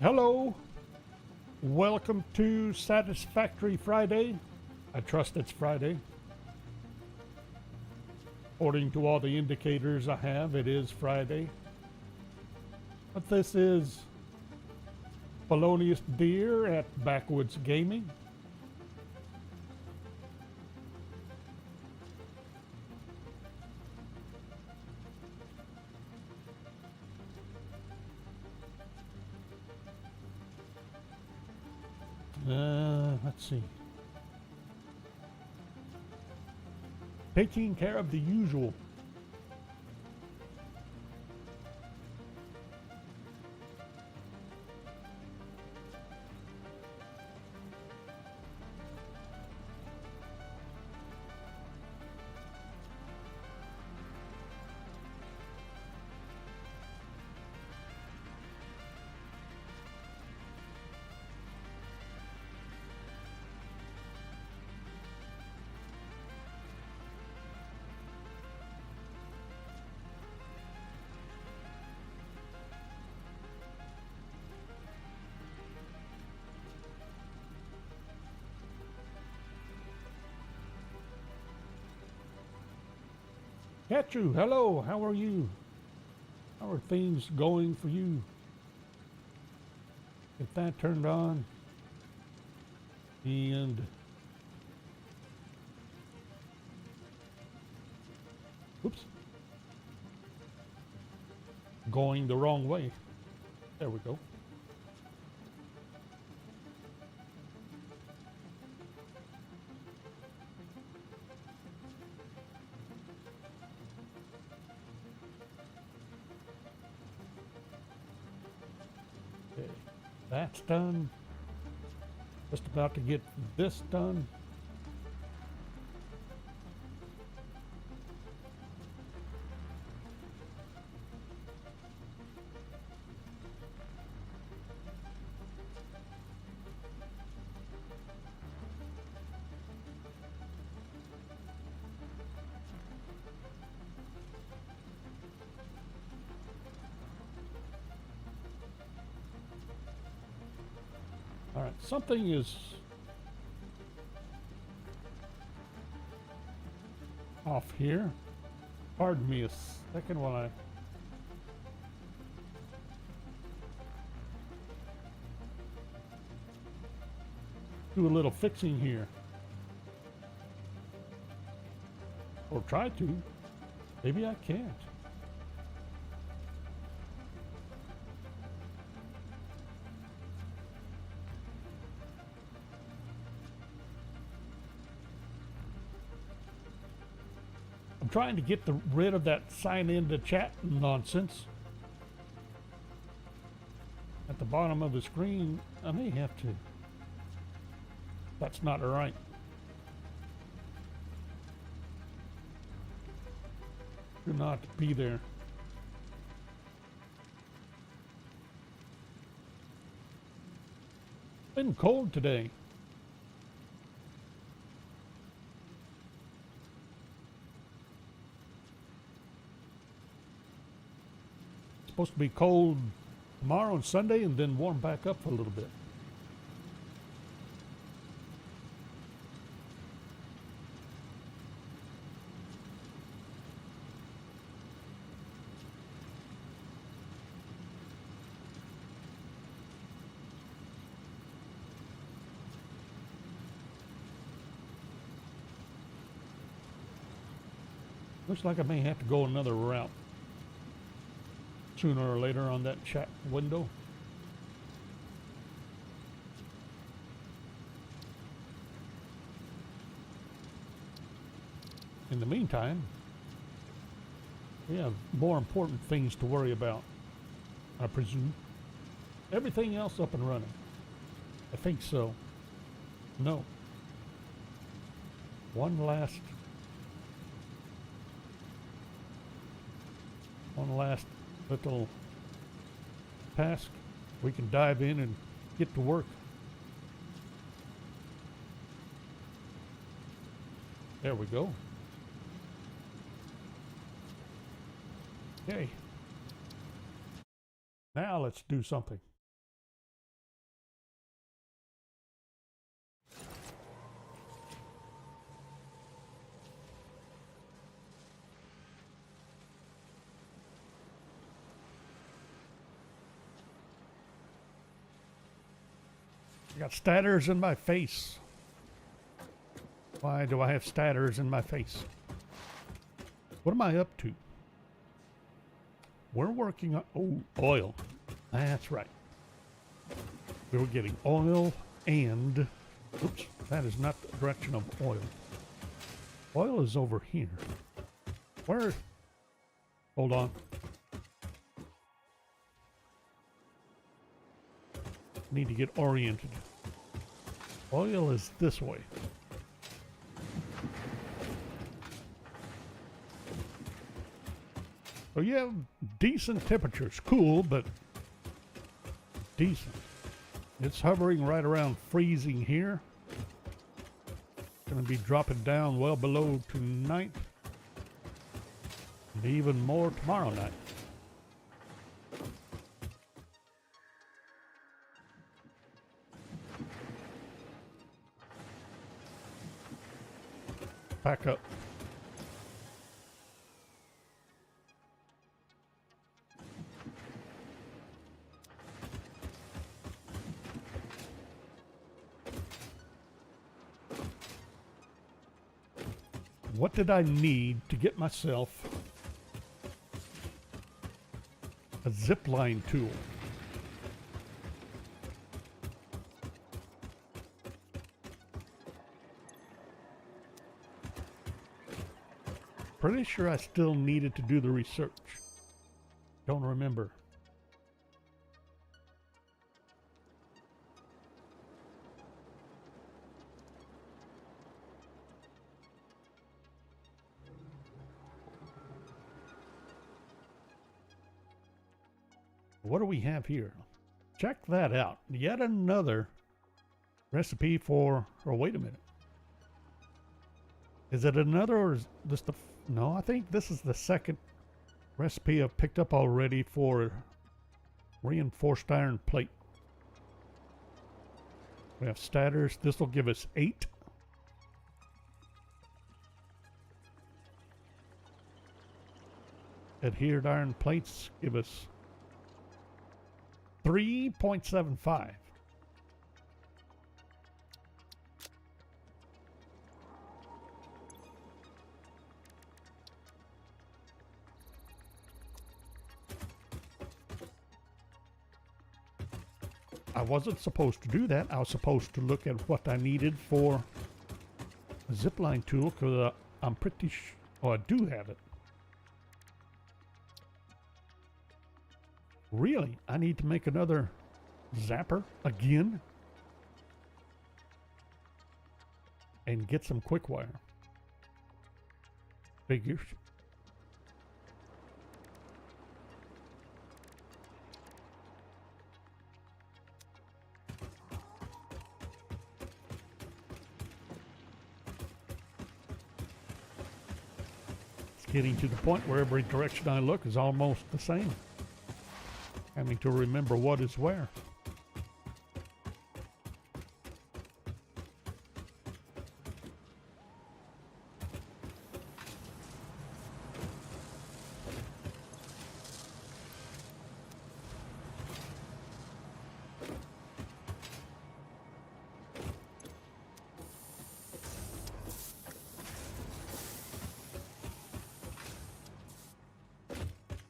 Hello, welcome to Satisfactory Friday. I trust it's Friday. According to all the indicators I have, it is Friday. But this is Felonious Deer at Backwoods Gaming. Let's see. Taking care of the usual. Catchu, hello, how are you? How are things going for you? Get that turned on. And oops. Going the wrong way. There we go. Okay, that's done. Just about to get this done. All right, something is off here. Pardon me a second while I do a little fixing here. Or try to. Maybe I can't. I'm trying to get rid of that sign in to chat nonsense. At the bottom of the screen, I may have to. That's not right. Do not be there. Been cold today. Supposed to be cold tomorrow and Sunday and then warm back up for a little bit. Looks like I may have to go another route sooner or later on that chat window. In the meantime, we have more important things to worry about, I presume. Everything else up and running? I think so. No. One last little task. We can dive in and get to work. There we go. Okay. Now let's do something. got statters in my face. Why do I have statters in my face? What am I up to? We're working on... Oh, oil. That's right. We were getting oil and... Oops, that is not the direction of oil. Oil is over here. Where? Hold on. Need to get oriented. Oil is this way. So you have decent temperatures. Cool, but decent. It's hovering right around freezing here. Going to be dropping down well below tonight. And even more tomorrow night. Pack up. What did I need to get myself a zip line tool? Pretty sure I still needed to do the research. Don't remember. What do we have here? Check that out. Yet another recipe for... Oh, wait a minute. Is it another or is this the... No, I think this is the second recipe I've picked up already for reinforced iron plate. We have statters. This will give us 8. Adhered iron plates give us 3.75. I wasn't supposed to do that. I was supposed to look at what I needed for a zipline tool because I'm pretty sure... Oh, I do have it. Really? I need to make another zapper again? And get some quick wire. Figures. It's getting to the point where every direction I look is almost the same. Having to remember what is where.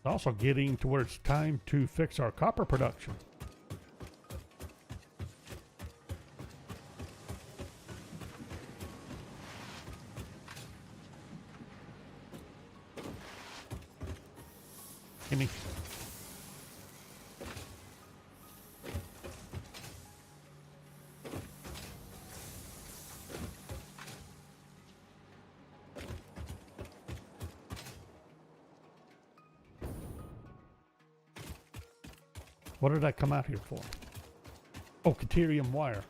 It's also getting to where it's time to fix our copper production. Gimme. What did I come out here for? Oh, Caterium wire.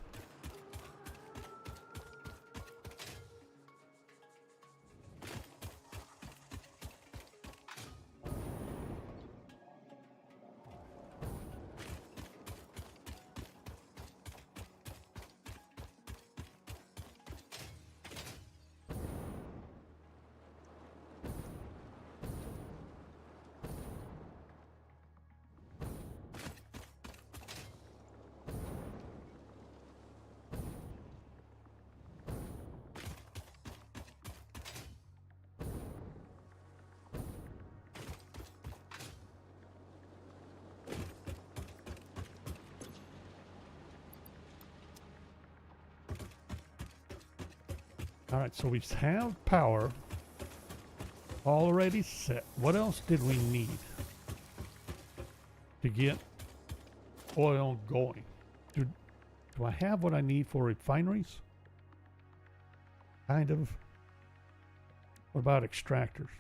All right, so we have power already set. What else did we need to get oil going? Do I have what I need for refineries? Kind of. What about extractors?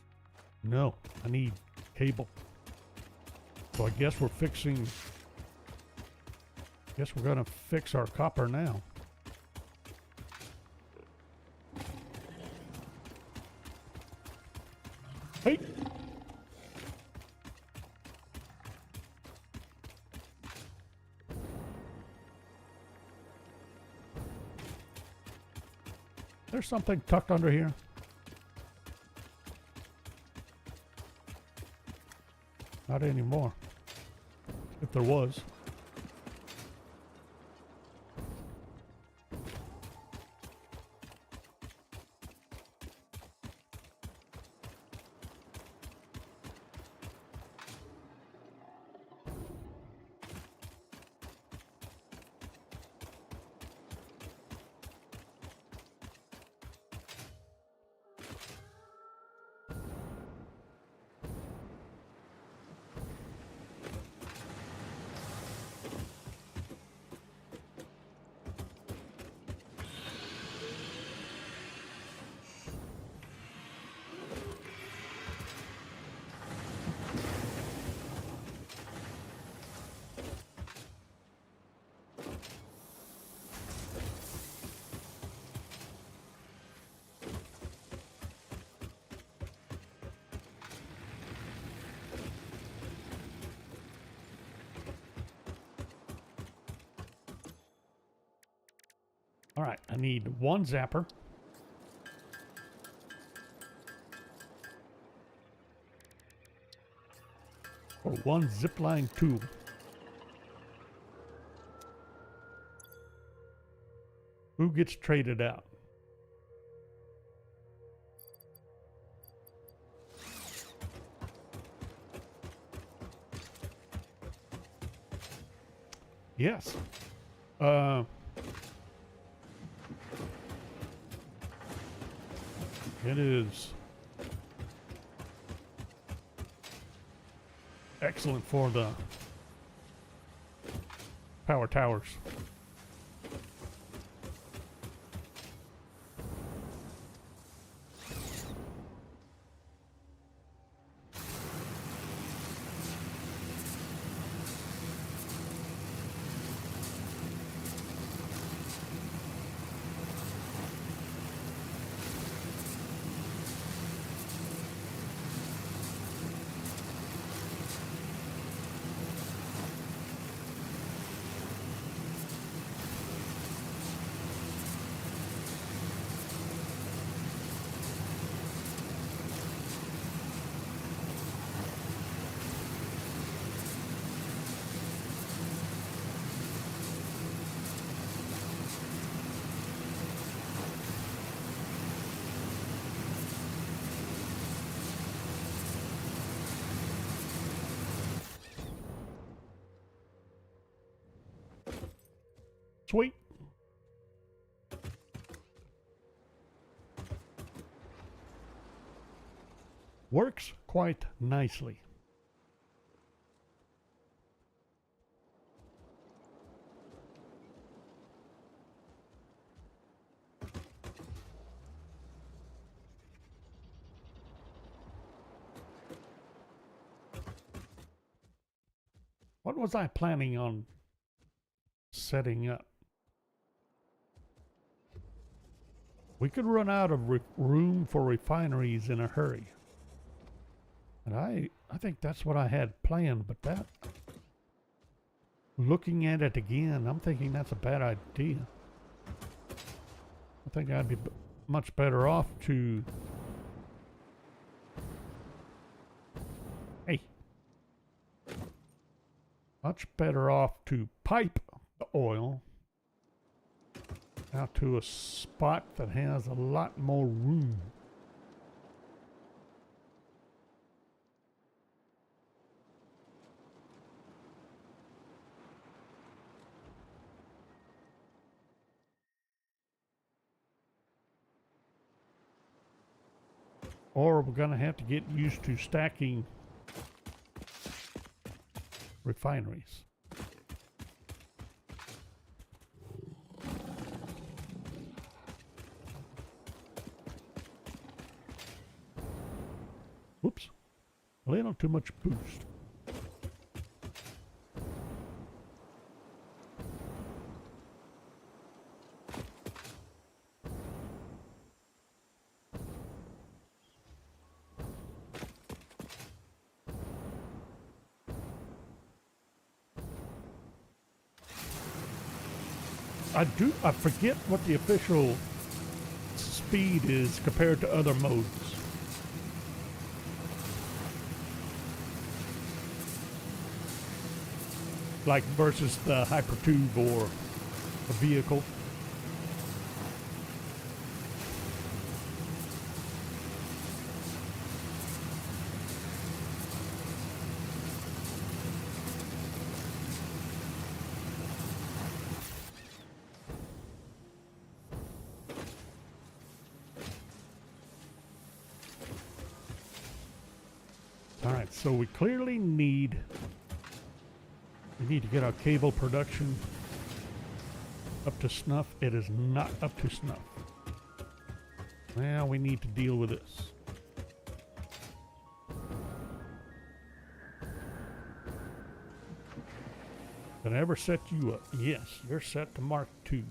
No, I need cable. So I guess we're fixing... Guess we're gonna fix our copper now. Hey! There's something tucked under here. Not anymore. If there was. All right, I need one zapper. Or one zipline tool. Who gets traded out? Yes. It is excellent for the power towers. Sweet. Works quite nicely. What was I planning on setting up? We could run out of room for refineries in a hurry. And I think that's what I had planned, but that... Looking at it again, I'm thinking that's a bad idea. I think I'd be much better off to... Hey! Much better off to pipe the oil out to a spot that has a lot more room. or we're going to have to get used to stacking refineries. Whoops. A little too much boost. I forget what the official speed is compared to other modes. Like versus the hypertube or a vehicle. Alright, so we clearly need to get our cable production up to snuff. It is not up to snuff. Well, we need to deal with this. Did I ever set you up? Yes, you're set to Mark II.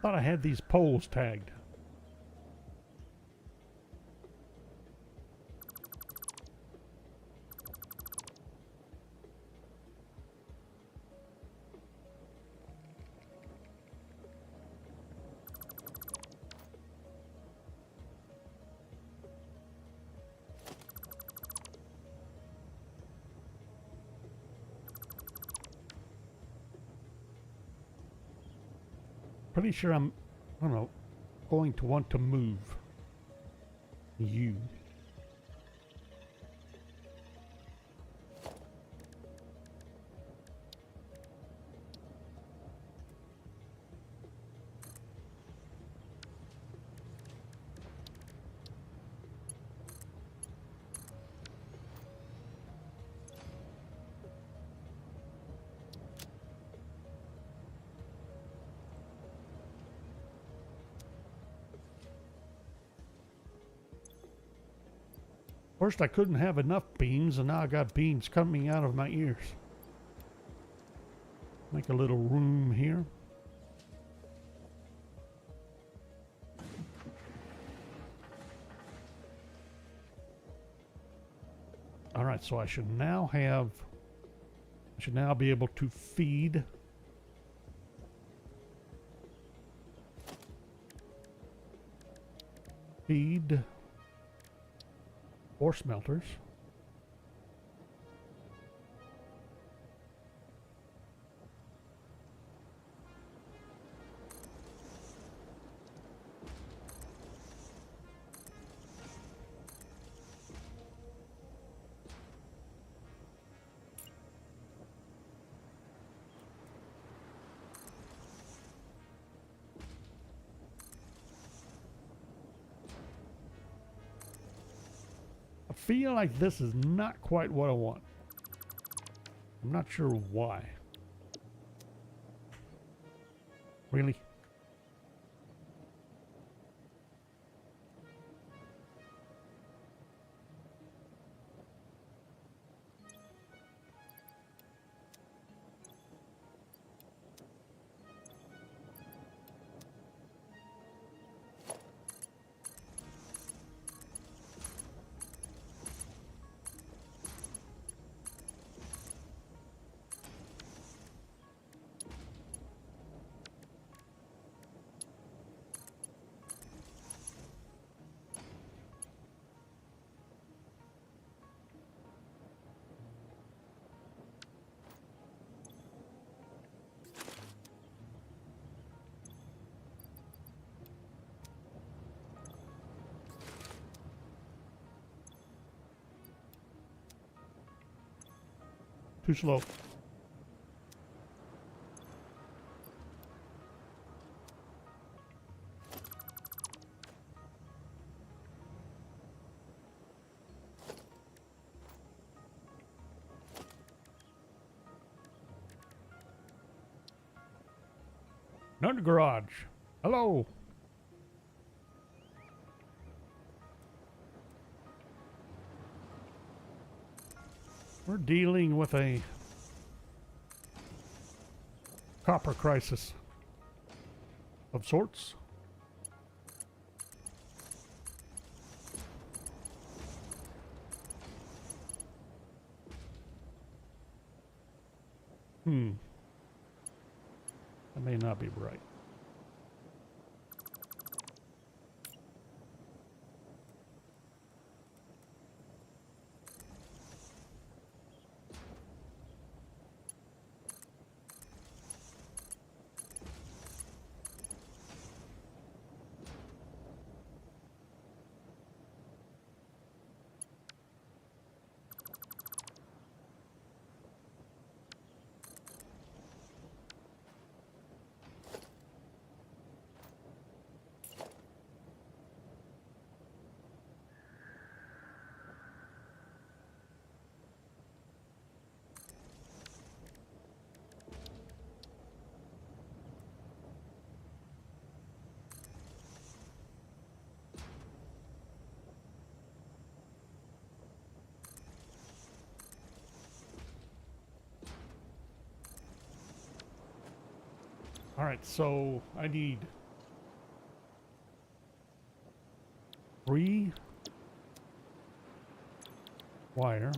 Thought I had these poles tagged. Pretty sure I don't know, going to want to move you. First, I couldn't have enough beans, and now I got beans coming out of my ears. Make a little room here. All right, so I should now be able to feed ore smelters. I feel like this is not quite what I want. I'm not sure why. Really? Too slow. Not in the garage. Hello. We're dealing with a copper crisis of sorts. That may not be right. All right, so I need 3 wire.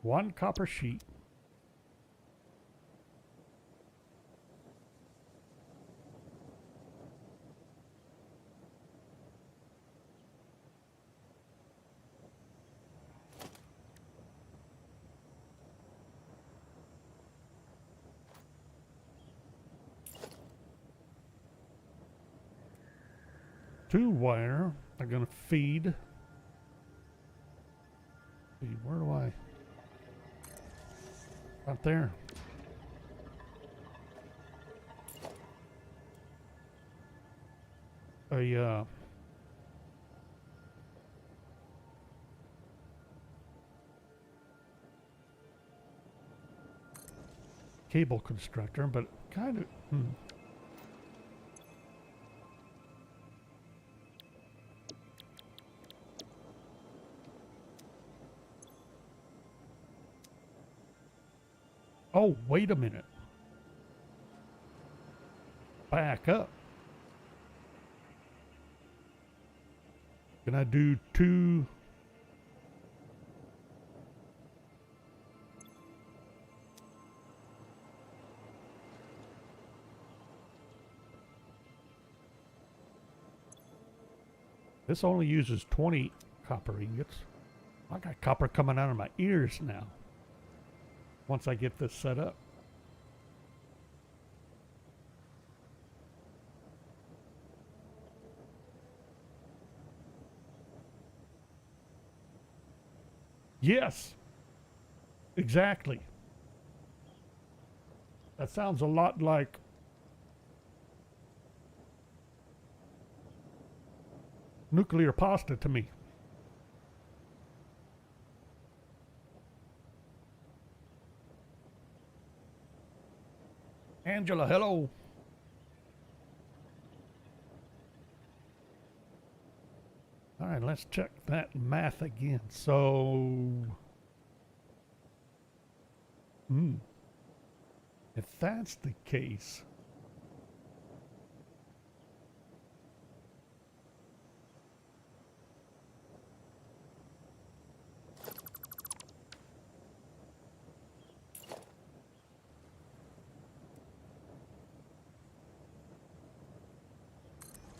One copper sheet. Two wire are going to feed. Let's see, where do I? Right there. A cable constructor, but kind of... Oh, wait a minute. Back up. Can I do 2? This only uses 20 copper ingots. I got copper coming out of my ears now. Once I get this set up. Yes, exactly. That sounds a lot like nuclear pasta to me. Angela, hello. All right, let's check that math again. So, if that's the case,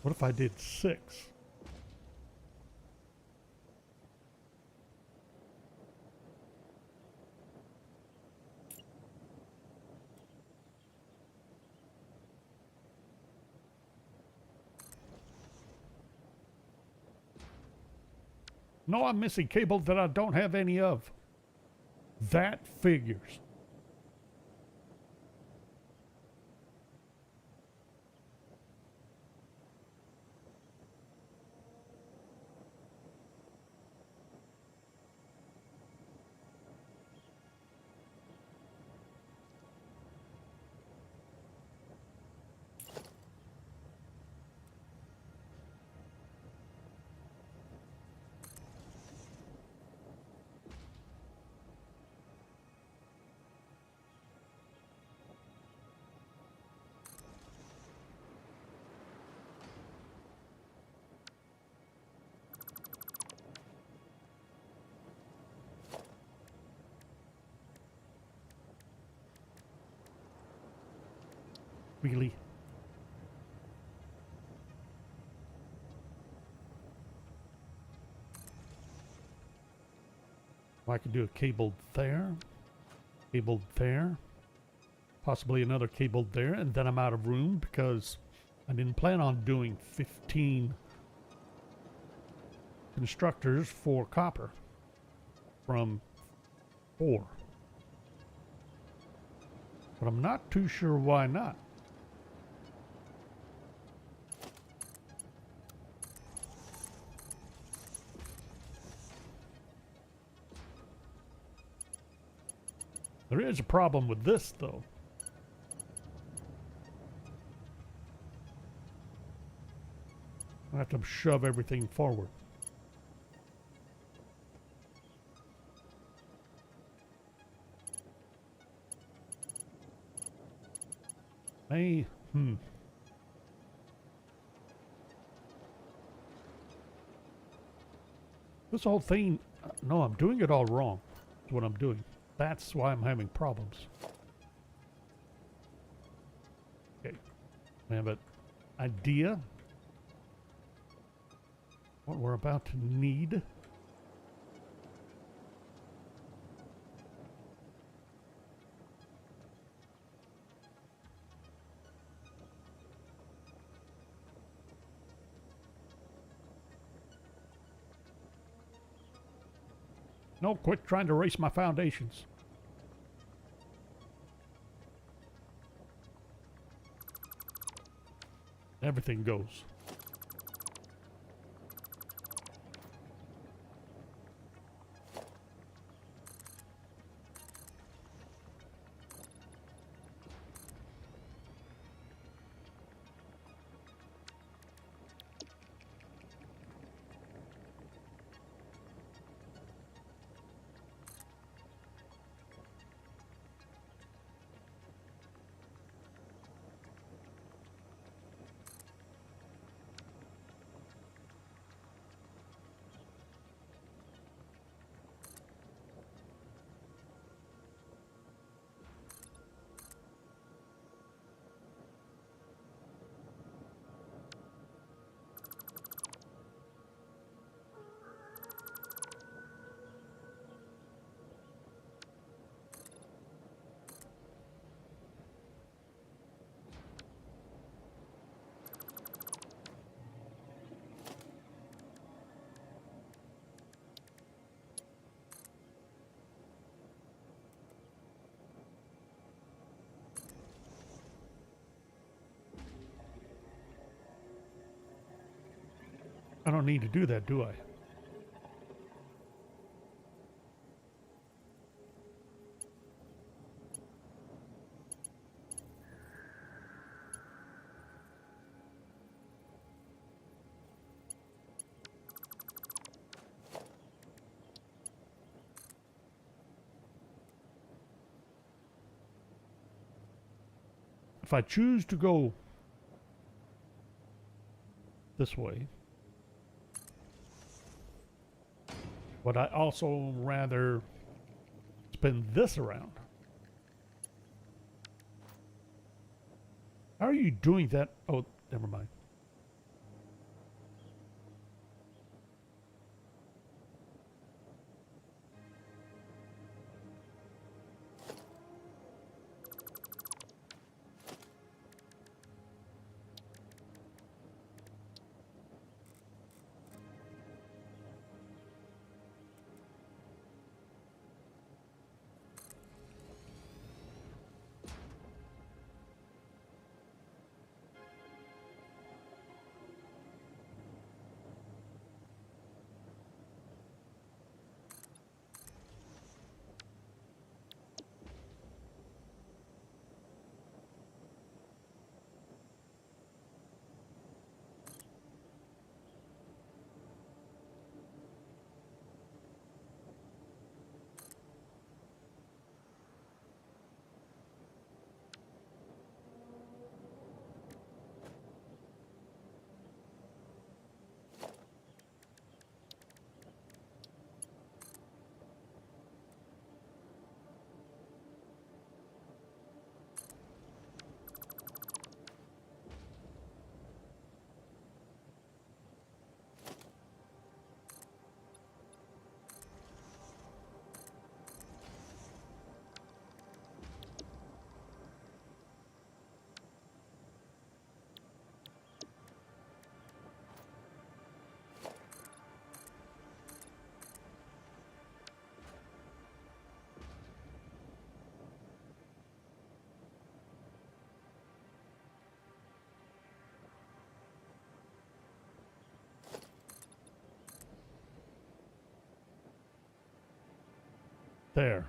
what if I did 6? No, I'm missing cables that I don't have any of. That figures. Really? Well, I could do a cable there, possibly another cable there, and then I'm out of room because I didn't plan on doing 15 constructors for copper from 4. But I'm not too sure why not. There is a problem with this, though. I have to shove everything forward. Hey, This whole thing, no, I'm doing it all wrong. That's what I'm doing. That's why I'm having problems. Okay, I have an idea what we're about to need. No, quit trying to erase my foundations. Everything goes. I don't need to do that, do I? If I choose to go this way, but I also rather spin this around. How are you doing that? Oh, never mind. There.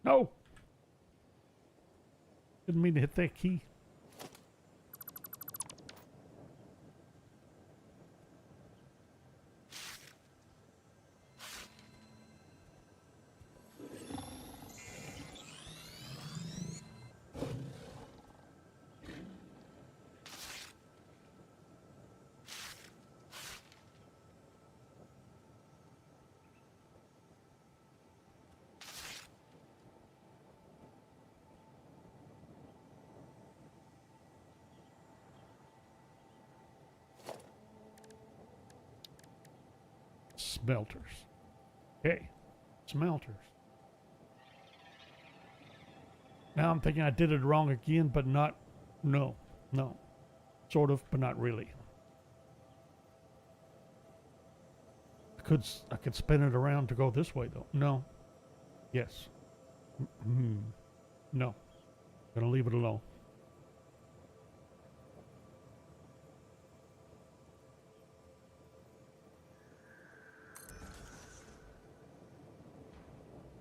No! Didn't mean to hit that key. Smelters. Okay. Smelters. Now I'm thinking I did it wrong again, but not. No. No. Sort of, but not really. I could spin it around to go this way, though. No. Yes. No. Gonna leave it alone.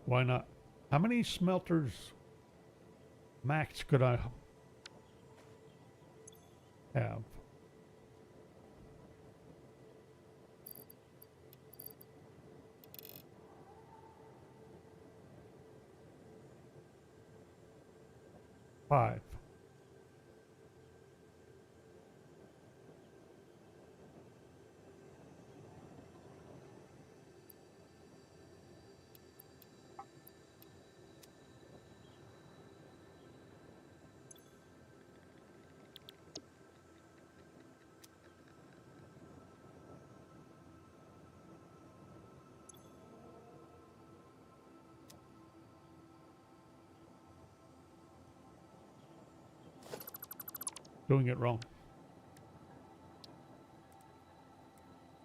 Why not? How many smelters max could I have? Five. doing it wrong.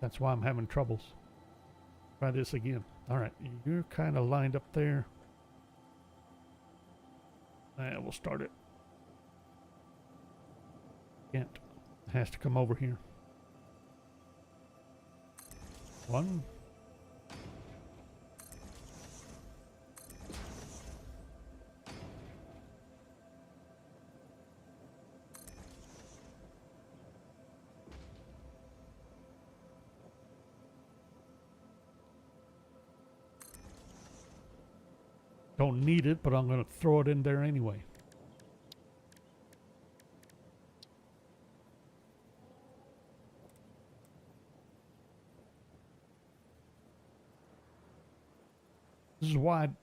That's why I'm having troubles. Try this again. All right, you're kind of lined up there. And we'll start it. Can't. It has to come over here. One. Don't need it, but I'm going to throw it in there anyway. This is why I'm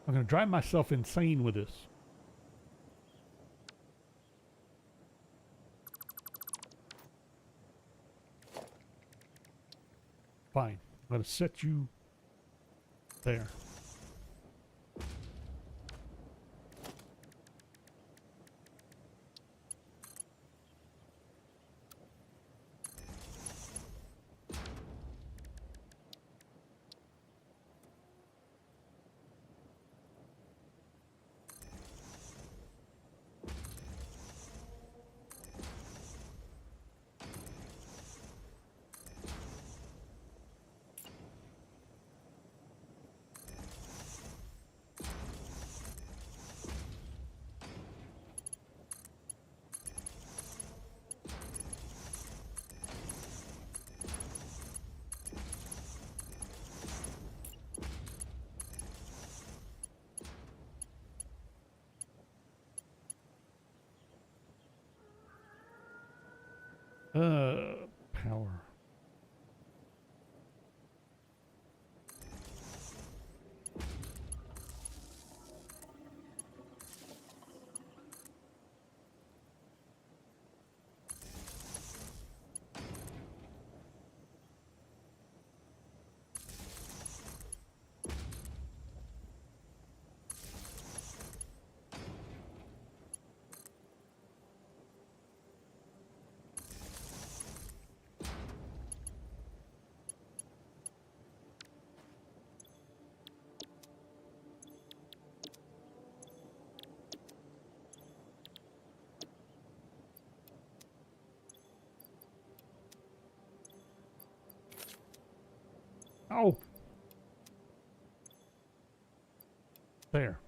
going to drive myself insane with this. Fine. I'm going to set you there. Power. Oh. There.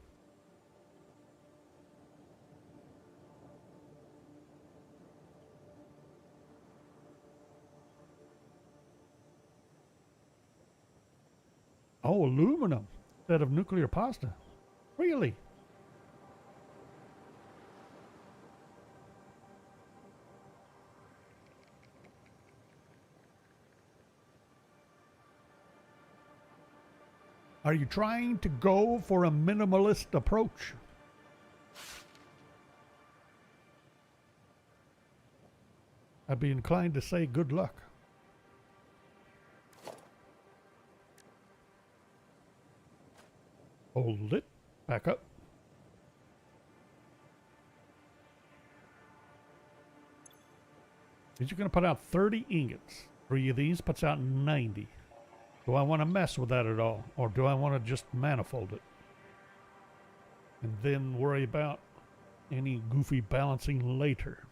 Oh, aluminum instead of nuclear pasta. Really? Are you trying to go for a minimalist approach? I'd be inclined to say good luck. Hold it. Back up. You're going to put out 30 ingots. 3 of these puts out 90. Do I want to mess with that at all? Or do I want to just manifold it? And then worry about any goofy balancing later.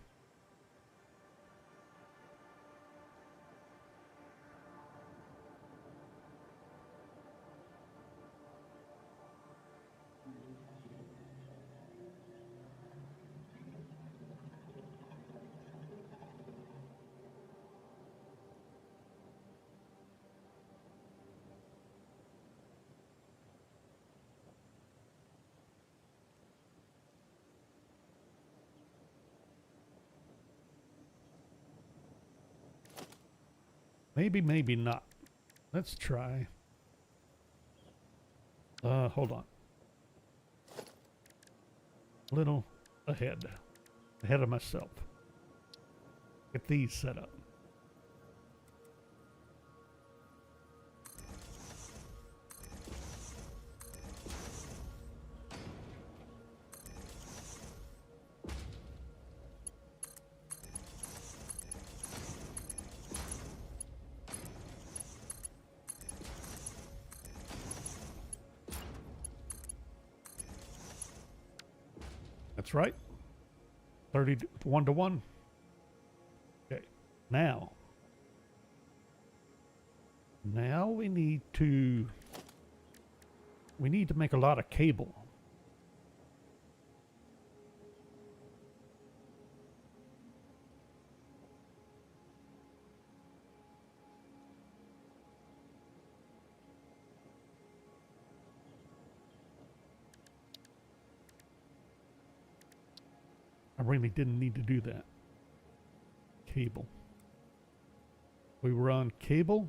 Maybe, maybe not. Let's try. Hold on. Little ahead. Ahead of myself. Get these set up. That's right. 30 to 1 to 1. Okay. Now we need to make a lot of cable. I really didn't need to do that. Cable. We run cable.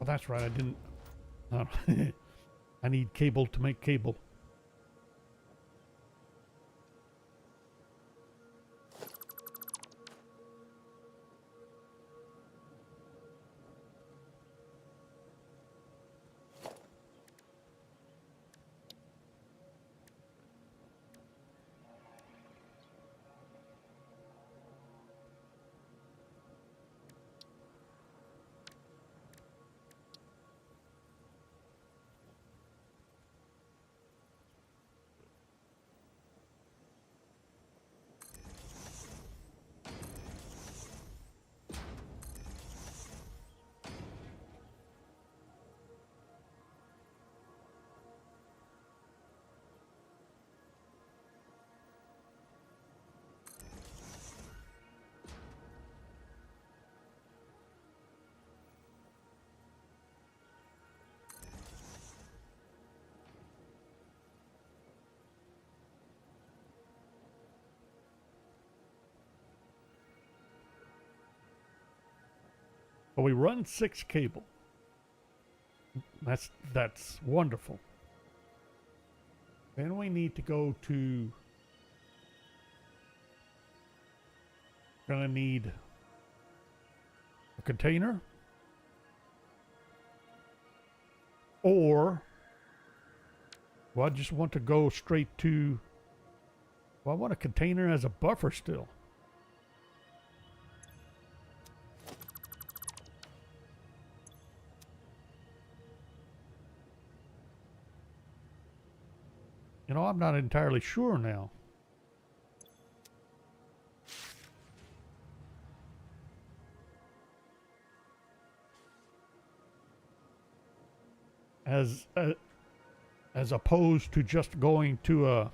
Oh, that's right. I didn't. I need cable to make cable. But we run 6 cable. That's wonderful. Then we need to go to. Gonna need a container, or well, I just want to go straight to. Well, I want a container as a buffer still. You know, I'm not entirely sure now. As opposed to just going to a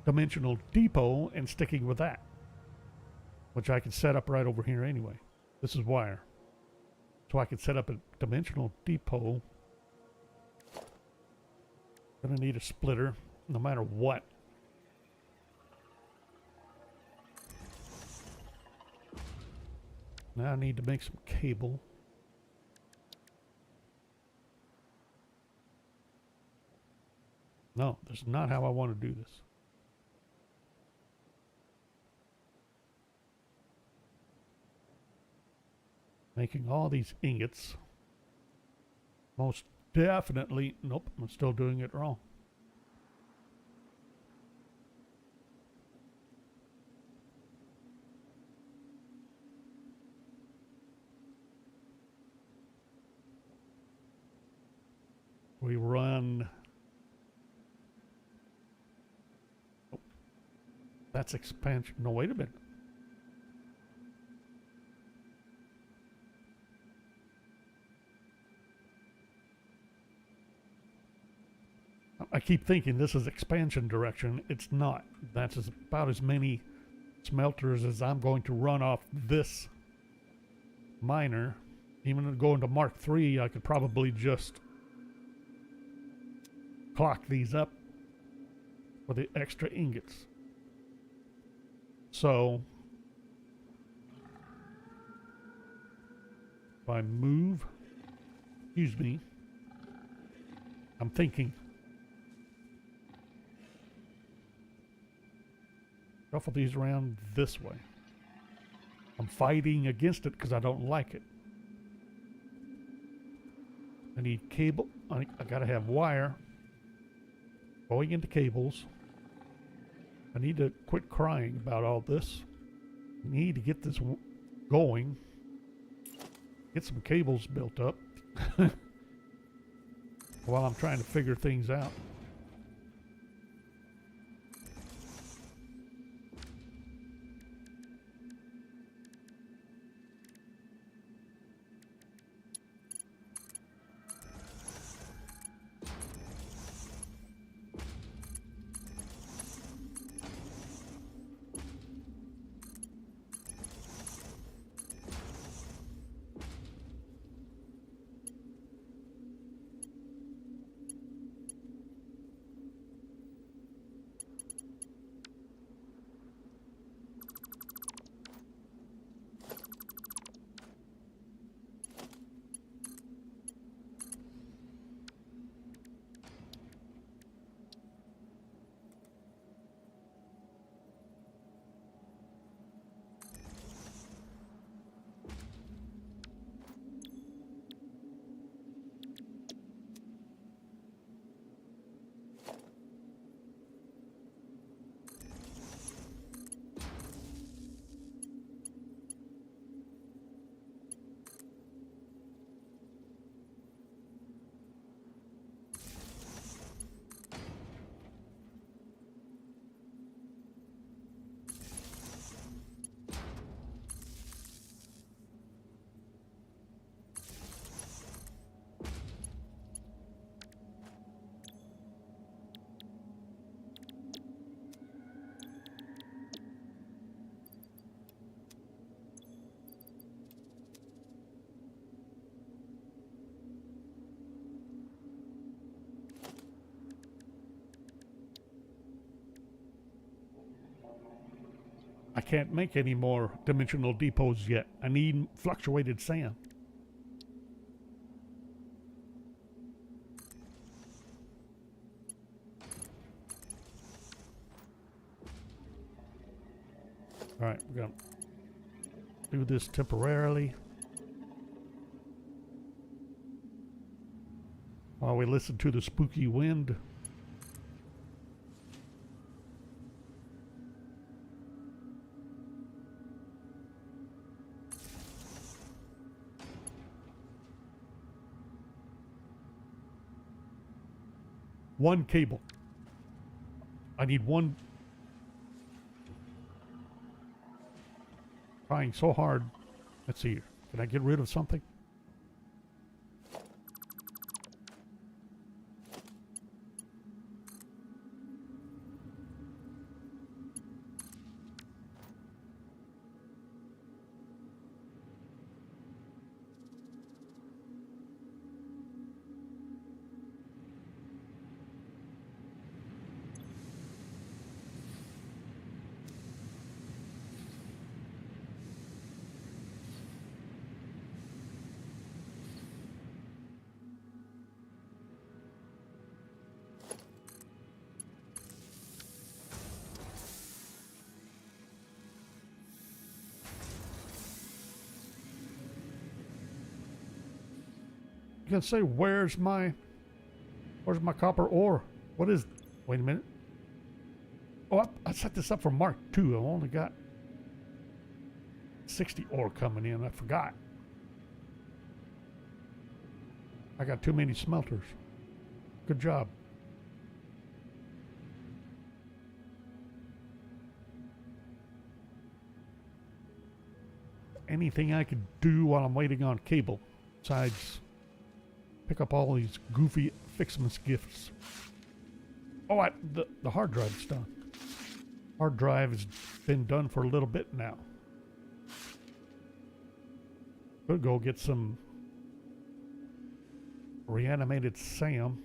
dimensional depot and sticking with that, which I can set up right over here anyway. This is wire. So I can set up a dimensional depot. Gonna need a splitter no matter what. Now I need to make some cable. No, that's not how I want to do this. Making all these ingots. Most definitely. Nope, I'm still doing it wrong. We run. Oh, that's expansion. No, wait a minute. I keep thinking this is expansion direction. It's not. That's about as many smelters as I'm going to run off this miner. Even going to Mark III, I could probably just clock these up for the extra ingots. So if I move, excuse me, I'm thinking. Shuffle these around this way. I'm fighting against it because I don't like it. I need cable. I gotta have wire going into cables. I need to quit crying about all this. I need to get this going. Get some cables built up while I'm trying to figure things out. I can't make any more dimensional depots yet. I need fluctuated sand. All right, we're gonna do this temporarily while we listen to the spooky wind. One cable. I need one. Trying so hard. Let's see here. Can I get rid of something? You can say, where's my copper ore? What is, wait a minute. Oh, I set this up for Mark II. I've only got 60 ore coming in. I forgot. I got too many smelters. Good job. Anything I could do while I'm waiting on cable besides pick up all these goofy fixments gifts. Oh, the hard drive's done. Hard drive has been done for a little bit now. Could go get some reanimated Sam.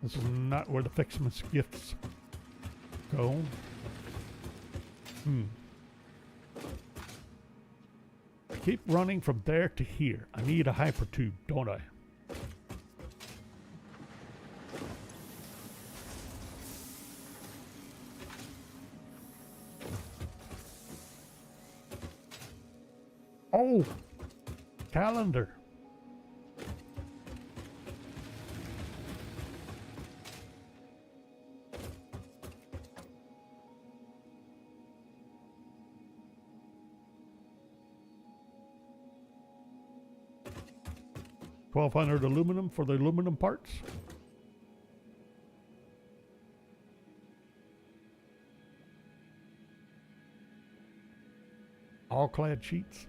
This is not where the fixments gifts go. I keep running from there to here. I need a hypertube, don't I? Oh! Calendar. 1,200 aluminum for the aluminum parts. All clad sheets.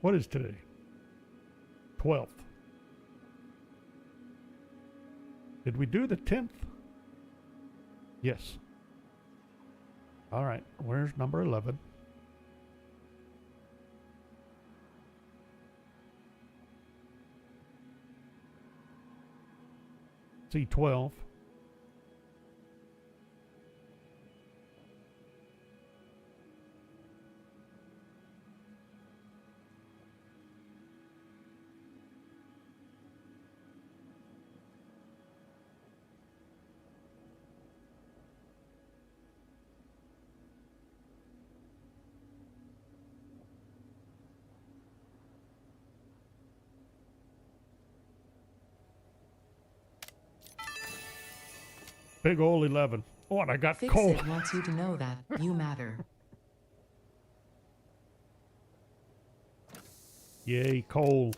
What is today? 12th. Did we do the 10th? Yes. All right. Where's number 11? C12. Big old 11. Oh, and I got coal. Fix-It wants you to know that you matter. Yay, coal.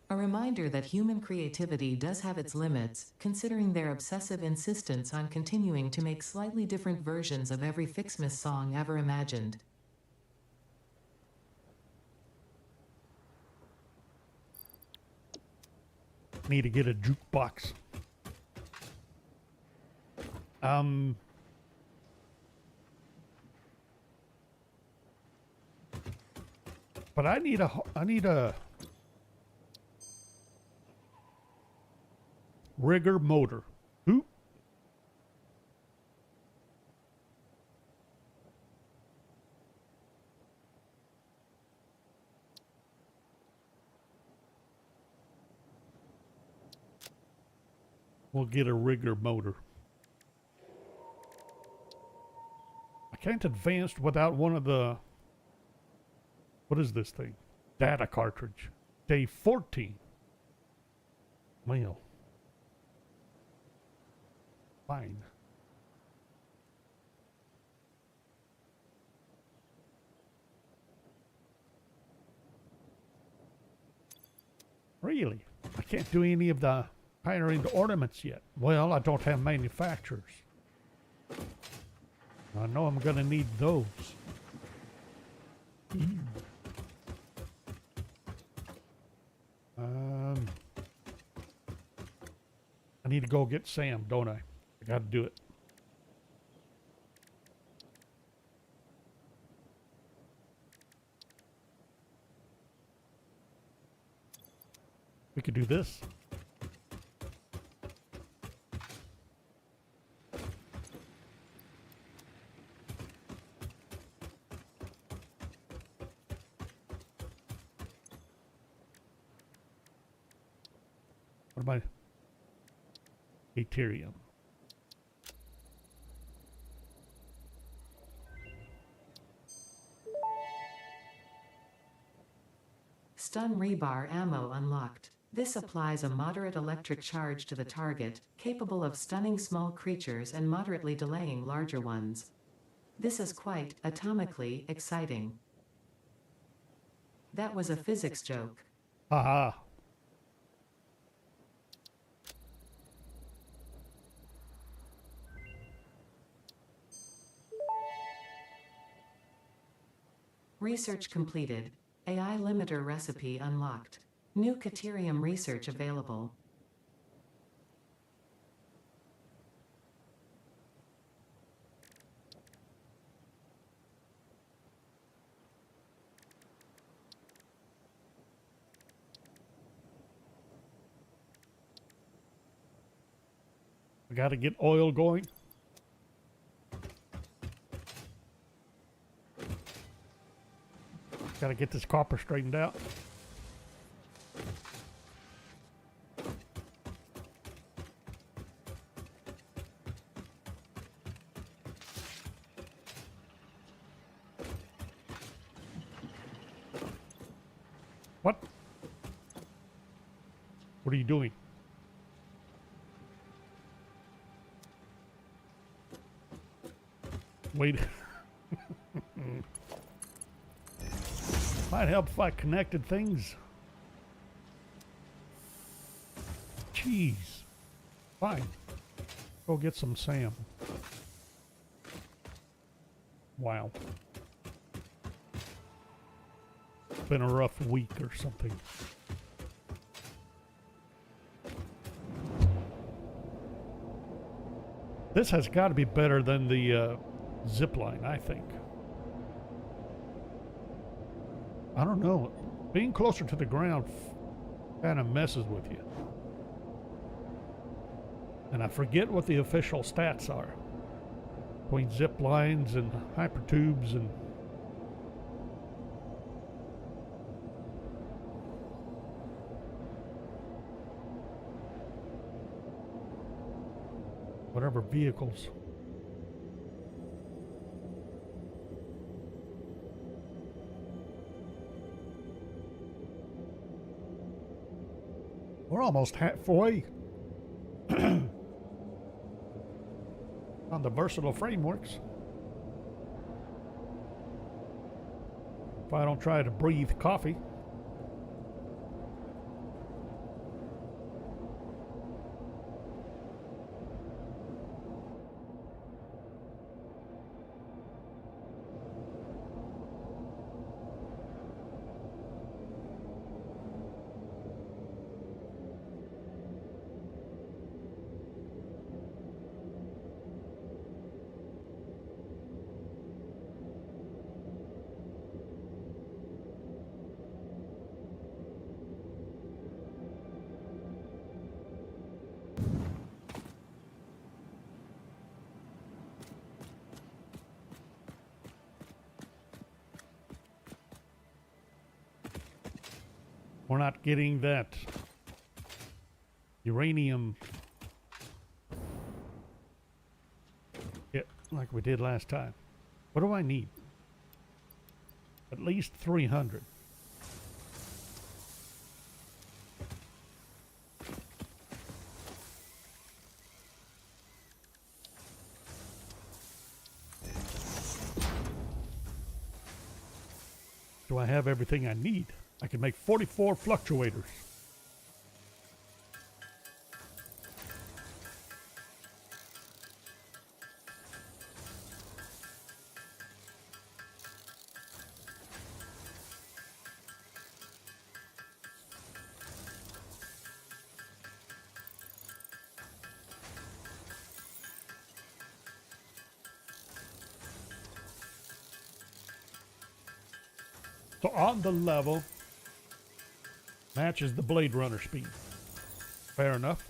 A reminder that human creativity does have its limits, considering their obsessive insistence on continuing to make slightly different versions of every Fixmas song ever imagined. Need to get a jukebox. But I need a rigger motor. Who? We'll get a rigger motor. I can't advance without one of the... What is this thing? Data cartridge. Day 14. Well. Fine. Really? I can't do any of the hiring the ornaments yet. Well, I don't have manufacturers. I know I'm gonna need those. I need to go get Sam, don't I? I gotta do it. We could do this. What about Ethereum? Stun rebar ammo unlocked. This applies a moderate electric charge to the target, capable of stunning small creatures and moderately delaying larger ones. This is quite atomically exciting. That was a physics joke. Haha. Research completed. AI limiter recipe unlocked. New Caterium research available. I gotta get oil going. Gotta get this copper straightened out. What? What are you doing? Wait. Might help if I connected things. Jeez. Fine. Go get some Sam. Wow. It's been a rough week or something. This has got to be better than the zip line, I think. I don't know. Being closer to the ground kind of messes with you. And I forget what the official stats are between zip lines and hypertubes and whatever vehicles. We're almost halfway on the versatile frameworks. If I don't try to breathe coffee. We're not getting that uranium hit like we did last time. What do I need? At least 300. Do I have everything I need? I can make 44 fluctuators. So on the level, matches the Blade Runner speed. Fair enough.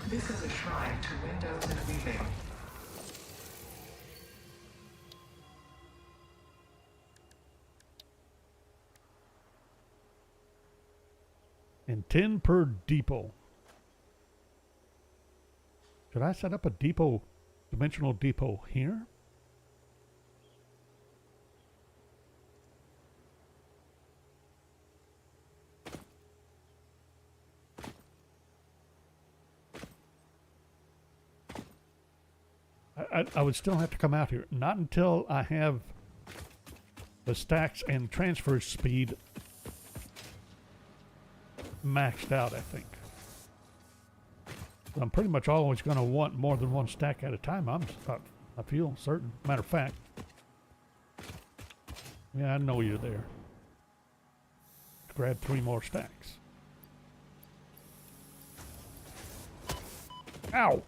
This is a shrine to windows and weaving. And 10 per depot. Should I set up a depot, dimensional depot here? I would still have to come out here. Not until I have the stacks and transfer speed maxed out, I think. I'm pretty much always going to want more than one stack at a time. I feel certain. Matter of fact, yeah, I know you're there. Grab 3 more stacks. Ow!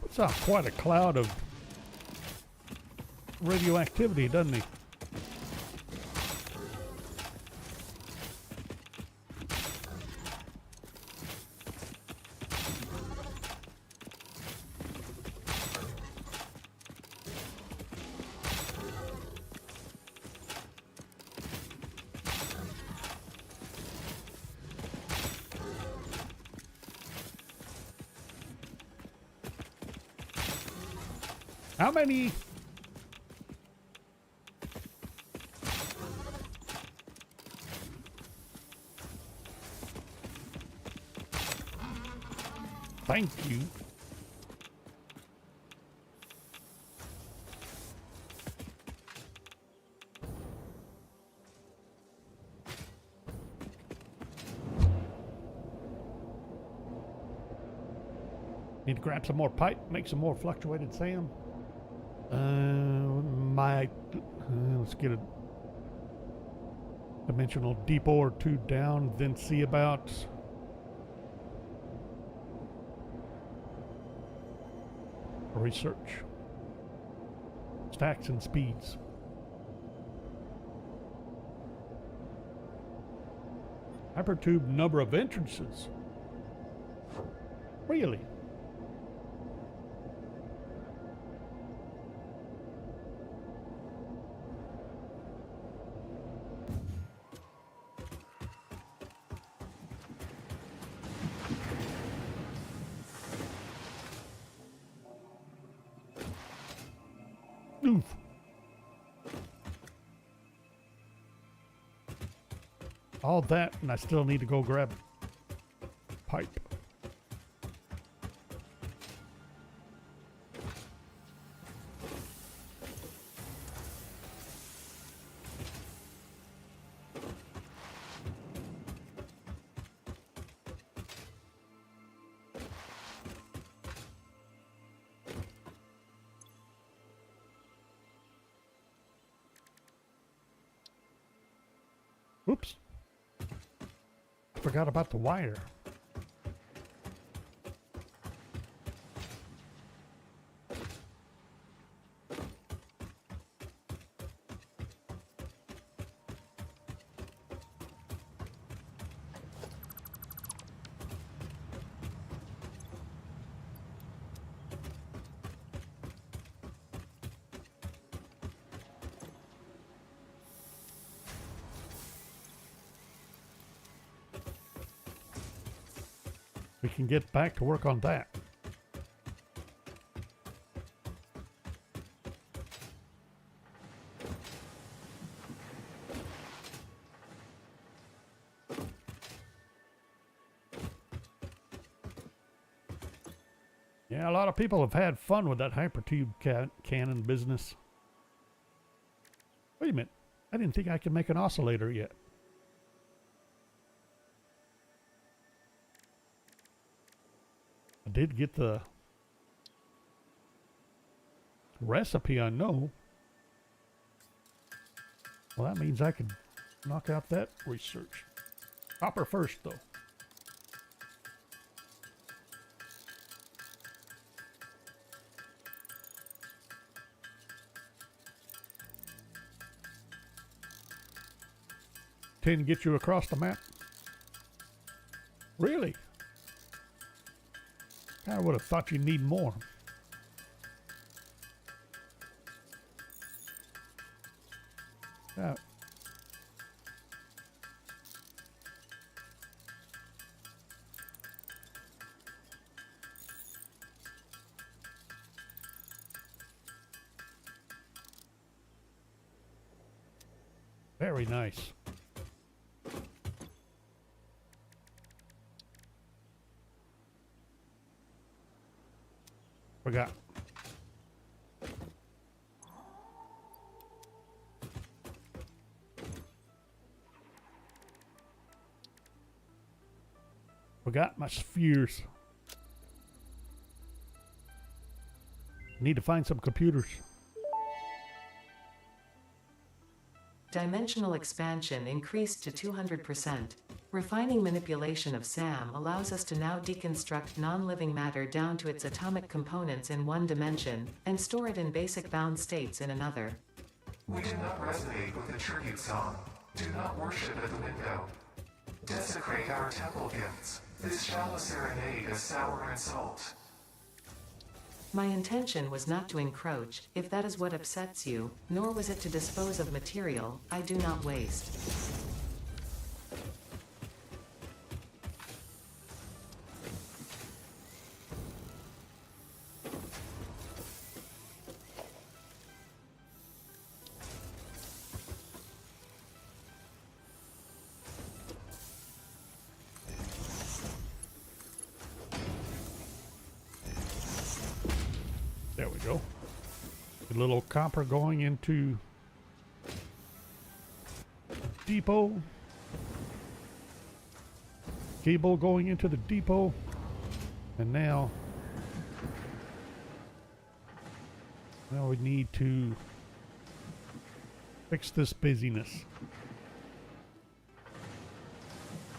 Puts out quite a cloud of radioactivity, doesn't he? How many? Thank you. Need to grab some more pipe, make some more fluctuated sand. Let's get a dimensional deep ore 2 down, then see about research. Stacks and speeds. Hypertube number of entrances. Really? Oof. All that, and I still need to go grab pipe. Oops. I forgot about the wire. We can get back to work on that. Yeah, a lot of people have had fun with that hypertube cannon business. Wait a minute. I didn't think I could make an oscillator yet. I did get the recipe, I know. Well, that means I could knock out that research. Copper first, though. Can get you across the map? Really? I would have thought you'd need more. Yeah. Very nice. Forgot. Forgot my spheres. Need to find some computers. Dimensional expansion increased to 200%. Refining manipulation of SAM allows us to now deconstruct non-living matter down to its atomic components in one dimension, and store it in basic bound states in another. We do not resonate with the tribute song. Do not worship at the window. Desecrate our temple gifts. This shallow serenade is sour and salt. My intention was not to encroach, if that is what upsets you, nor was it to dispose of material I do not waste. little copper going into depot. Cable going into the depot. And now we need to fix this busyness.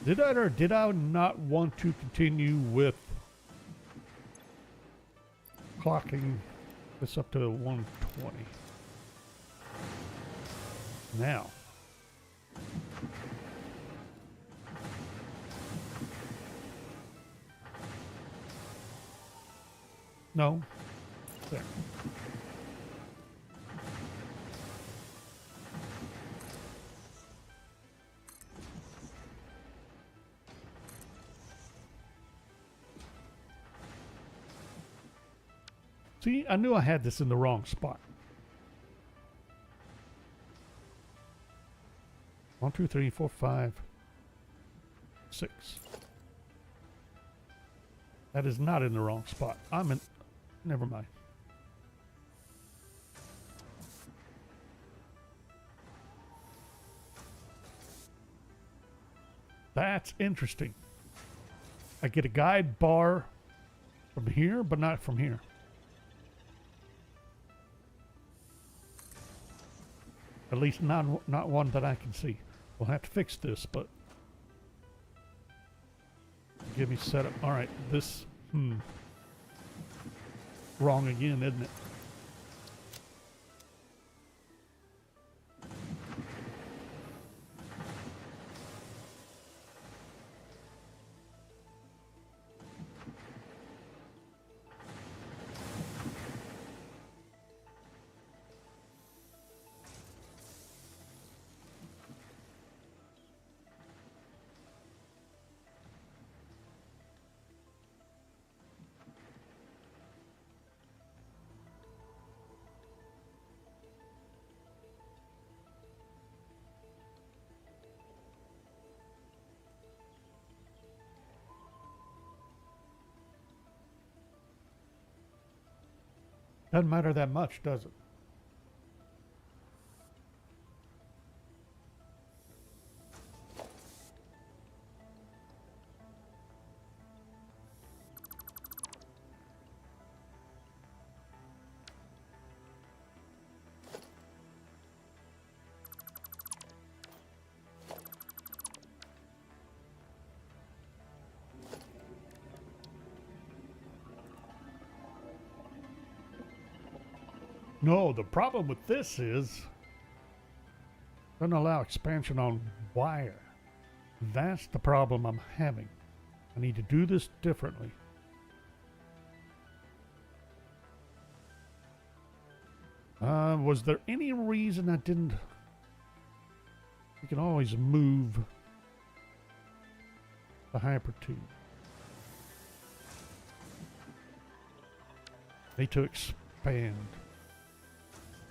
Did I or did I not want to continue with clocking this up to 120? Now. No. There. See, I knew I had this in the wrong spot. 1, 2, 3, 4, 5, 6. That is not in the wrong spot. I'm in. Never mind. That's interesting. I get a guide bar from here, but not from here. At least not one that I can see. We'll have to fix this, but give me setup. All right, this wrong again, isn't it? Doesn't matter that much, does it? No, the problem with this is doesn't allow expansion on wire. That's the problem I'm having. I need to do this differently. Was there any reason I didn't? You can always move the hypertube. Need to expand.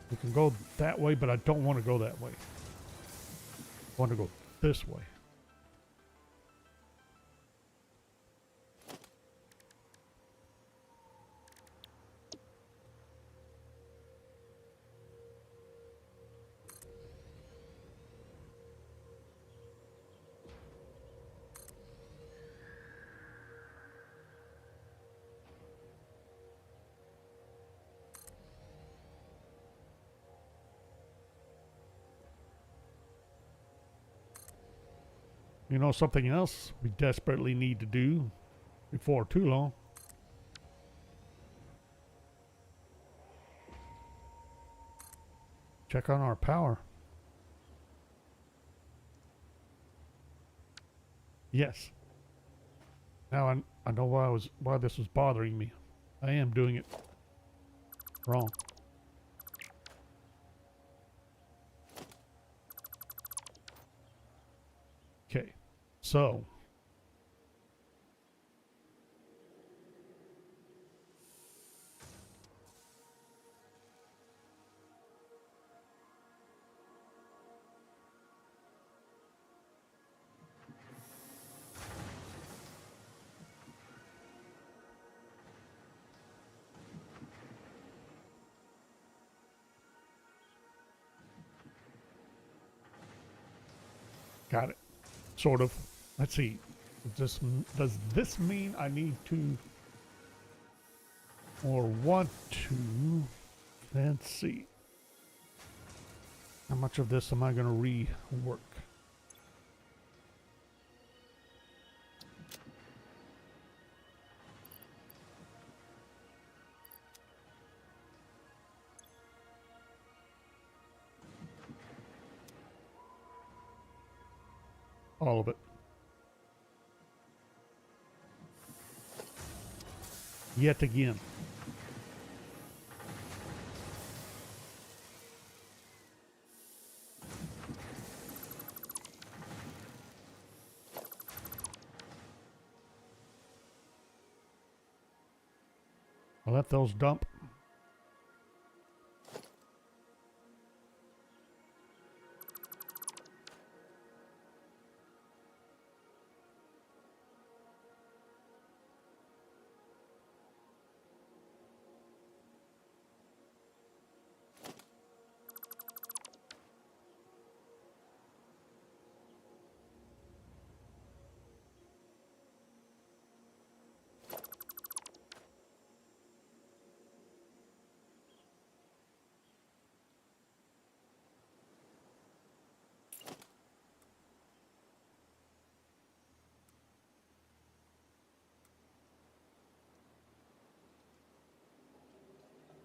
We can go that way, but I don't want to go that way. I want to go this way. You know something else we desperately need to do before too long? Check on our power. Yes. Now I know why this was bothering me. I am doing it wrong. Okay. So Got it. Sort of. Let's see. Does this mean I need to or want to? Let's see. How much of this am I going to rework? All of it. Yet again. I'll let those dump.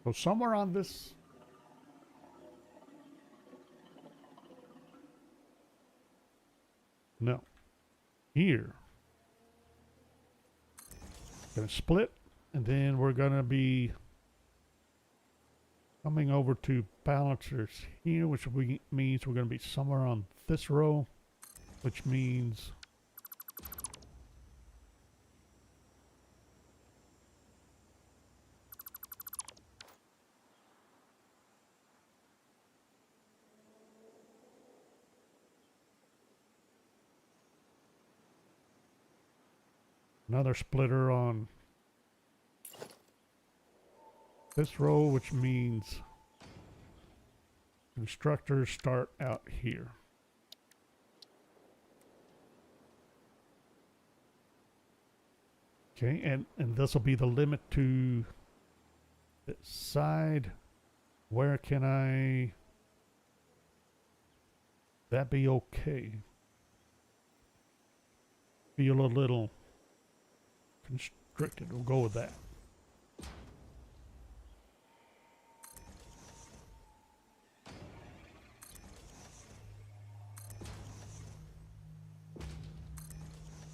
So somewhere on this. No. Here. Gonna split, and then we're gonna be coming over to balancers here, which means we're gonna be somewhere on this row, which means another splitter on this row, which means constructors start out here. Okay, and this will be the limit to this side. Where can I... that be okay? Feel a little constricted. We'll go with that.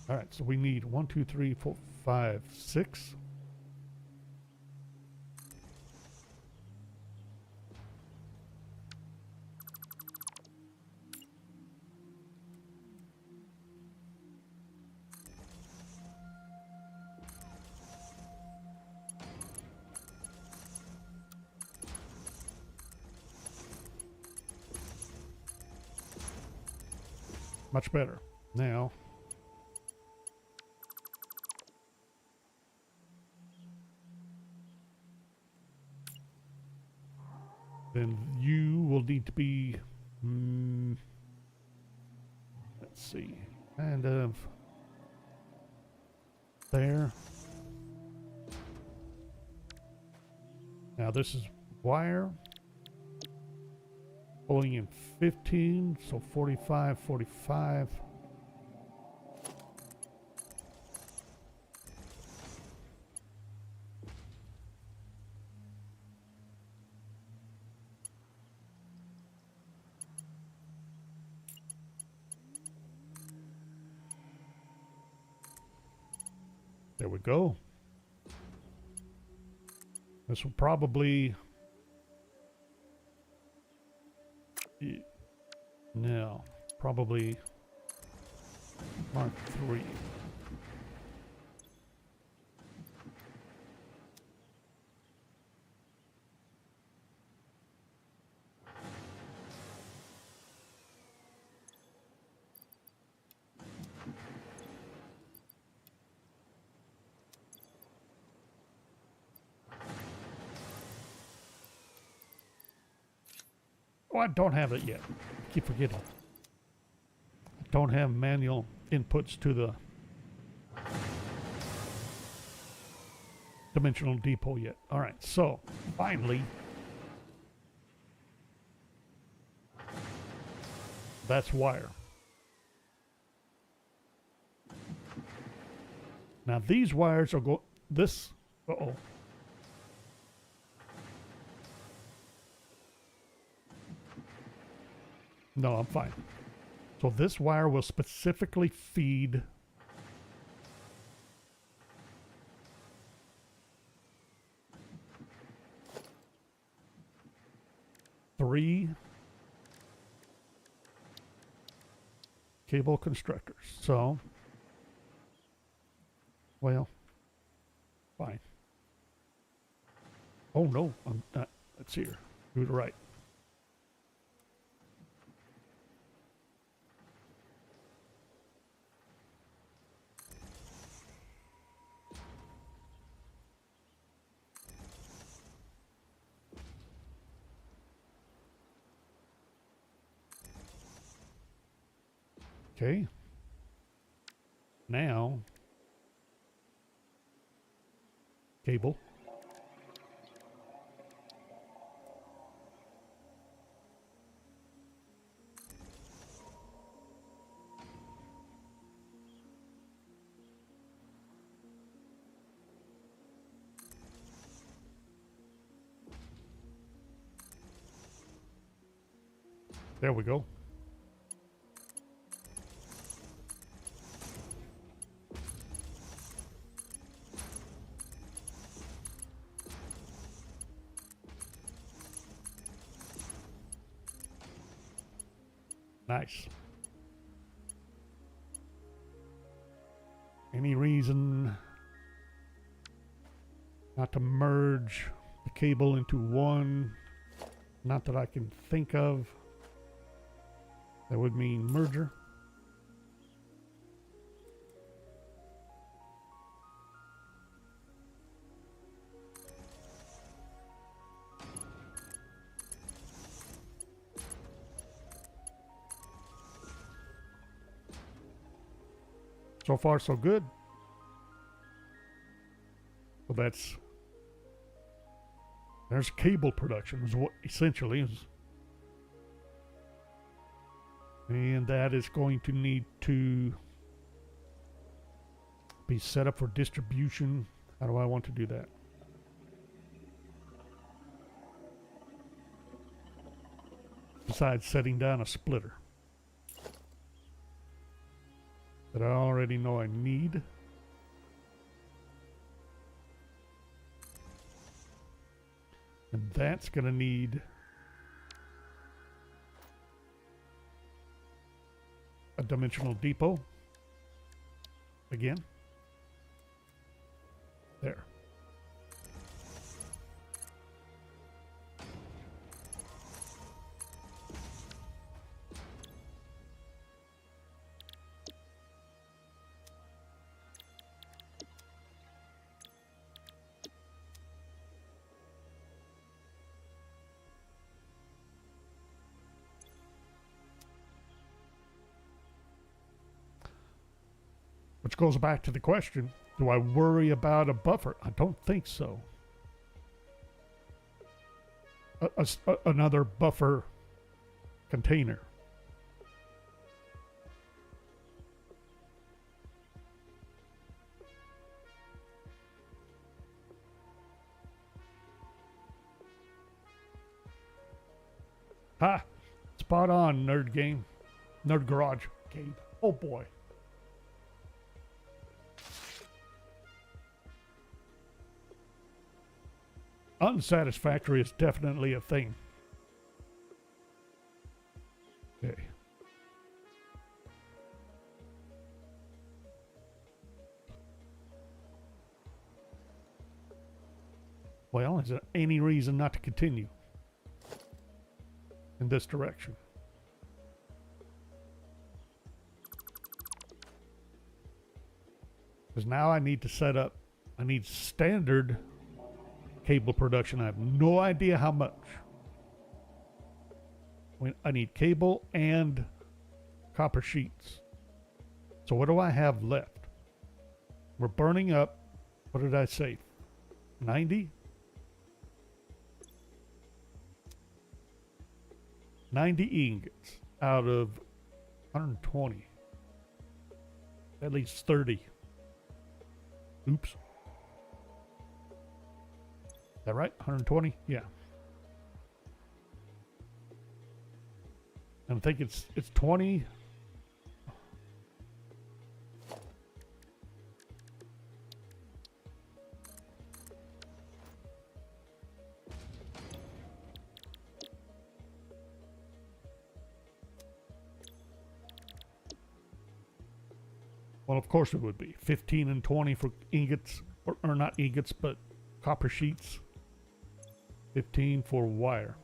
All right, so we need 1, 2, 3, 4, 5, 6. Much better. Now, then you will need to be, let's see, kind of there. Now this is wire. Pulling in 15, so 45, 45. There we go. This will probably... now, probably Mark 3. Oh, I don't have it yet. I keep forgetting. don't have manual inputs to the dimensional depot yet. All right, so finally, that's wire. Now these wires are this, uh-oh. No, I'm fine. So this wire will specifically feed three cable constructors. So, well, fine. Oh no, I'm not. Let's see here. Do it right. Okay. Now, cable. There we go. Nice. Any reason not to merge the cable into one? Not that I can think of. That would mean merger. So far, so good. Well, there's cable production is what essentially is. And that is going to need to be set up for distribution. How do I want to do that? Besides setting down a splitter that I already know I need. And that's going to need a dimensional depot. Again. There. Which goes back to the question, do I worry about a buffer? I don't think so. Another buffer container. Ha! Spot on, nerd game. Nerd garage game. Oh boy. Unsatisfactory is definitely a thing. Okay. Well, is there any reason not to continue in this direction? Because now I need to set up, I need standard cable production. I have no idea how much. I need cable and copper sheets. So what do I have left? We're burning up, what did I say? 90? 90 ingots out of 120. At least 30. Oops. Is that right? 120? Yeah. And I think it's 20. Well, of course it would be 15 and 20 for ingots, or not ingots, but copper sheets. 15 for wire.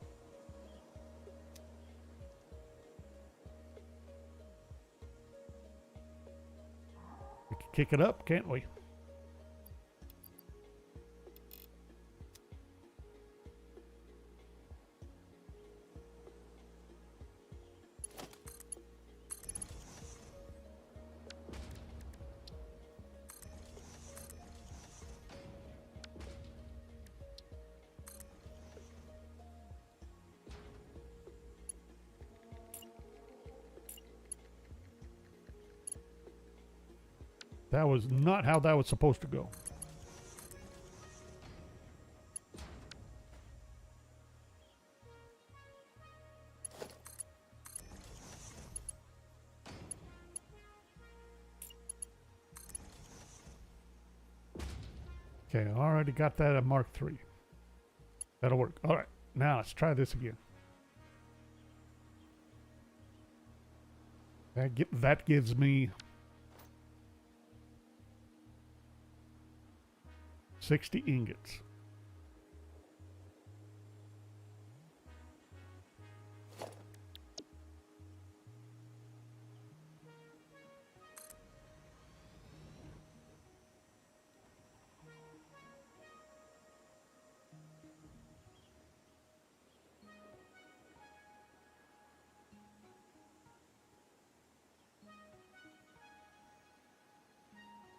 We can kick it up, can't we? That was not how that was supposed to go. Okay, I already got that at Mark III. That'll work. All right, now let's try this again. That gives me 60 ingots.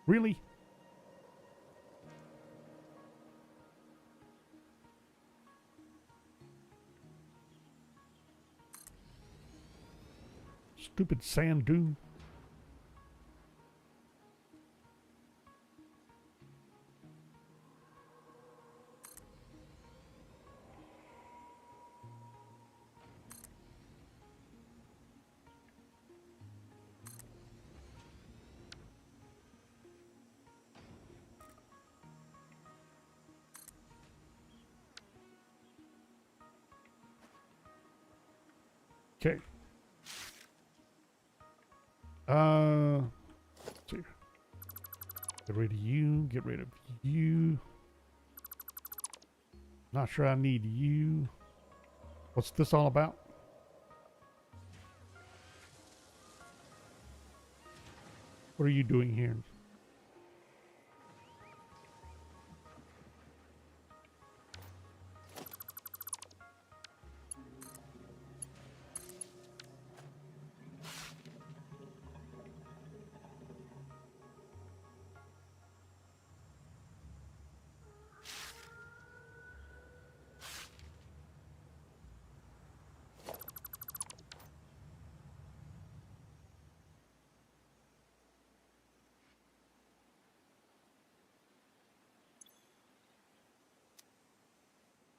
Really? Stupid sand dune. Okay. Let's see. Get rid of you. Get rid of you. Not sure I need you. What's this all about? What are you doing here?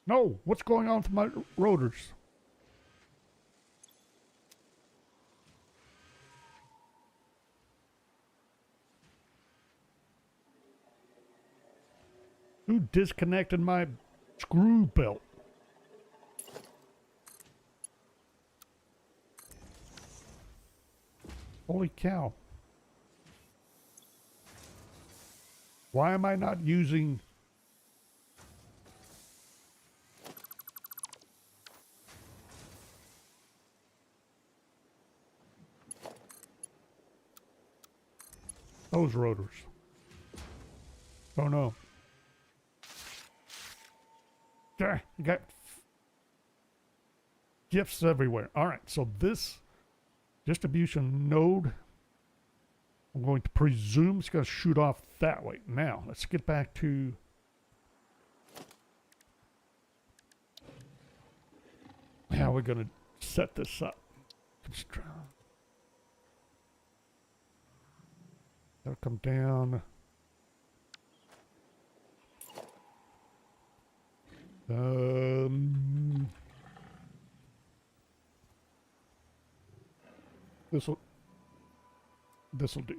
No, what's going on with my rotors? Who disconnected my screw belt? Holy cow. Why am I not using... those rotors? Oh no. There, you got gifts everywhere. All right, so this Distribution node. I'm going to presume it's going to shoot off that way. Now, let's get back to how we're going to set this up. That'll come down. This'll do.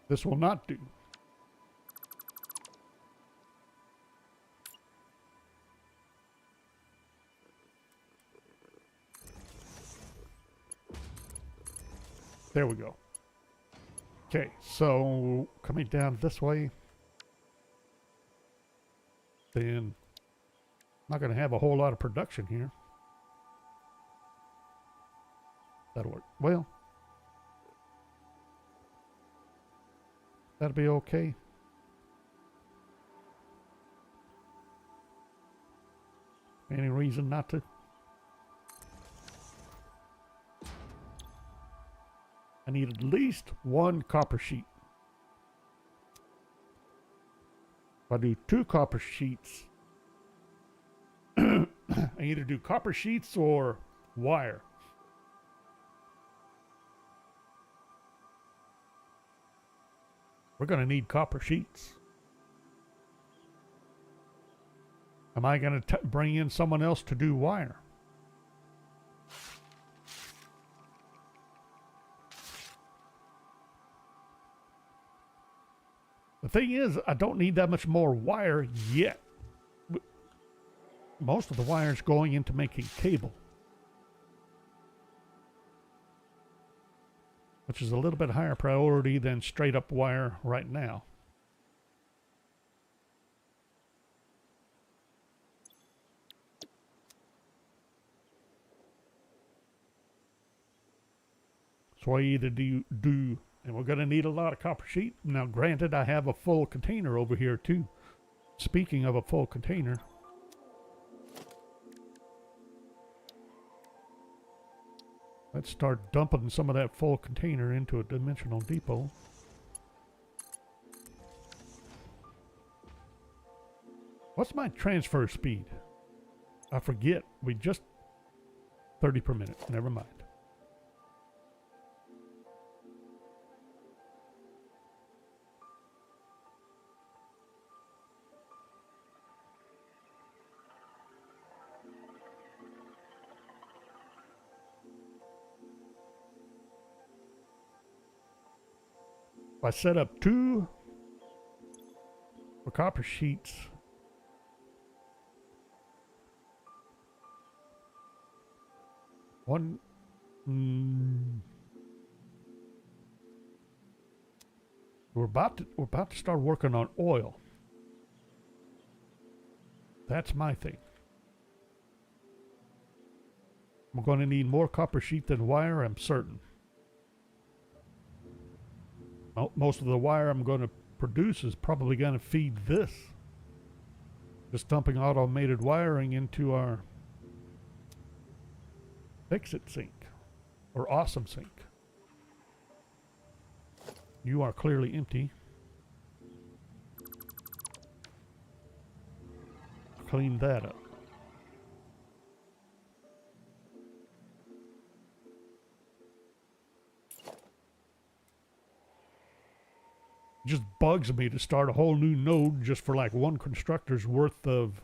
This will not do. There we go. Okay, so coming down this way, then not going to have a whole lot of production here. That'll work. Well, that'll be okay. Any reason not to? I need at least one copper sheet. If I do 2 copper sheets, I either do copper sheets or wire. We're going to need copper sheets. Am I going to bring in someone else to do wire? The thing is, I don't need that much more wire yet. Most of the wire is going into making cable, which is a little bit higher priority than straight up wire right now. So I either do, and we're going to need a lot of copper sheet. Now, granted, I have a full container over here too. Speaking of a full container, let's start dumping some of that full container into a dimensional depot. What's my transfer speed? I forget. We just 30 per minute. Never mind. If I set up 2 for copper sheets, one, we're about to start working on oil. That's my thing. I'm going to need more copper sheet than wire, I'm certain. Most of the wire I'm going to produce is probably going to feed this. Just dumping automated wiring into our Fix-It sink, or Awesome sink. You are clearly empty. Clean that up. Just bugs me to start a whole new node just for like one constructor's worth of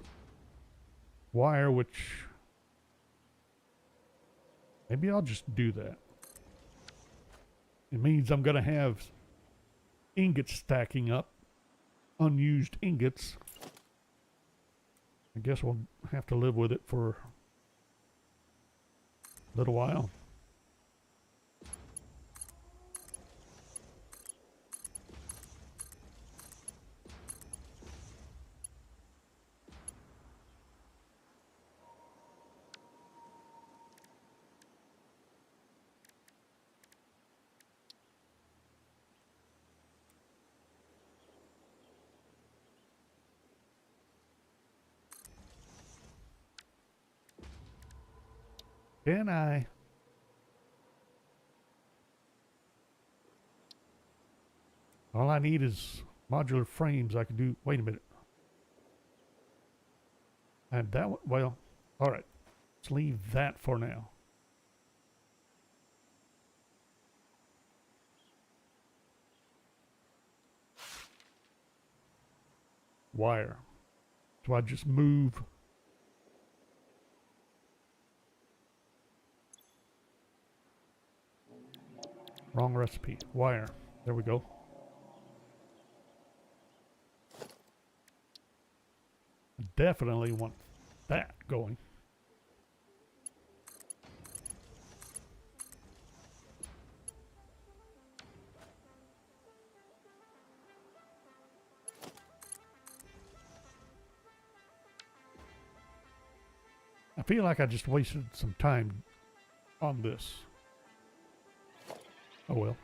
wire, which maybe I'll just do that. It means I'm going to have ingots stacking up, unused ingots. I guess we'll have to live with it for a little while. Can I? All I need is modular frames. I can do. Wait a minute. And that one. Well, all right. Let's leave that for now. Wire. So I just move. Wrong recipe. Wire. There we go. I definitely want that going. I feel like I just wasted some time on this. Oh well.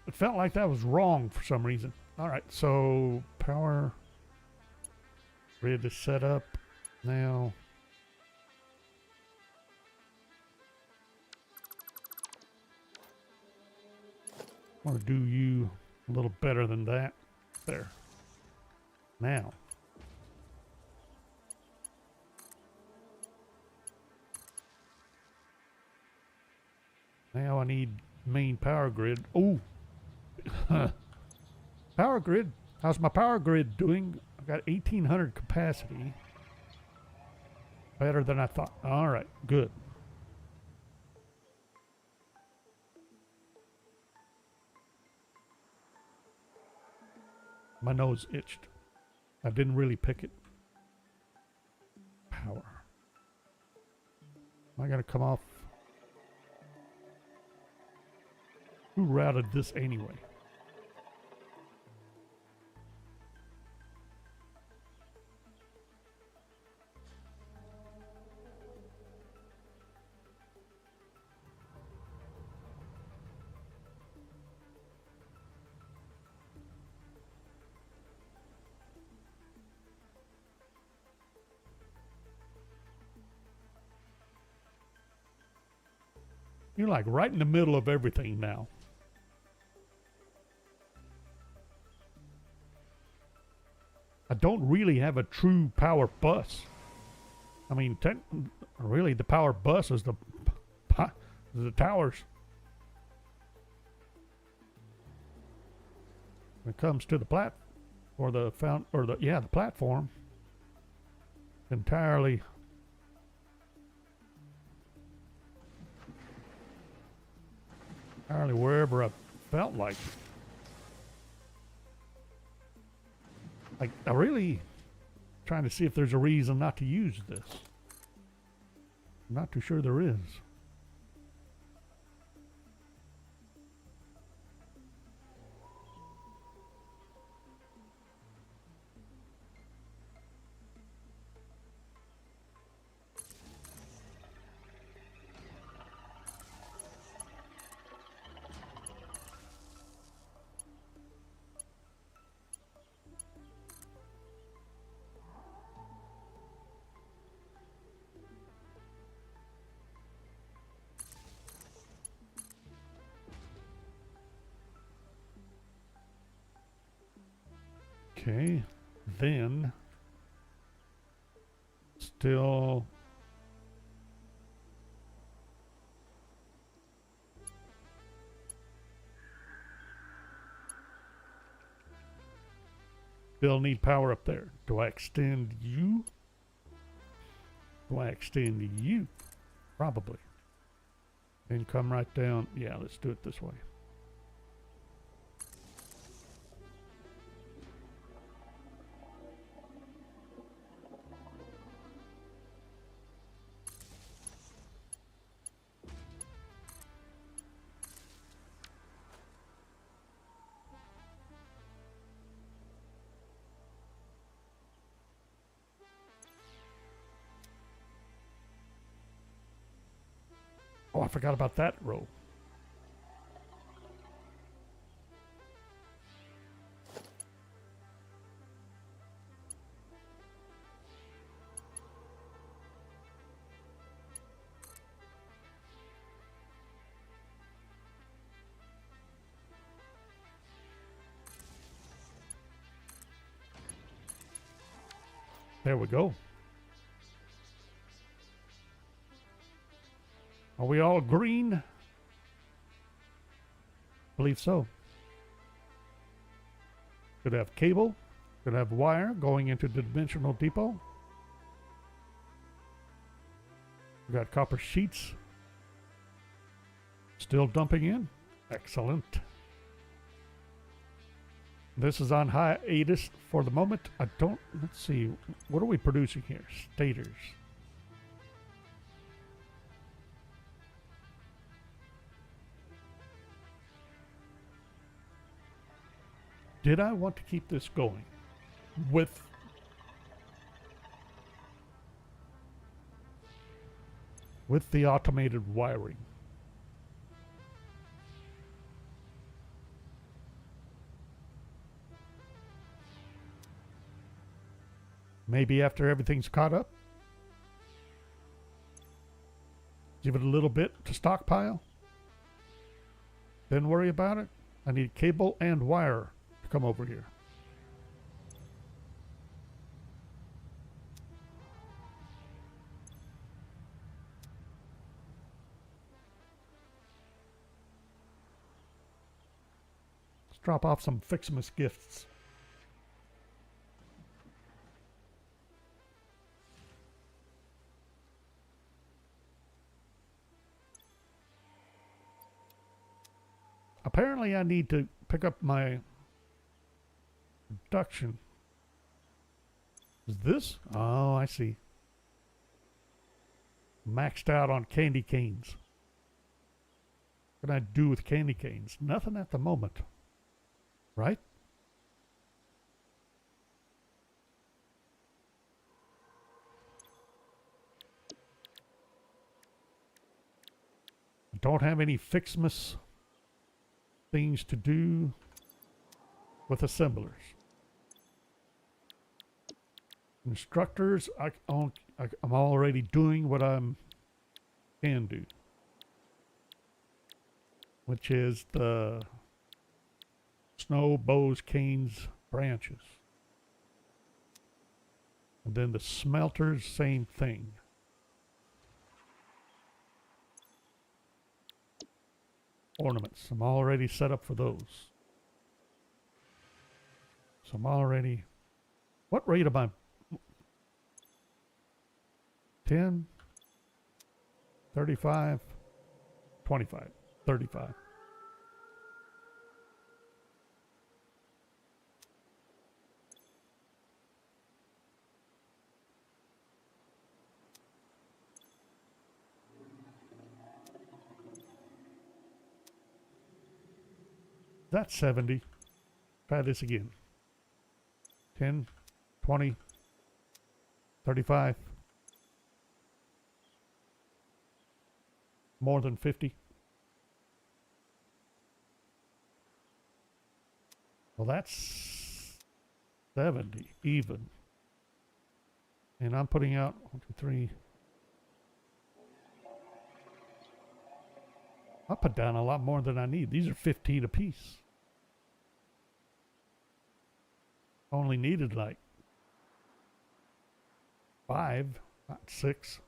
It felt like that was wrong for some reason. All right, so power grid is set up now. I want to do you a little better than that. There. Now. Now I need main power grid. Oh. Power grid. How's my power grid doing? I've got 1800 capacity. Better than I thought. All right, good. My nose itched. I didn't really pick it. Power. Am I gonna come off? Who routed this anyway? You're like right in the middle of everything now. I don't really have a true power bus. I mean, really the power bus is the towers. When it comes to the the platform, entirely wherever I felt like. Like, I really trying to see if there's a reason not to use this. I'm not too sure there is. Okay, then still need power up there. Do I extend you? Do I extend you? Probably. Then come right down. Yeah, let's do it this way. Oh, I forgot about that row. There we go. Are we all green? Believe so. Could have cable. Could have wire going into the dimensional depot. We got copper sheets. Still dumping in. Excellent. This is on hiatus for the moment. Let's see. What are we producing here? Stators. Did I want to keep this going with the automated wiring? Maybe after everything's caught up, give it a little bit to stockpile, then worry about it. I need cable and wire to come over here. Let's drop off some Fixmas gifts. Apparently I need to pick up my production. Is this? Oh, I see. Maxed out on candy canes. What can I do with candy canes? Nothing at the moment. Right? I don't have any Fixmas things to do with assemblers. Instructors, I'm already doing what I can do, which is the snow, bows, canes, branches. And then the smelters, same thing. Ornaments, I'm already set up for those. So I'm already, what rate am I? 10, 35, 25, 35. That's 70. Try this again. 10, 20, 35. More than 50. Well, that's 70 even. And I'm putting out 1, 2, 3. I'll put down a lot more than I need. These are 15 apiece. Only needed like 5, not 6.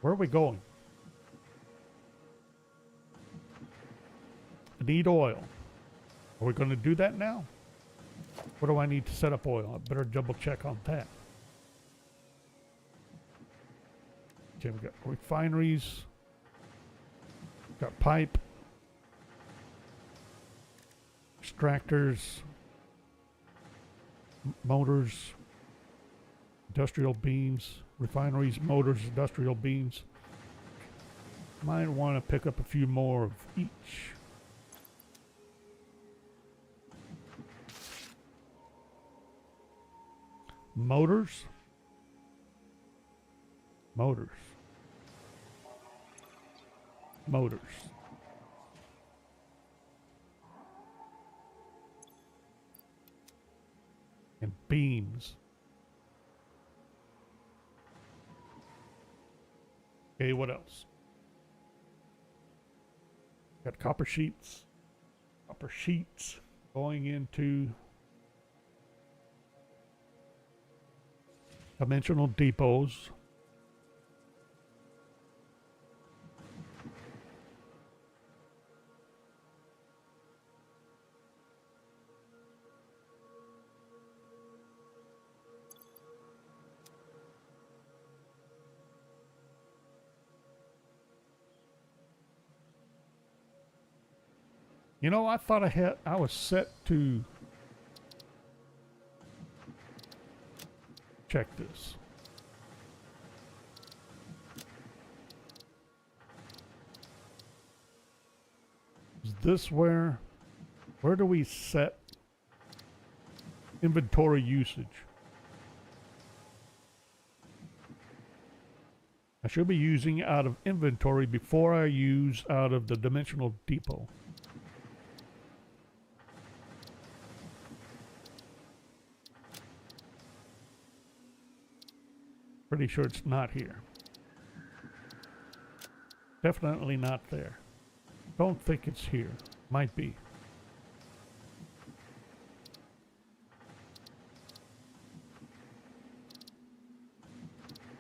Where are we going? I need oil. Are we going to do that now? What do I need to set up oil? I better double check on that. Okay, we got refineries. Got pipe. Extractors. Motors. Industrial beams. Refineries, motors, industrial beams. Might want to pick up a few more of each. Motors. Motors. Motors. And beams. Okay, what else? Got copper sheets. Copper sheets going into dimensional depots. You know, I thought I was set to check this. Is this where do we set inventory usage? I should be using out of inventory before I use out of the dimensional depot. Pretty sure it's not here. Definitely not there. Don't think it's here. Might be.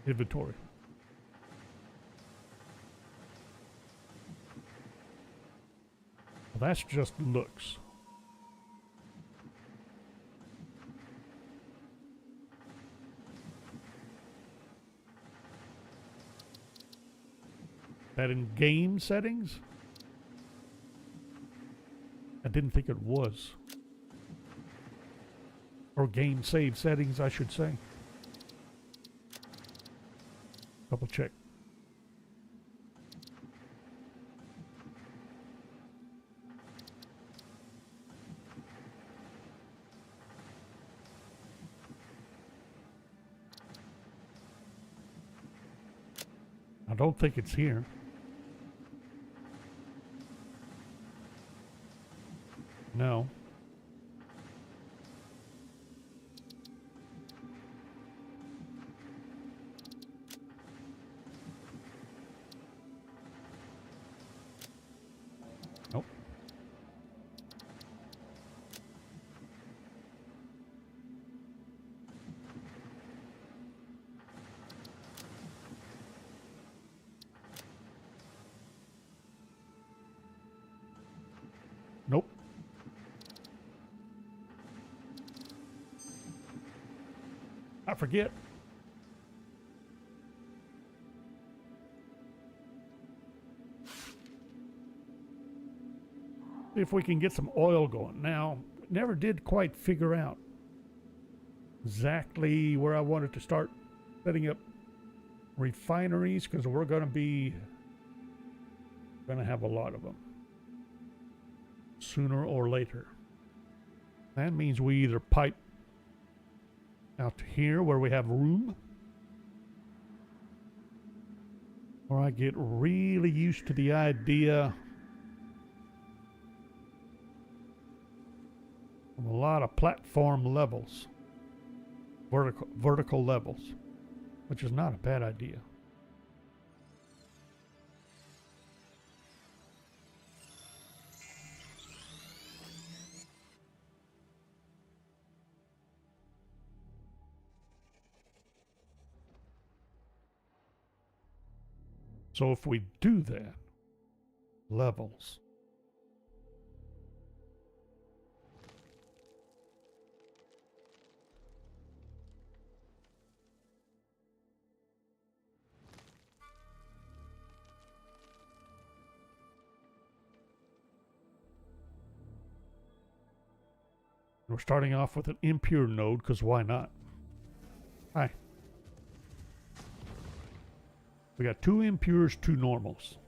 Inventory. Well, that's just looks. That in game settings? I didn't think it was. Or game save settings, I should say. Double check. I don't think it's here. No. Nope. Nope. I forget. If we can get some oil going. Now, never did quite figure out exactly where I wanted to start setting up refineries, because we're going to have a lot of them sooner or later. That means we either pipe out to here where we have room, or I get really used to the idea of a lot of platform levels, vertical levels, which is not a bad idea. So if we do that, levels. We're starting off with an impure node, because why not? Hi. We got 2 impures, 2 normals.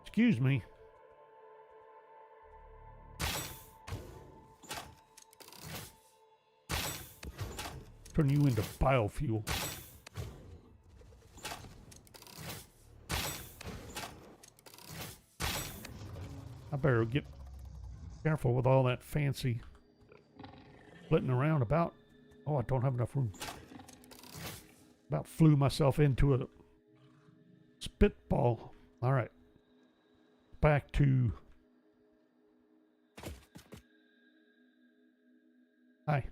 Excuse me. Turn you into biofuel. I better get careful with all that fancy flitting around about. Oh, I don't have enough room. About flew myself into a spitball. All right. Back to... Hi.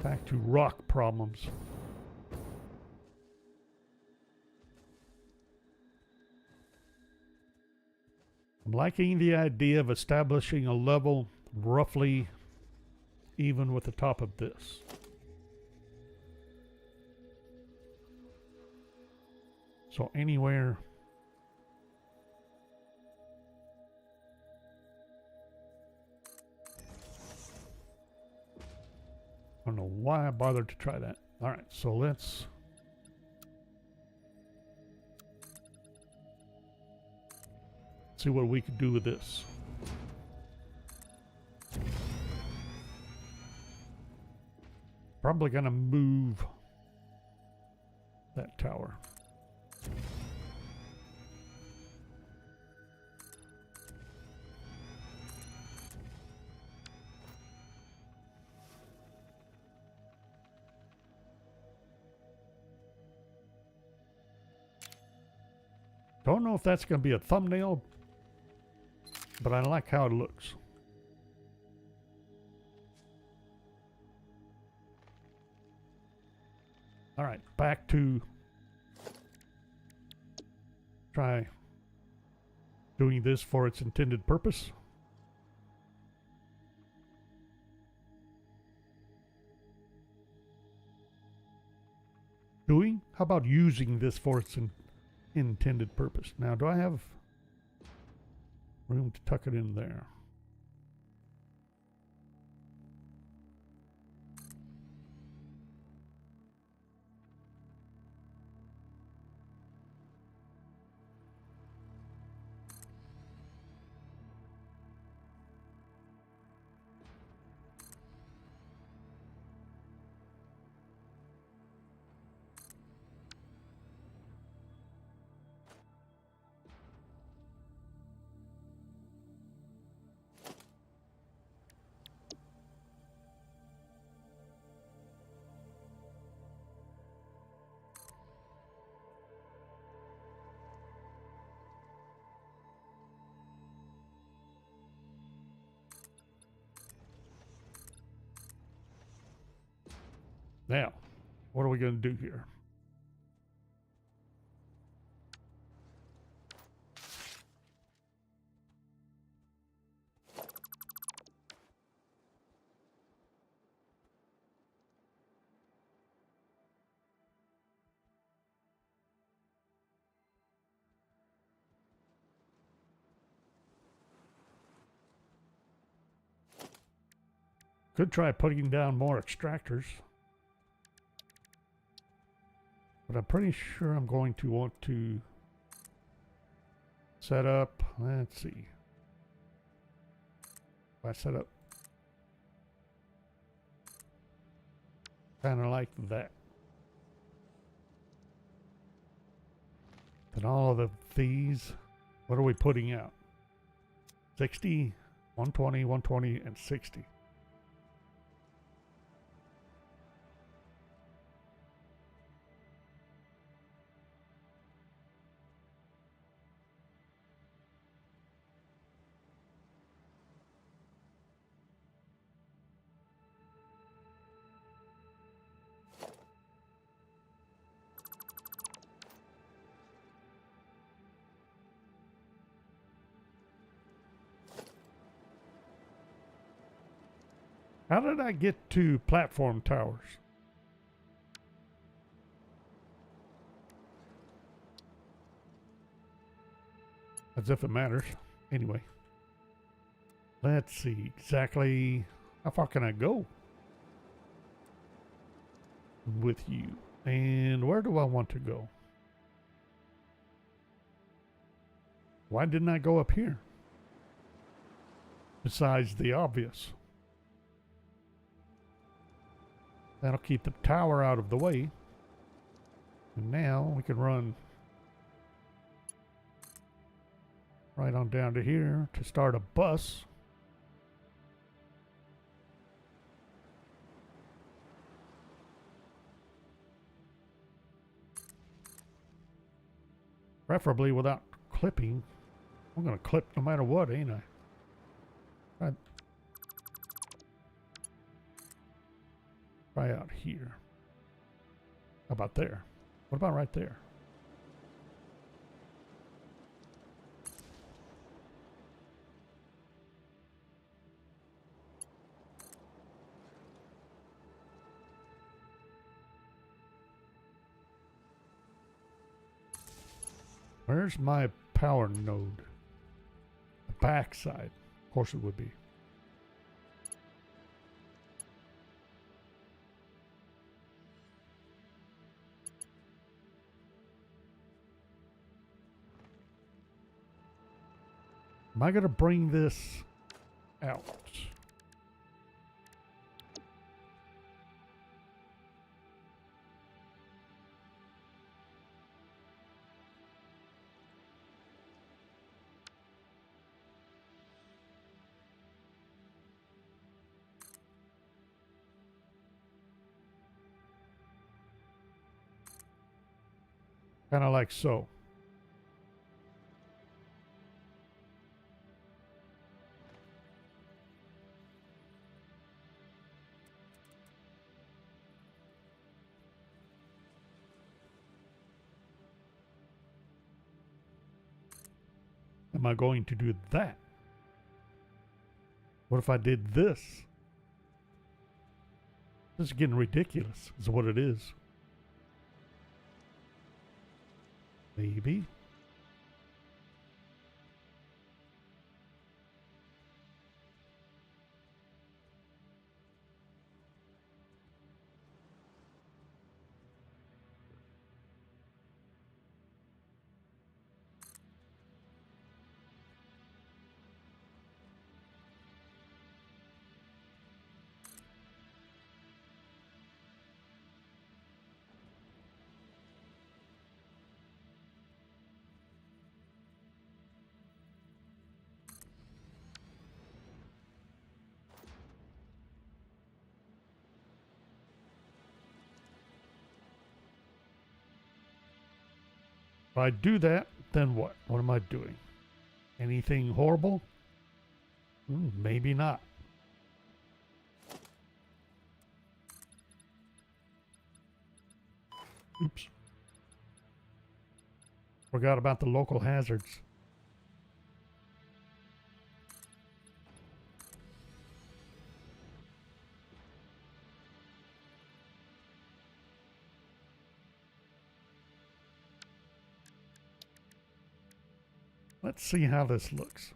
Back to rock problems. I'm liking the idea of establishing a level roughly even with the top of this. So anywhere I don't know why I bothered to try that. All right, so let's see what we could do with this. Probably gonna move that tower. Don't know if that's going to be a thumbnail, but I like how it looks. All right, back to try doing this for its intended purpose. Doing? How about using this for its intended purpose? Now, do I have room to tuck it in there? Now, what are we going to do here? Could try putting down more extractors. But I'm pretty sure I'm going to want to set up, let's see. If I set up kind of like that. Then all of these, what are we putting out? 60, 120, 120, and 60. How did I get to platform towers? As if it matters. Anyway. Let's see exactly how far can I go with you. And where do I want to go? Why didn't I go up here? Besides the obvious. That'll keep the tower out of the way. And now we can run right on down to here to start a bus. Preferably without clipping. I'm going to clip no matter what, ain't I? Try out here. How about there? What about right there? Where's my power node? The back side. Of course it would be. Am I going to bring this out? Kind of like so. Am I going to do that? What if I did this? This is getting ridiculous, is what it is. Maybe. If I do that, then what? What am I doing? Anything horrible? Maybe not. Oops. Forgot about the local hazards. Let's see how this looks.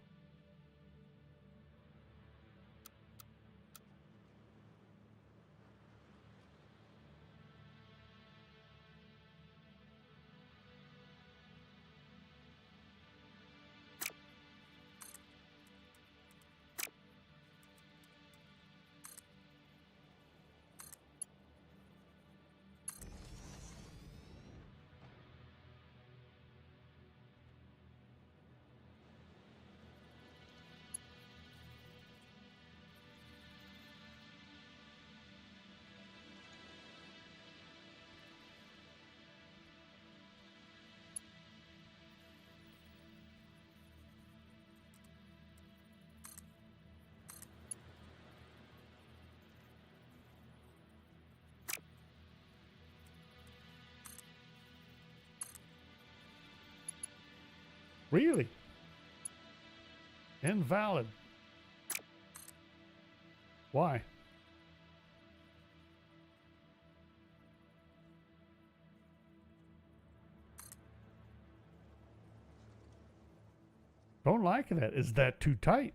Really? Invalid. Why? Don't like that. Is that too tight?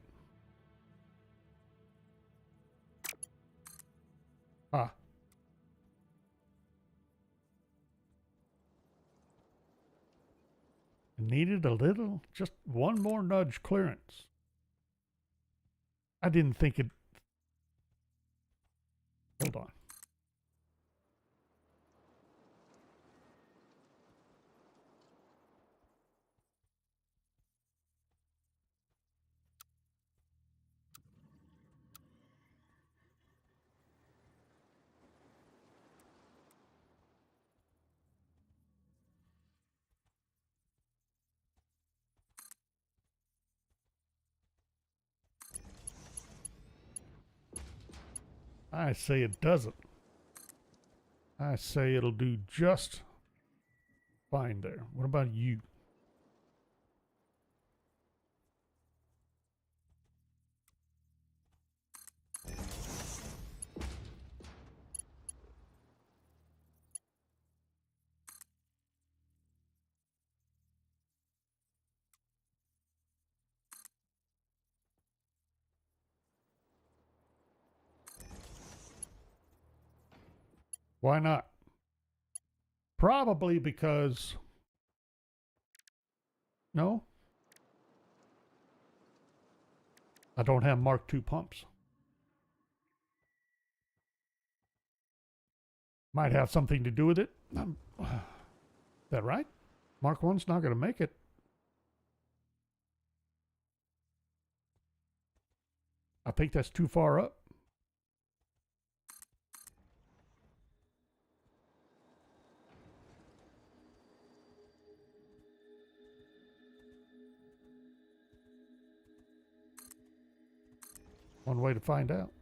Ah. Needed a little, just one more nudge clearance. I didn't think it. Hold on. I say it doesn't. I say it'll do just fine there. What about you? Why not? Probably because... No? I don't have Mark II pumps. Might have something to do with it. Is that right? Mark I's not going to make it. I think that's too far up. One way to find out.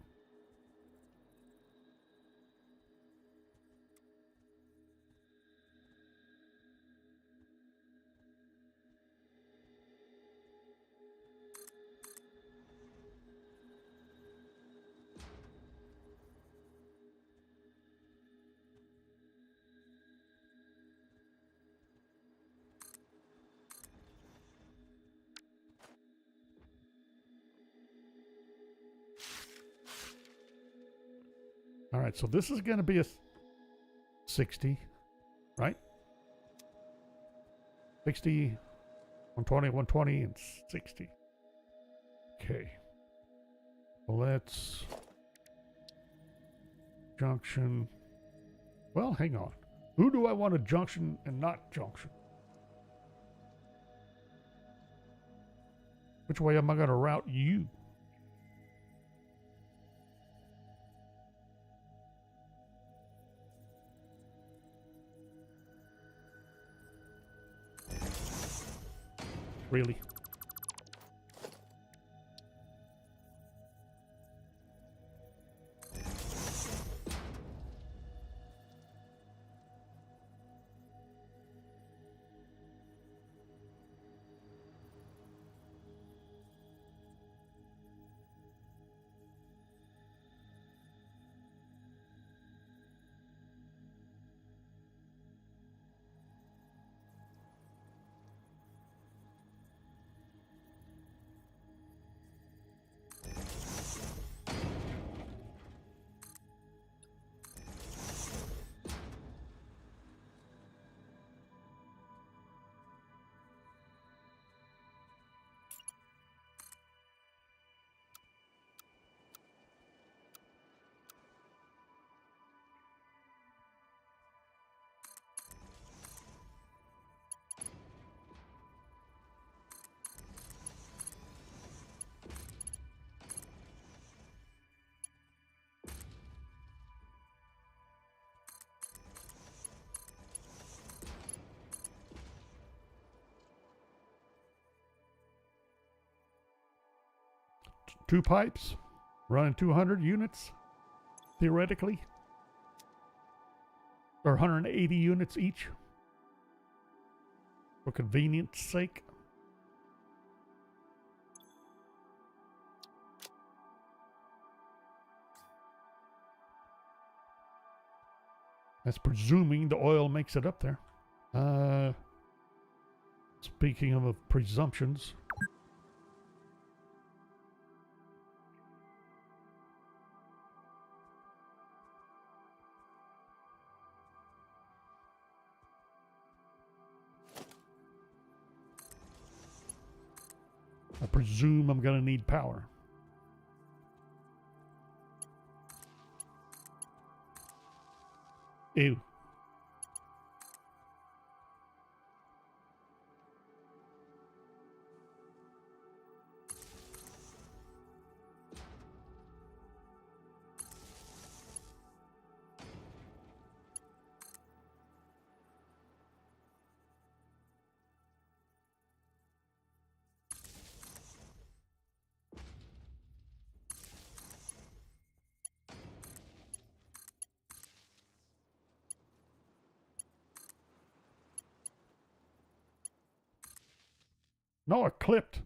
All right, so this is going to be a 60, right? 60, 120, 120, and 60. Okay. Well, let's... Junction. Well, hang on. Who do I want to junction and not junction? Which way am I going to route you? Really? Two pipes, running 200 units, theoretically. Or 180 units each. For convenience sake. That's presuming the oil makes it up there. Speaking of presumptions, I presume I'm going to need power. Ew. No, it clipped.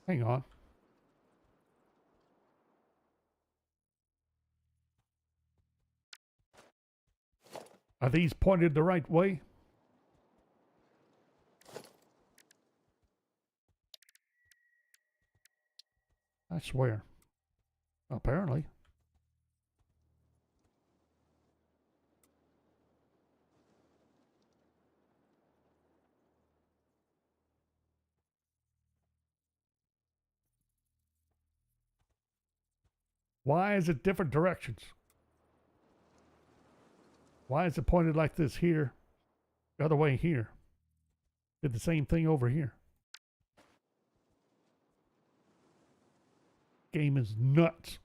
Hang on. Are these pointed the right way? I swear. Apparently. Why is it different directions? Why is it pointed like this here? The other way here. Did the same thing over here. Game is nuts.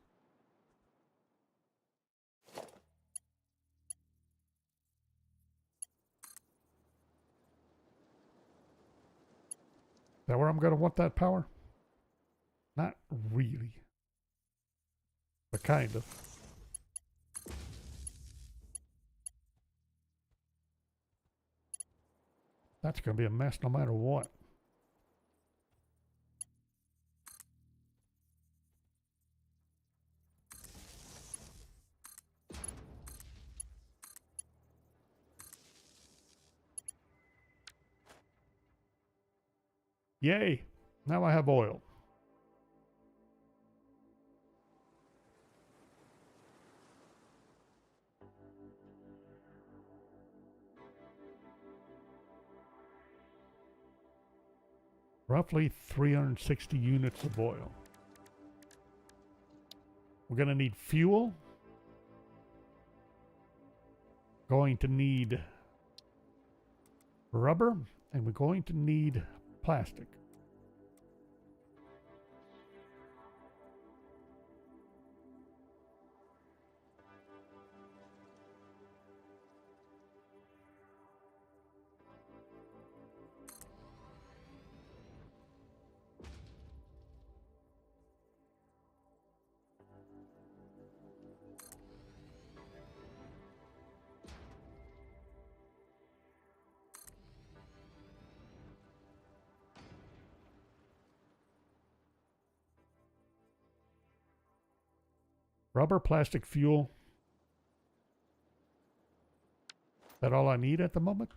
Is that where I'm going to want that power? Not really. But kind of. That's going to be a mess no matter what. Yay! Now I have oil. Roughly 360 units of oil. We're going to need fuel. Going to need rubber. And we're going to need plastic. Rubber, plastic, fuel. Is that all I need at the moment?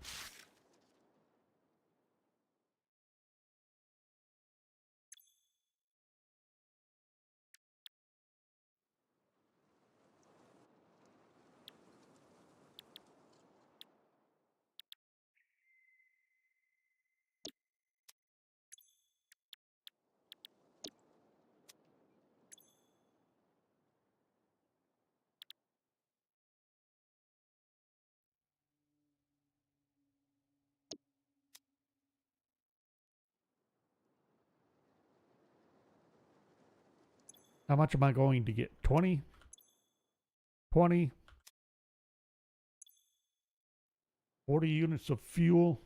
How much am I going to get? 20? 20? 40 units of fuel.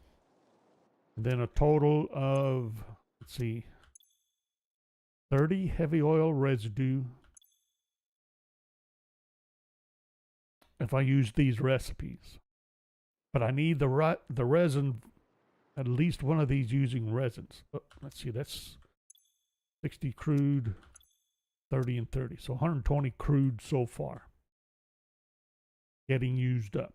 And then a total of, let's see, 30 heavy oil residue. If I use these recipes. But I need the resin, at least one of these using resins. Oh, let's see, that's 60 crude. 30 and 30. So 120 crude so far. Getting used up.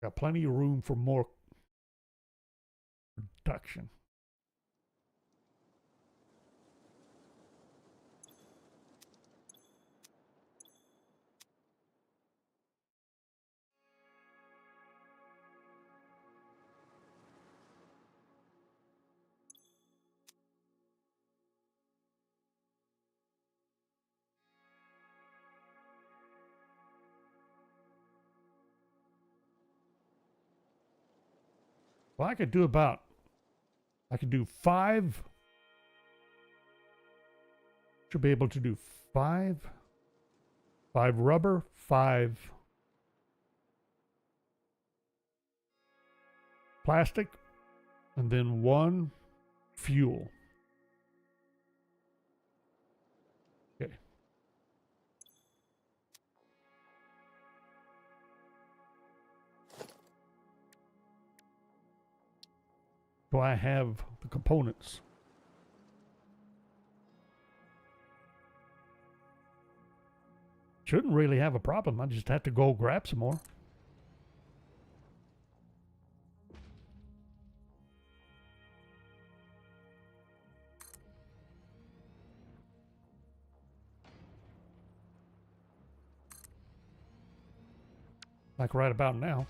Got plenty of room for more production. Well, I could do 5. Should be able to do 5. 5 rubber, 5 plastic, and then 1 fuel. Okay. Do I have the components? Shouldn't really have a problem. I just have to go grab some more. Like right about now.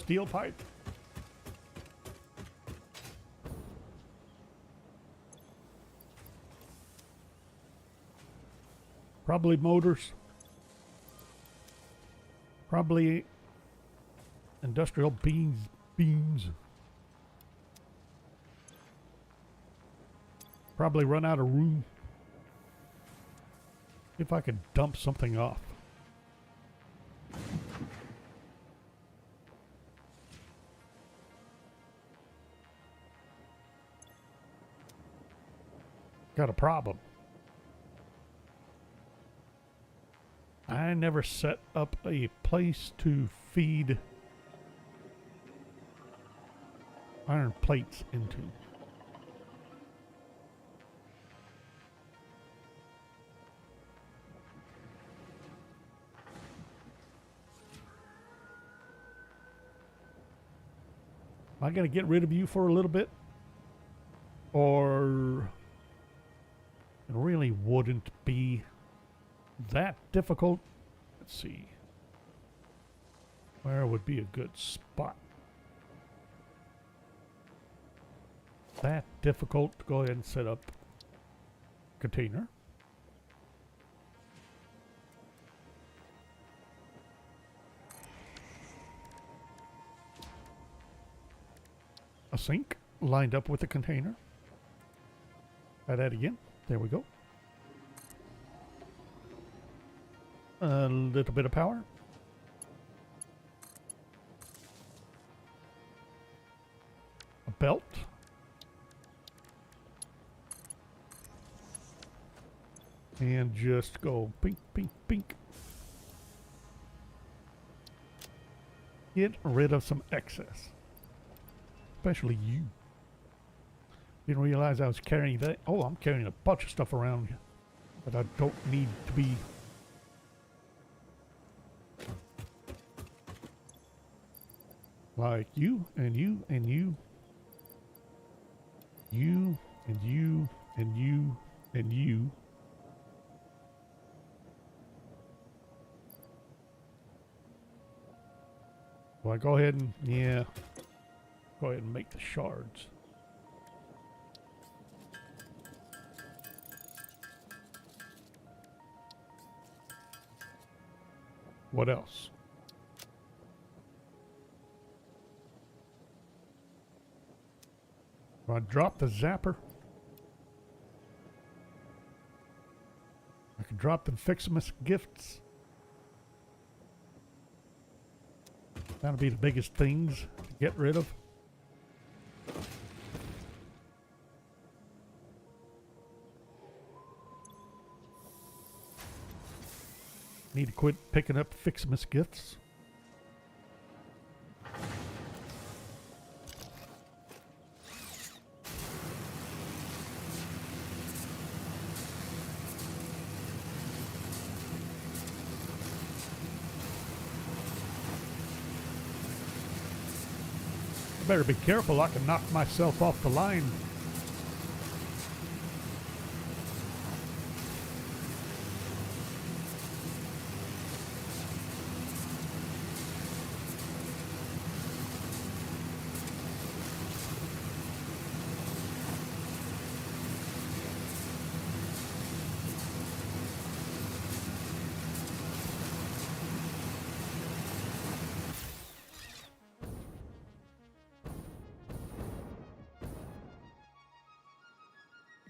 Steel pipe. Probably motors. Probably industrial beams. Probably run out of room. If I could dump something off. Got a problem. I never set up a place to feed iron plates into. Am I going to get rid of you for a little bit? Or it really wouldn't be that difficult. Let's see. Where would be a good spot? That difficult to go ahead and set up container. A sink lined up with the container. Try that again. There we go. A little bit of power. A belt. And just go pink, pink, pink. Get rid of some excess. Especially you. Didn't realize I was carrying that. Oh, I'm carrying a bunch of stuff around that I don't need to be. Like you, and you, and you. You, and you, and you, and you. Well, go ahead and, yeah. Go ahead and make the shards. What else? I drop the zapper. I can drop the Fixamus gifts. That'll be the biggest things to get rid of. Need to quit picking up Fixmas gifts. I better be careful, I can knock myself off the line.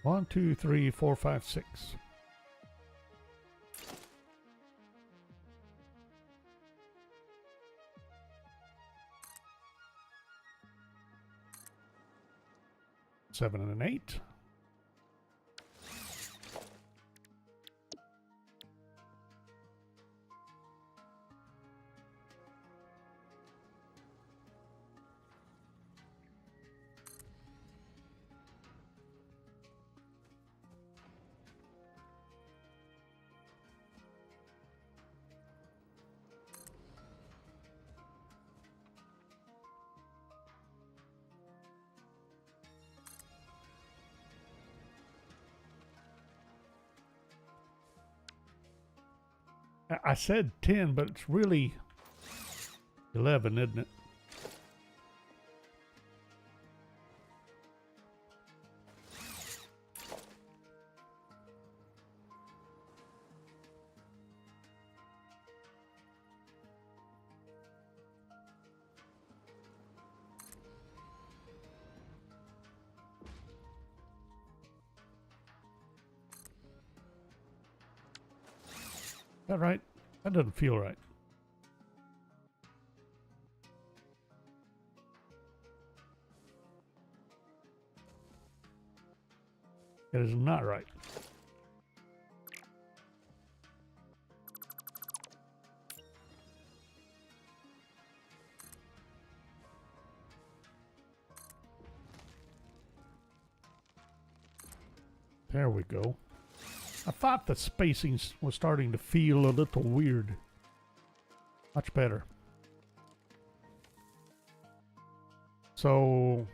One, two, three, four, five, six. Seven and an 8. I said 10, but it's really 11, isn't it? Is that right? That doesn't feel right. It is not right. There we go. I thought the spacing was starting to feel a little weird. Much better. So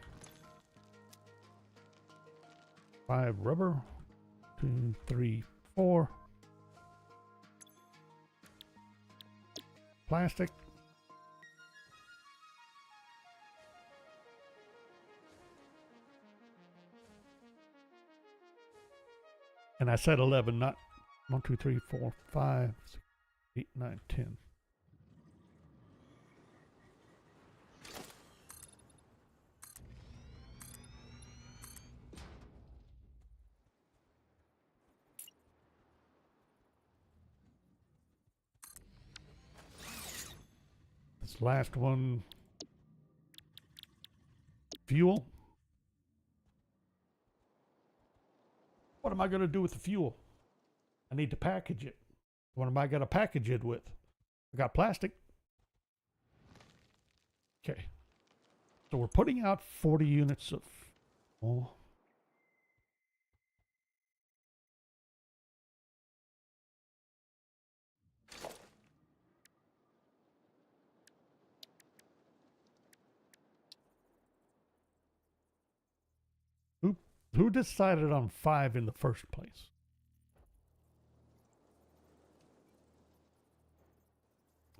5 rubber, 2, 3, 4 plastic. And I said 11, not 1, 2, 3, 4, 5, 6, 8, 9, 10. This last one, fuel. What am I going to do with the fuel? I need to package it. What am I going to package it with? I got plastic. Okay. So we're putting out 40 units of... Oh. Who decided on 5 in the first place?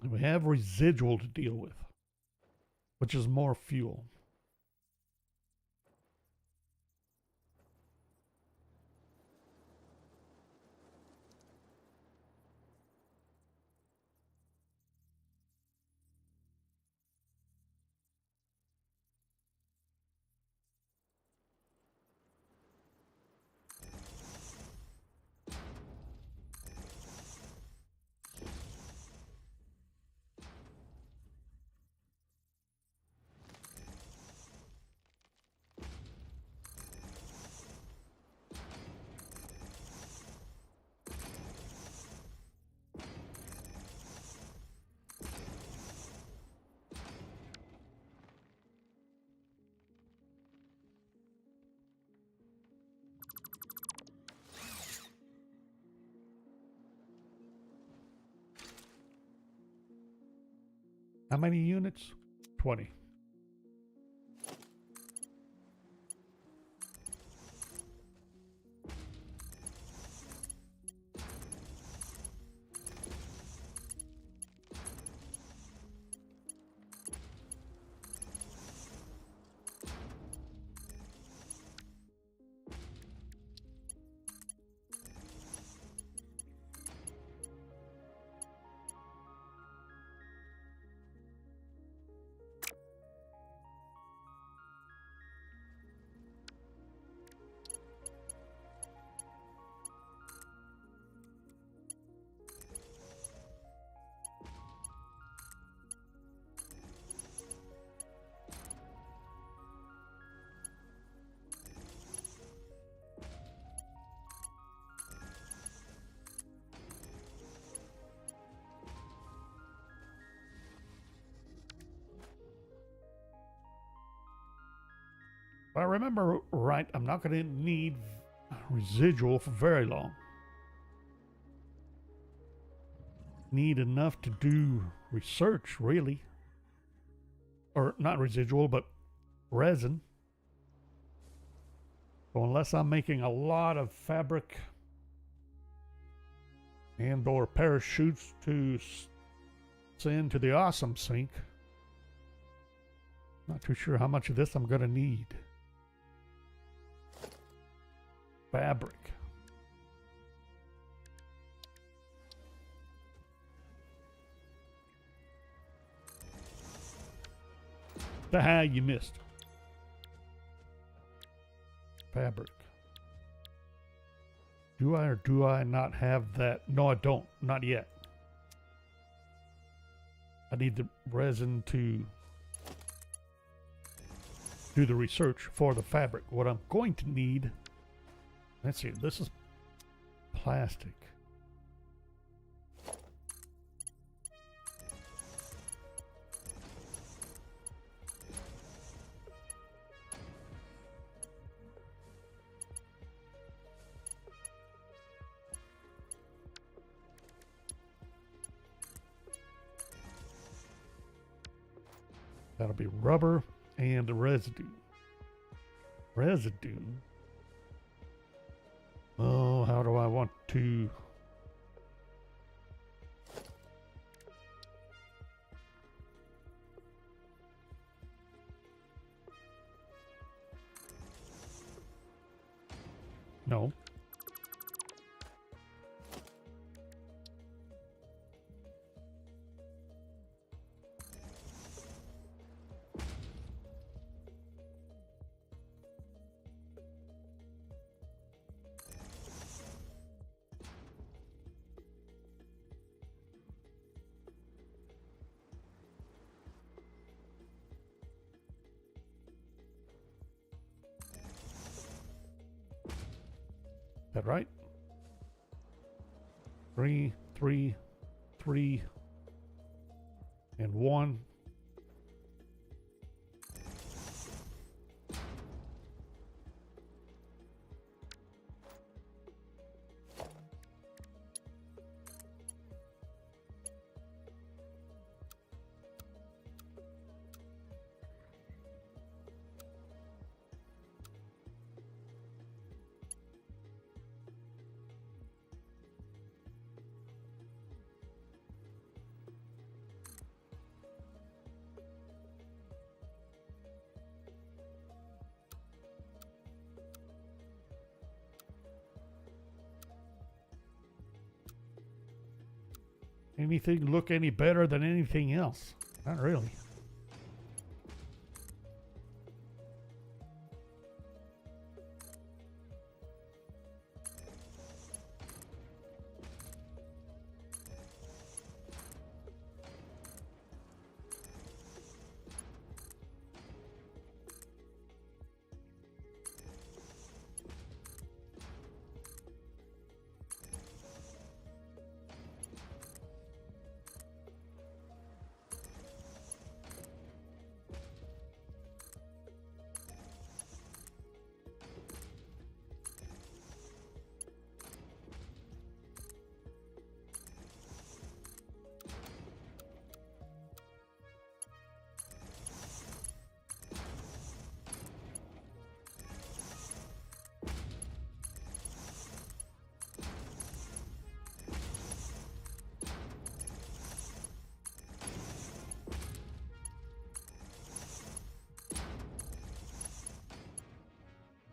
We have residual to deal with, which is more fuel. How many units? 20. If I remember right, I'm not going to need residual for very long. Need enough to do research, really. Or not residual, but resin. So unless I'm making a lot of fabric and or parachutes to send to the awesome sink, not too sure how much of this I'm going to need. Fabric. Aha, you missed. Fabric. Do I or do I not have that? No, I don't. Not yet. I need the resin to do the research for the fabric. What I'm going to need... Let's see, this is plastic. That'll be rubber and residue. Residue. Oh, how do I want to... No. That right? 3, 3, 3, and 1. Anything look any better than anything else? Not really.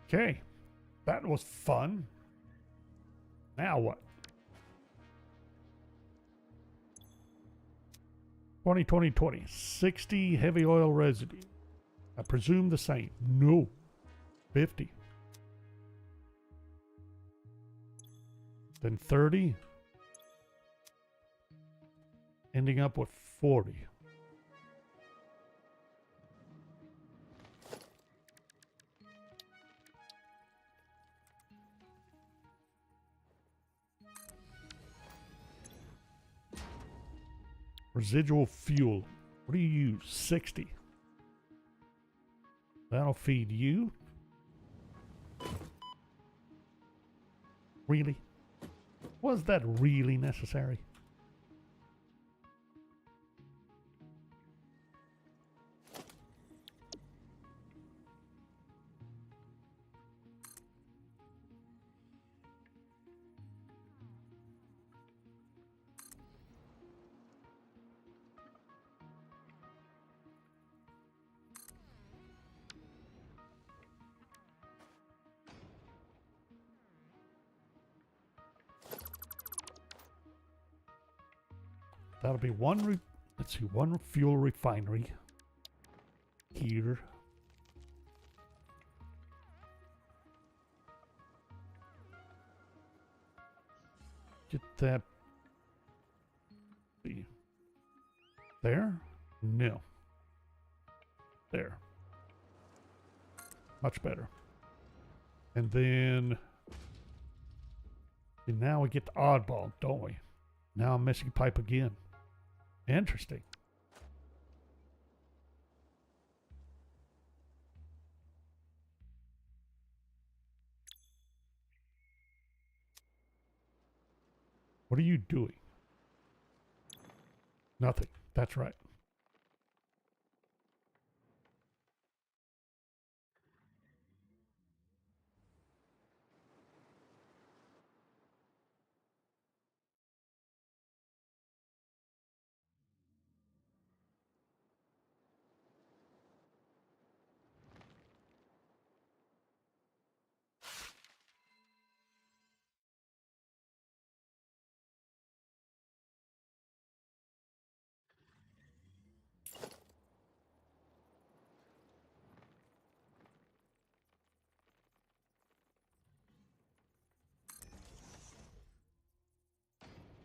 Okay. That was fun. Now what? 20. 60 heavy oil residue. I presume the same. No. 50. Then 30. Ending up with 40. Residual fuel. What do you use? 60. That'll feed you. Really? Was that really necessary? That'll be one, let's see, one fuel refinery here. Get that. There? No. There. Much better. And then, and now we get the oddball, don't we? Now I'm missing pipe again. Interesting. What are you doing? Nothing. That's right.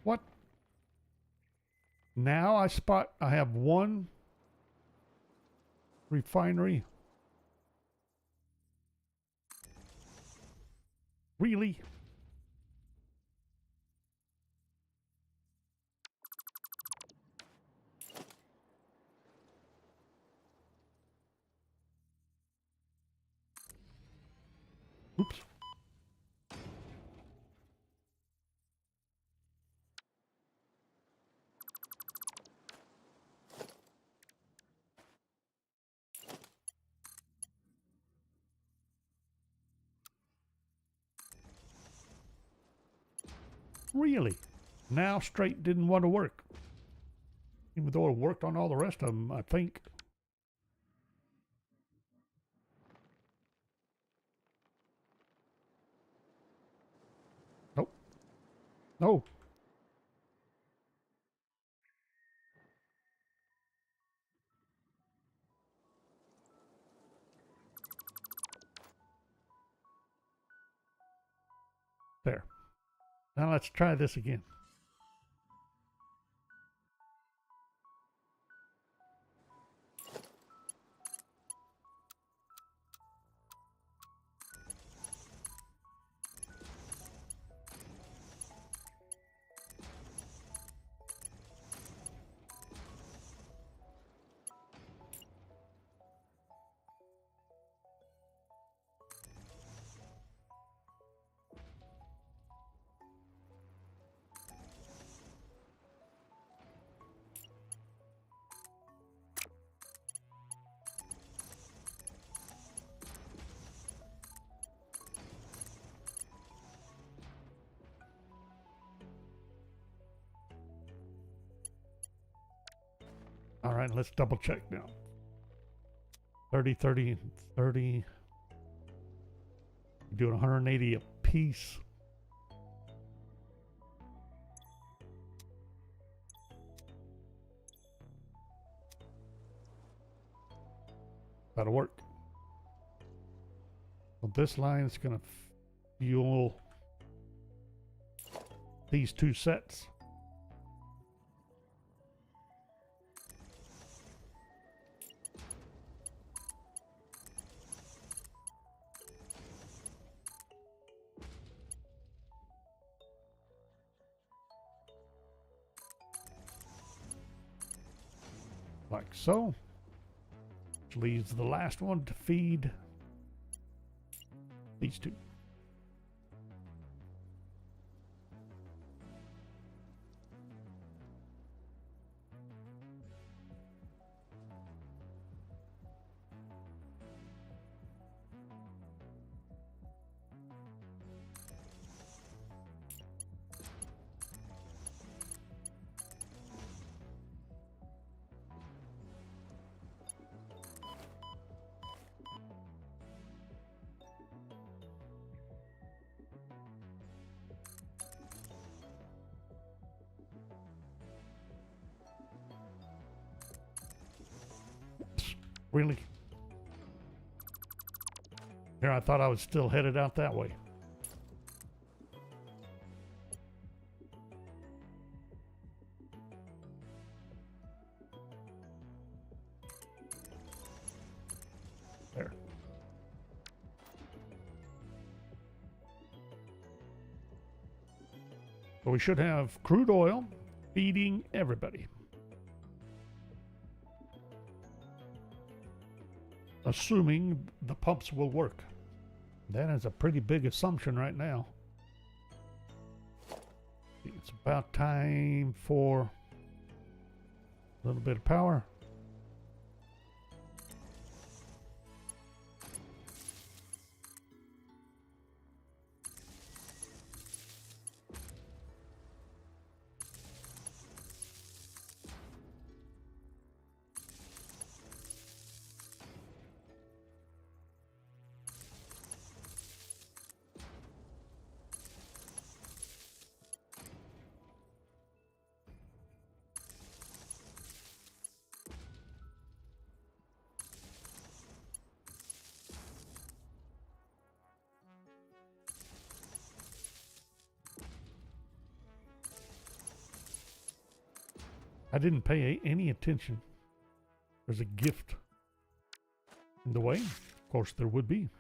What? Now I have one refinery. Really? Oops. Really? Now straight didn't want to work. Even though it worked on all the rest of them, I think. Nope. No. There. Now let's try this again. All right, let's double check now. 30, 30, 30. doing 180 a piece. That'll work. Well, this line is going to fuel these two sets. Like so. Which leaves the last one to feed these two. Really? Here, I thought I was still headed out that way. There. So we should have crude oil feeding everybody. Assuming the pumps will work. That is a pretty big assumption right now. It's about time for a little bit of power. I didn't pay any attention. There's a gift in the way. Of course, there would be.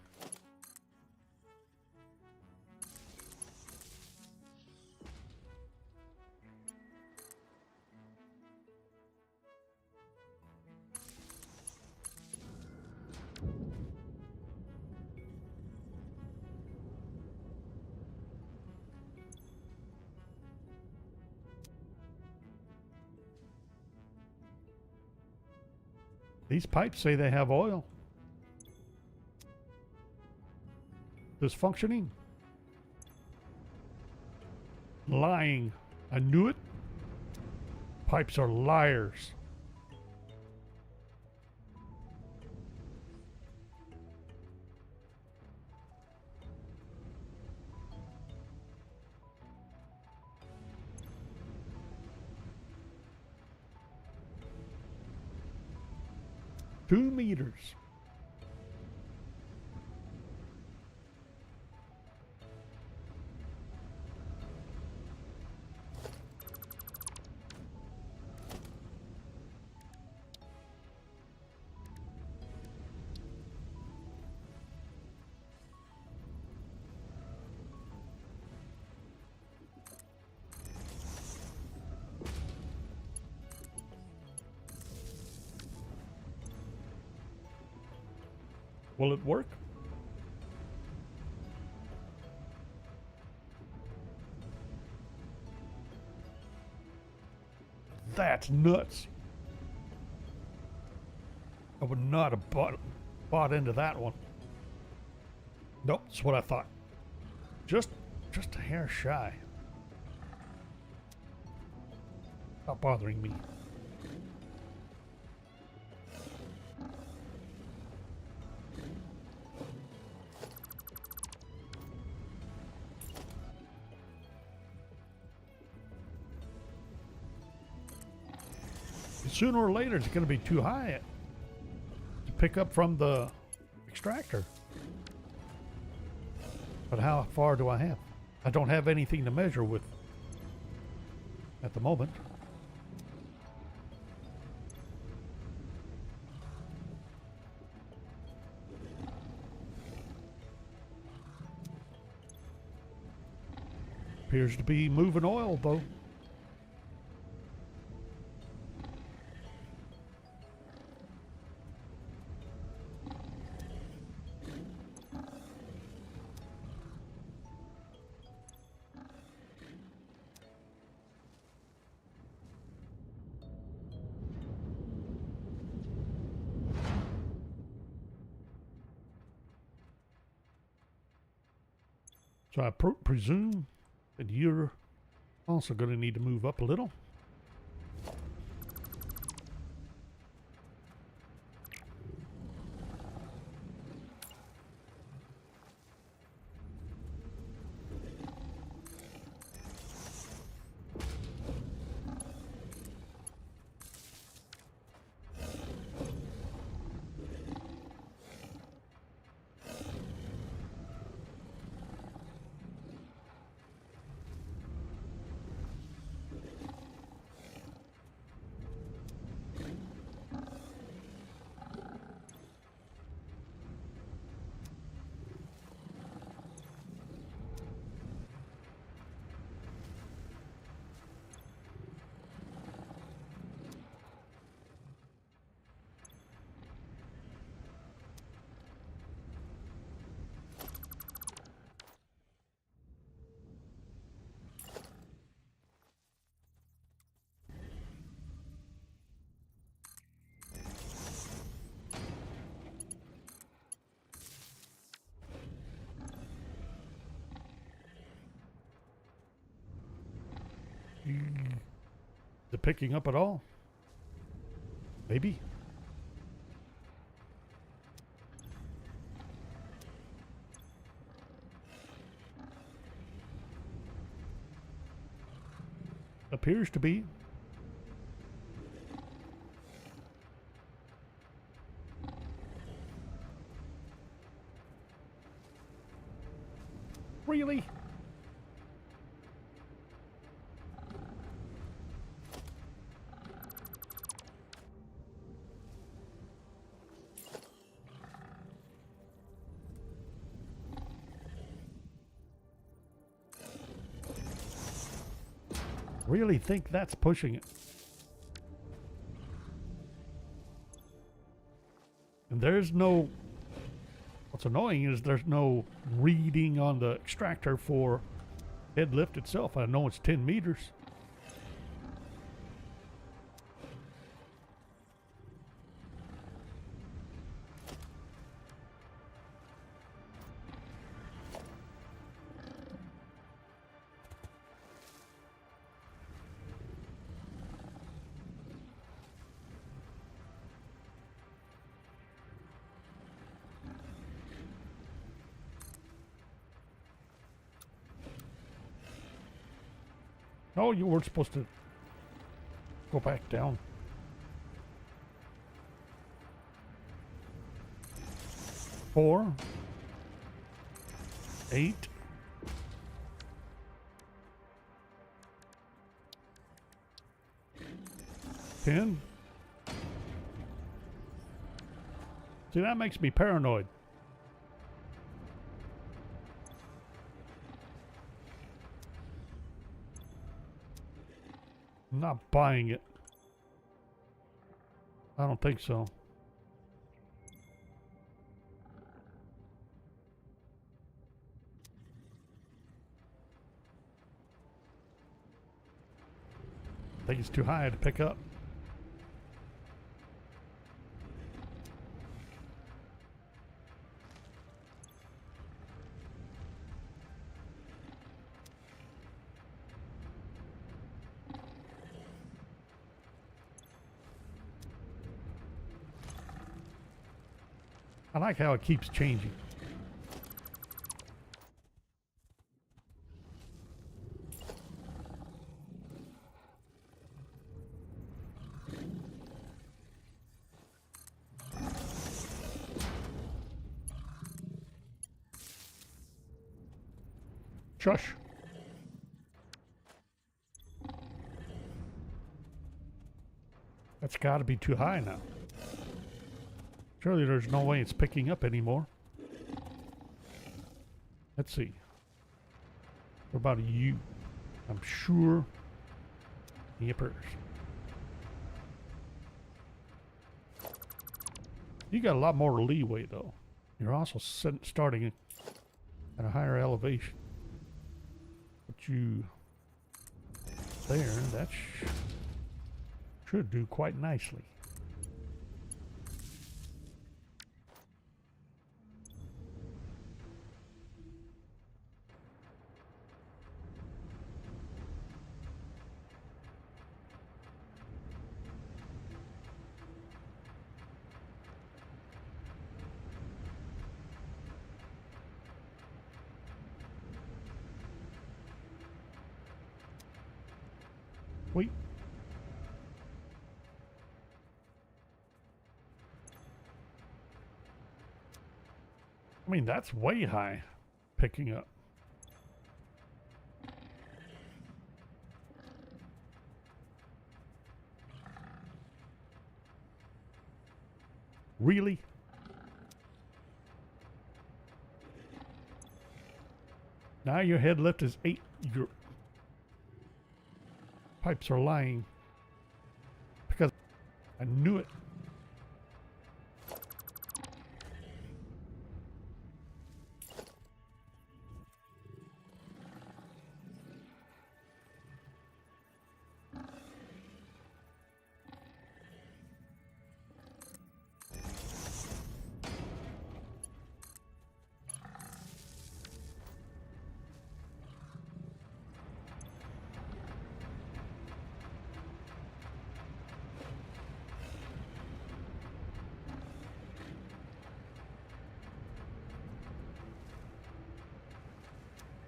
These pipes say they have oil. This functioning? Lying. I knew it. Pipes are liars. Two meters. Will it work? That's nuts. I would not have bought into that one. Nope, that's what I thought. Just a hair shy. Not bothering me. sooner or later it's going to be too high to pick up from the extractor. But how far do I have? I don't have anything to measure with at the moment. Appears to be moving oil, though. So I presume that you're also going to need to move up a little. Is it picking up at all? Maybe. Appears to be. Really? Really think that's pushing it. And there's no, what's annoying is there's no reading on the extractor for head lift itself. I know it's 10 meters. Oh, you weren't supposed to go back down. Four. 8. 10. See, that makes me paranoid. I'm not buying it. I don't think so. I think it's too high to pick up. I like how it keeps changing. Shush. That's got to be too high now. Surely there's no way it's picking up anymore. Let's see. What about you? I'm sure. Yippers. You got a lot more leeway though. You're also starting at a higher elevation. But you there, that should do quite nicely. Wait. I mean, that's way high picking up. Really? Now your head lift is 8. Your pipes are lying. Because I knew it.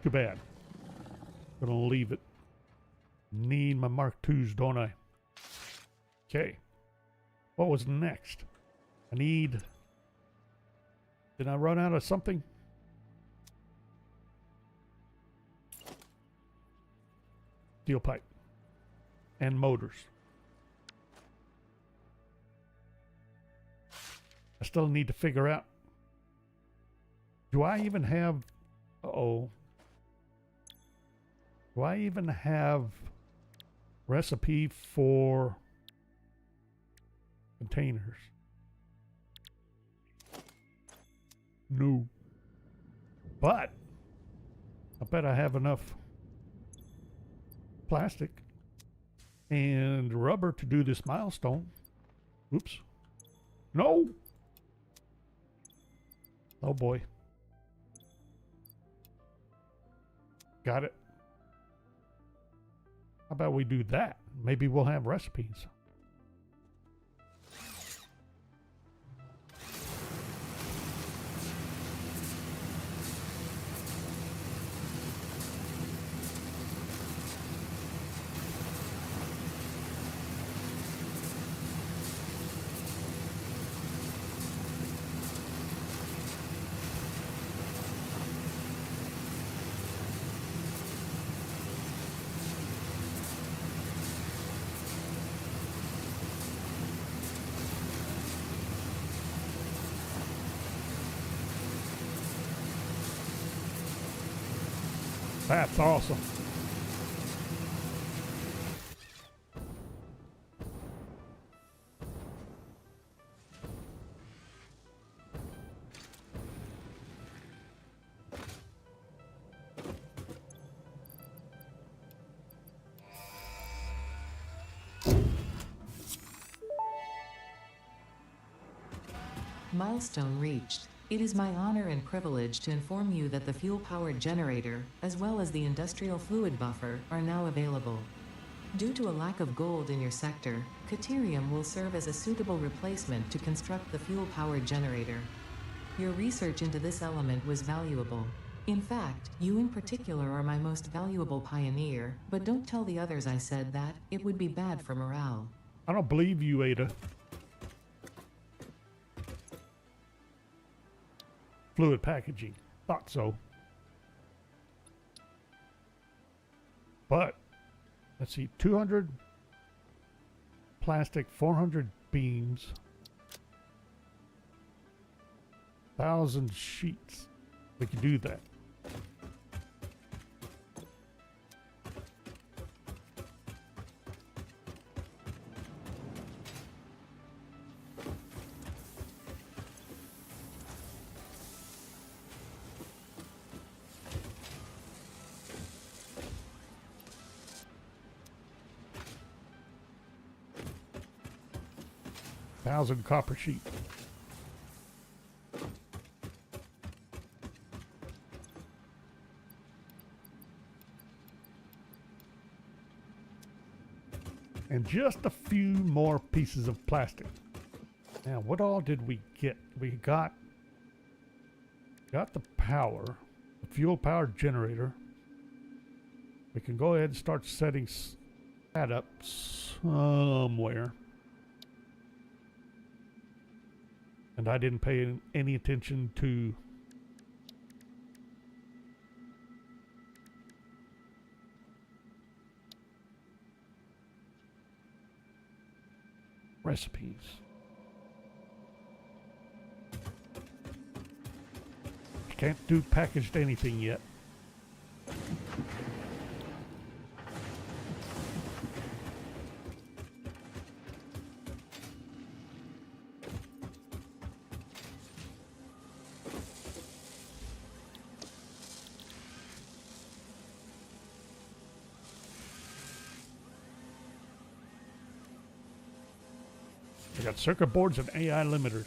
Too bad. Gonna leave it. Need my Mark IIs, don't I? Okay. What was next? I need... Did I run out of something? Steel pipe. And motors. I still need to figure out... Do I even have... Uh-oh. Do I even have recipe for containers? No. But I bet I have enough plastic and rubber to do this milestone. Oops. No. Oh boy. Got it. How about we do that? Maybe we'll have recipes. That's awesome. Milestone reached. It is my honor and privilege to inform you that the fuel-powered generator, as well as the industrial fluid buffer, are now available. Due to a lack of gold in your sector, Caterium will serve as a suitable replacement to construct the fuel-powered generator. Your research into this element was valuable. In fact, you in particular are my most valuable pioneer, but don't tell the others I said that, it would be bad for morale. I don't believe you, Ada. Fluid packaging. Thought so. But let's see, 200 plastic, 400 beams, 1,000 sheets. We can do that. Thousand copper sheet. And just a few more pieces of plastic. Now, what all did we get? We got the power, the fuel powered generator. We can go ahead and start setting that up somewhere. And I didn't pay any attention to recipes. Can't do packaged anything yet. I got circuit boards and AI limiters.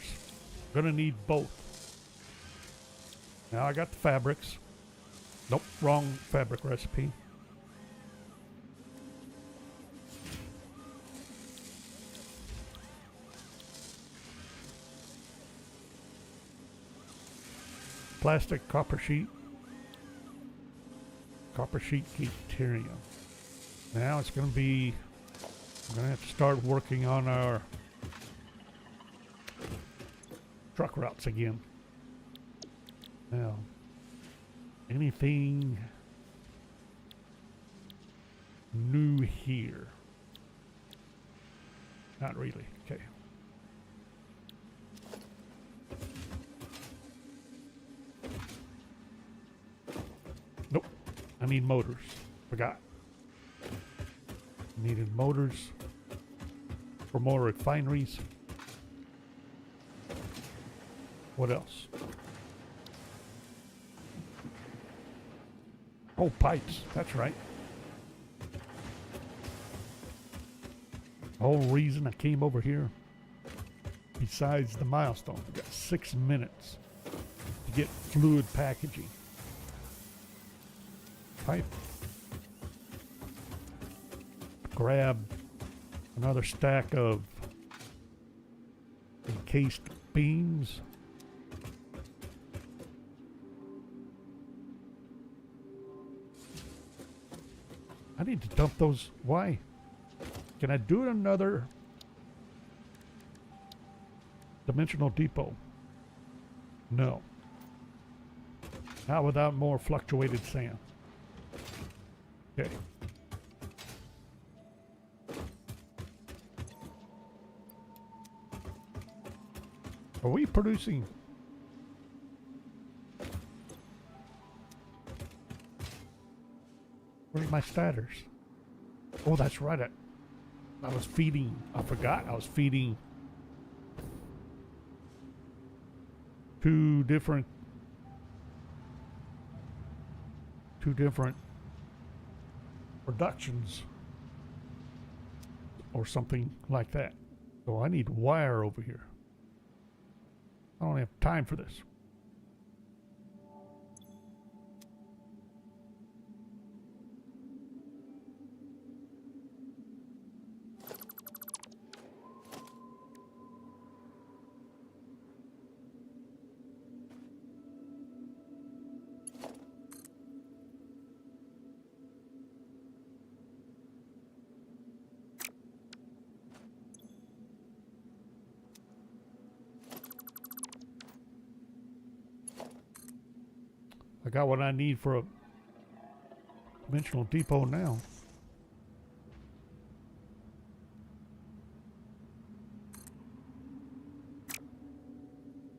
Gonna need both. Now I got the fabrics. Nope, wrong fabric recipe. Plastic copper sheet. Copper sheet deuterium. Now it's gonna be, I'm gonna have to start working on our truck routes again. Now, anything new here? Not really. Okay. Nope. I need motors. Forgot. Needed motors for more refineries. What else? Oh, pipes. That's right. The whole reason I came over here, besides the milestone, we got 6 minutes to get fluid packaging. Pipe. Grab another stack of encased beams. I need to dump those. Why? Can I do another dimensional depot? No. Not without more fluctuated sand. Okay. Are we producing? Where's my starters? Oh, that's right. I was feeding. I forgot. I was feeding two different productions or something like that. So I need wire over here. I don't have time for this. I got what I need for Dimensional depot now.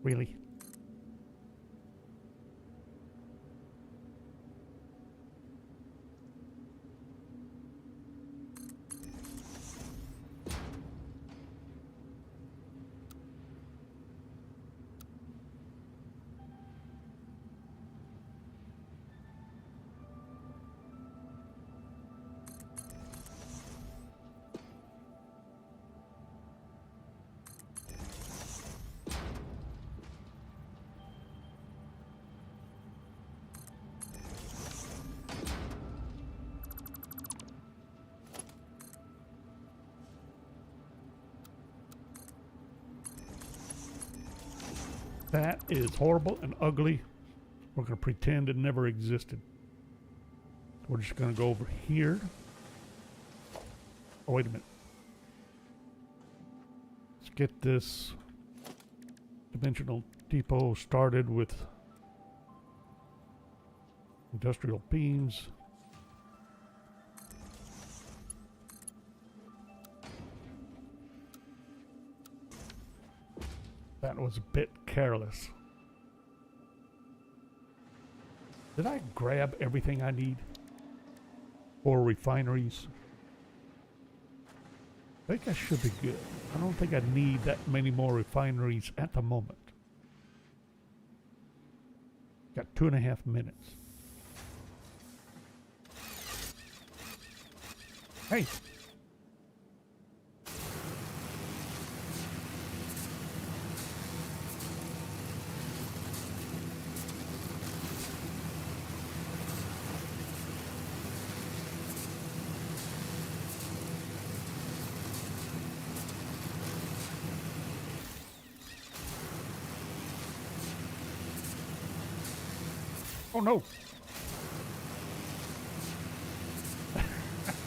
Really? That is horrible and ugly. We're going to pretend it never existed. We're just going to go over here. Oh, wait a minute. Let's get this dimensional depot started with industrial beams. That was a bit careless. Did I grab everything I need for refineries? I think I should be good. I don't think I need that many more refineries at the moment. Got 2.5 minutes. Hey! Oh no!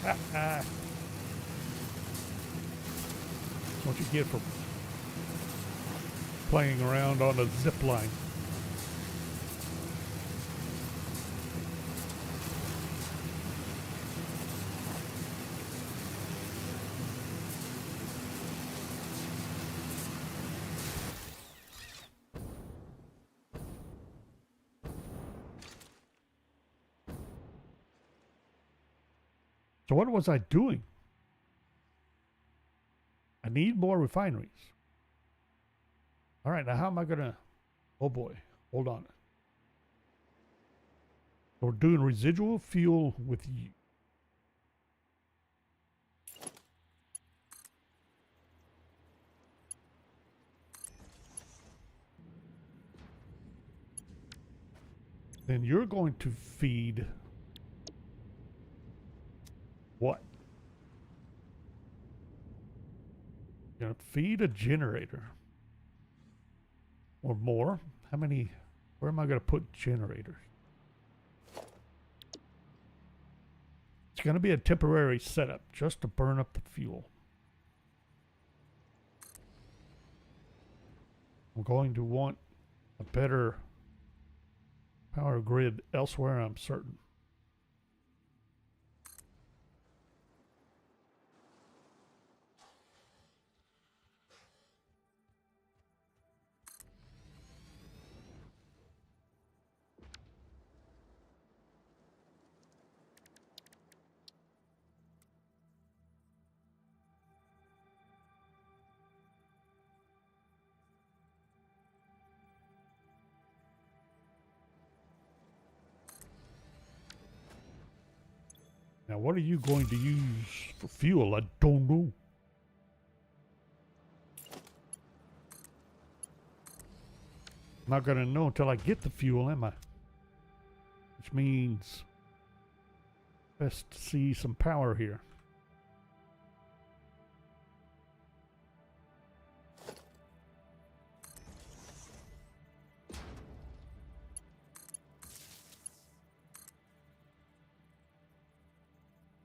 That's what you get for playing around on a zip line. So what was I doing? I need more refineries. All right, now how am I gonna... Oh boy, hold on. We're doing residual fuel with you. Then you're going to feed... What? You're gonna feed a generator. Or more. How many? Where am I gonna put generators? It's gonna be a temporary setup just to burn up the fuel. I'm going to want a better power grid elsewhere, I'm certain. Now, what are you going to use for fuel? I don't know. I'm not going to know until I get the fuel, am I? Which means best to see some power here.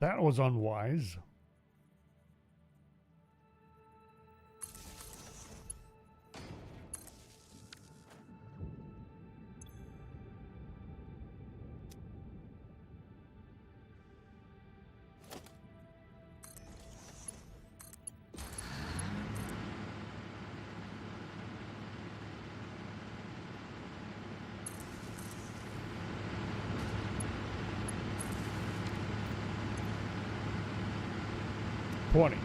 That was unwise. 20.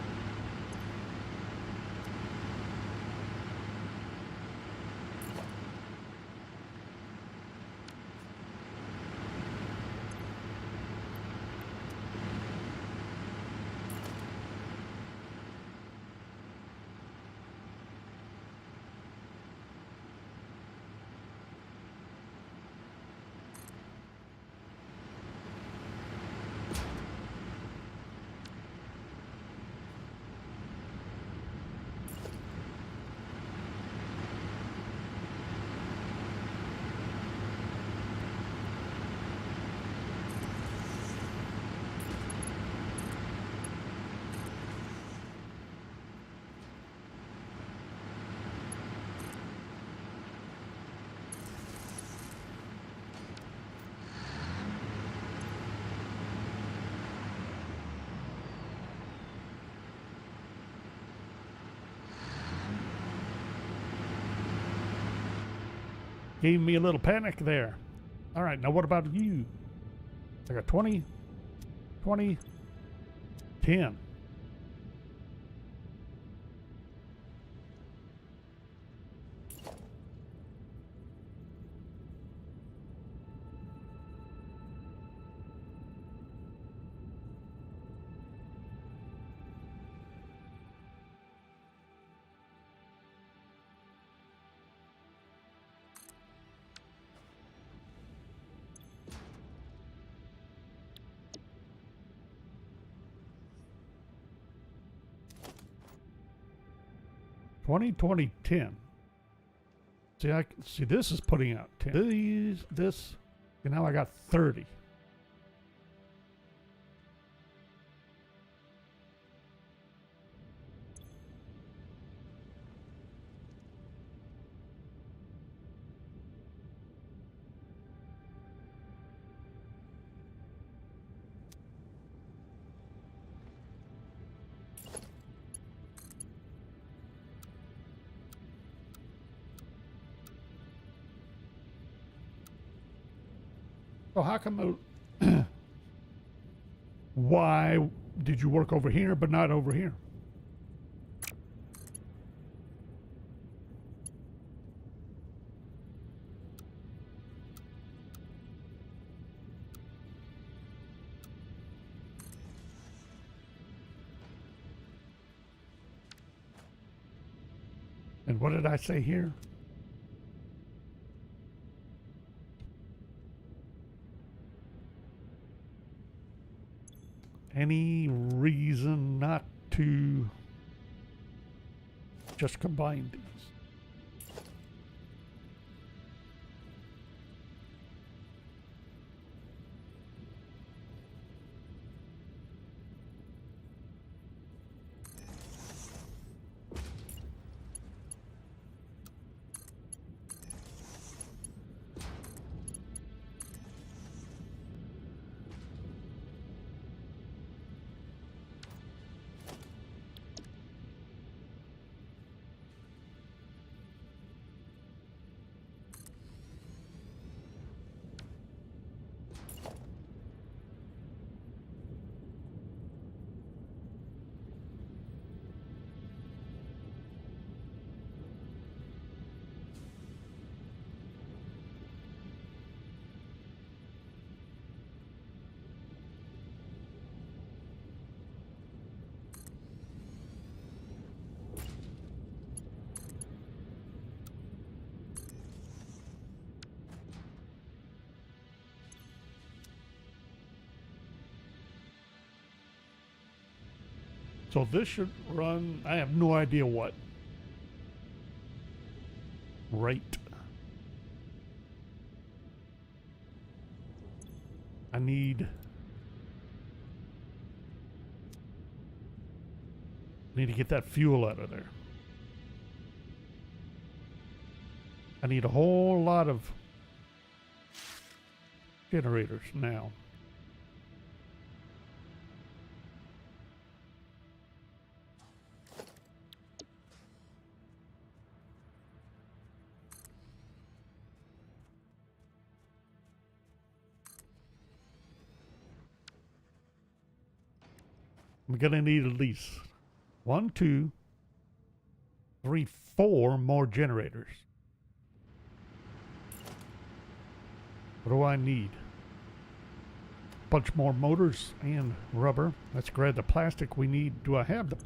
Gave me a little panic there. All right, now what about you? I got 20, 20, 10. Twenty, 20, 10. See, see this is putting out 10. This, and now I got 30. So how come why did you work over here but not over here? And what did I say here? Any reason not to just combine these? So this should run, I have no idea what rate. I need to get that fuel out of there. I need a whole lot of generators now. I'm gonna need at least 1, 2, 3, 4 more generators. What do I need? Bunch more motors and rubber. Let's grab the plastic we need. Do I have the...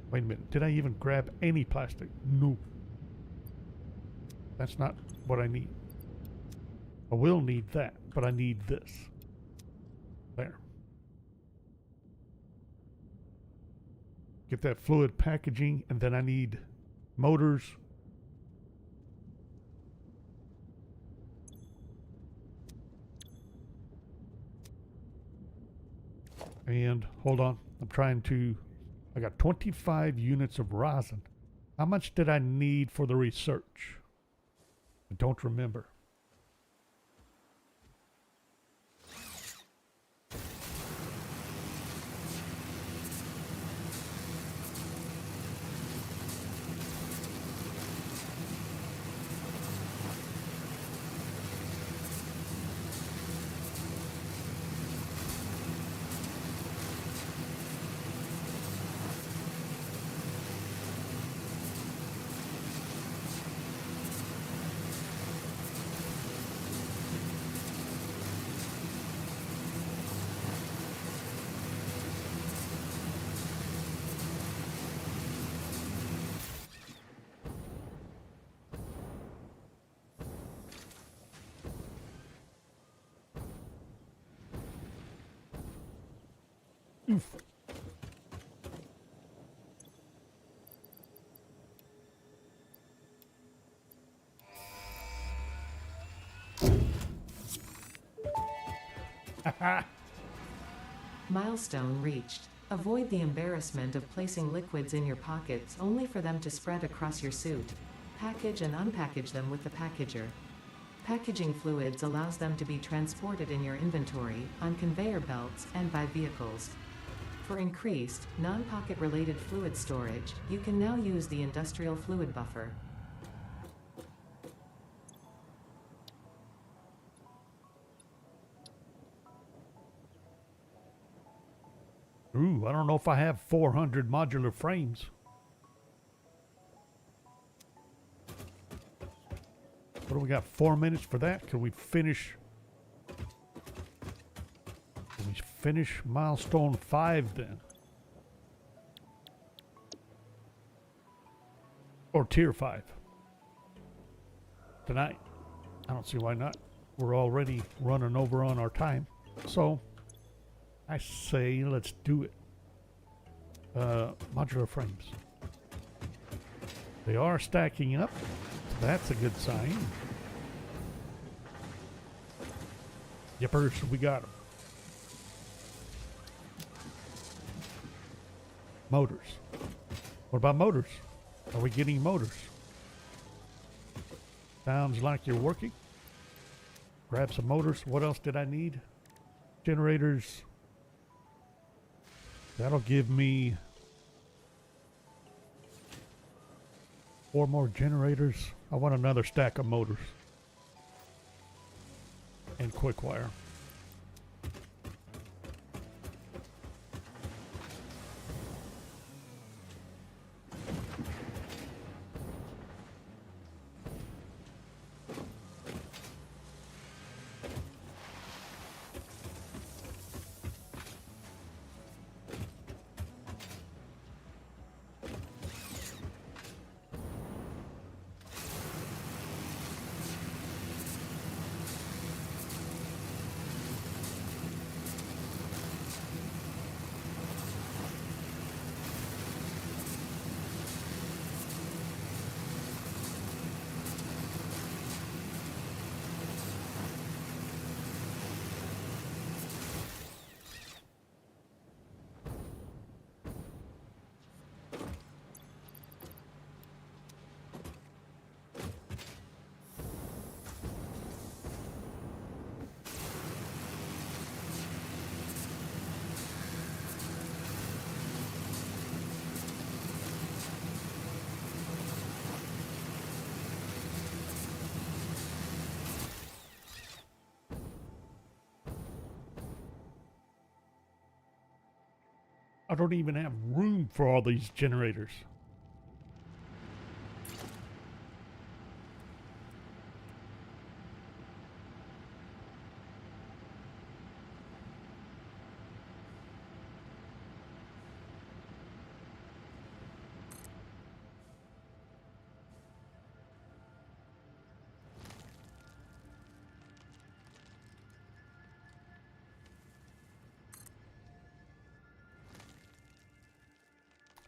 Wait a minute. Did I even grab any plastic? No. That's not what I need. I will need that, but I need this. There. Get that fluid packaging, and then I need motors. And hold on, I'm trying to... I got 25 units of rosin. How much did I need for the research? I don't remember. Oof. Milestone reached. Avoid the embarrassment of placing liquids in your pockets only for them to spread across your suit. Package and unpackage them with the packager. Packaging fluids allows them to be transported in your inventory, on conveyor belts, and by vehicles. For increased, non-pocket related fluid storage, you can now use the industrial fluid buffer. Ooh, I don't know if I have 400 modular frames. What do we got? 4 minutes for that? Can we finish? Can we finish milestone 5 then? Or tier 5? Tonight? I don't see why not. We're already running over on our time. So, I say let's do it. Modular frames. They are stacking up. So that's a good sign. Yippers, we got them. Motors. What about motors? Are we getting motors? Sounds like you're working. Grab some motors. What else did I need? Generators. That'll give me 4 more generators. I want another stack of motors. And quick wire. I don't even have room for all these generators.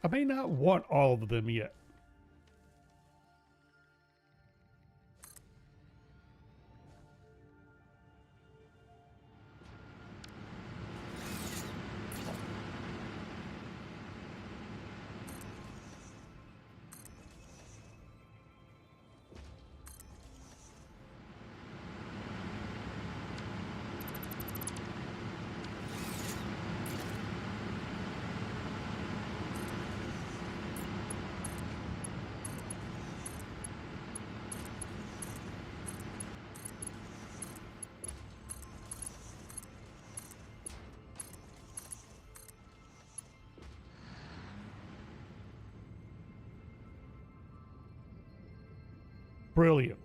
I may not want all of them yet. Brilliant.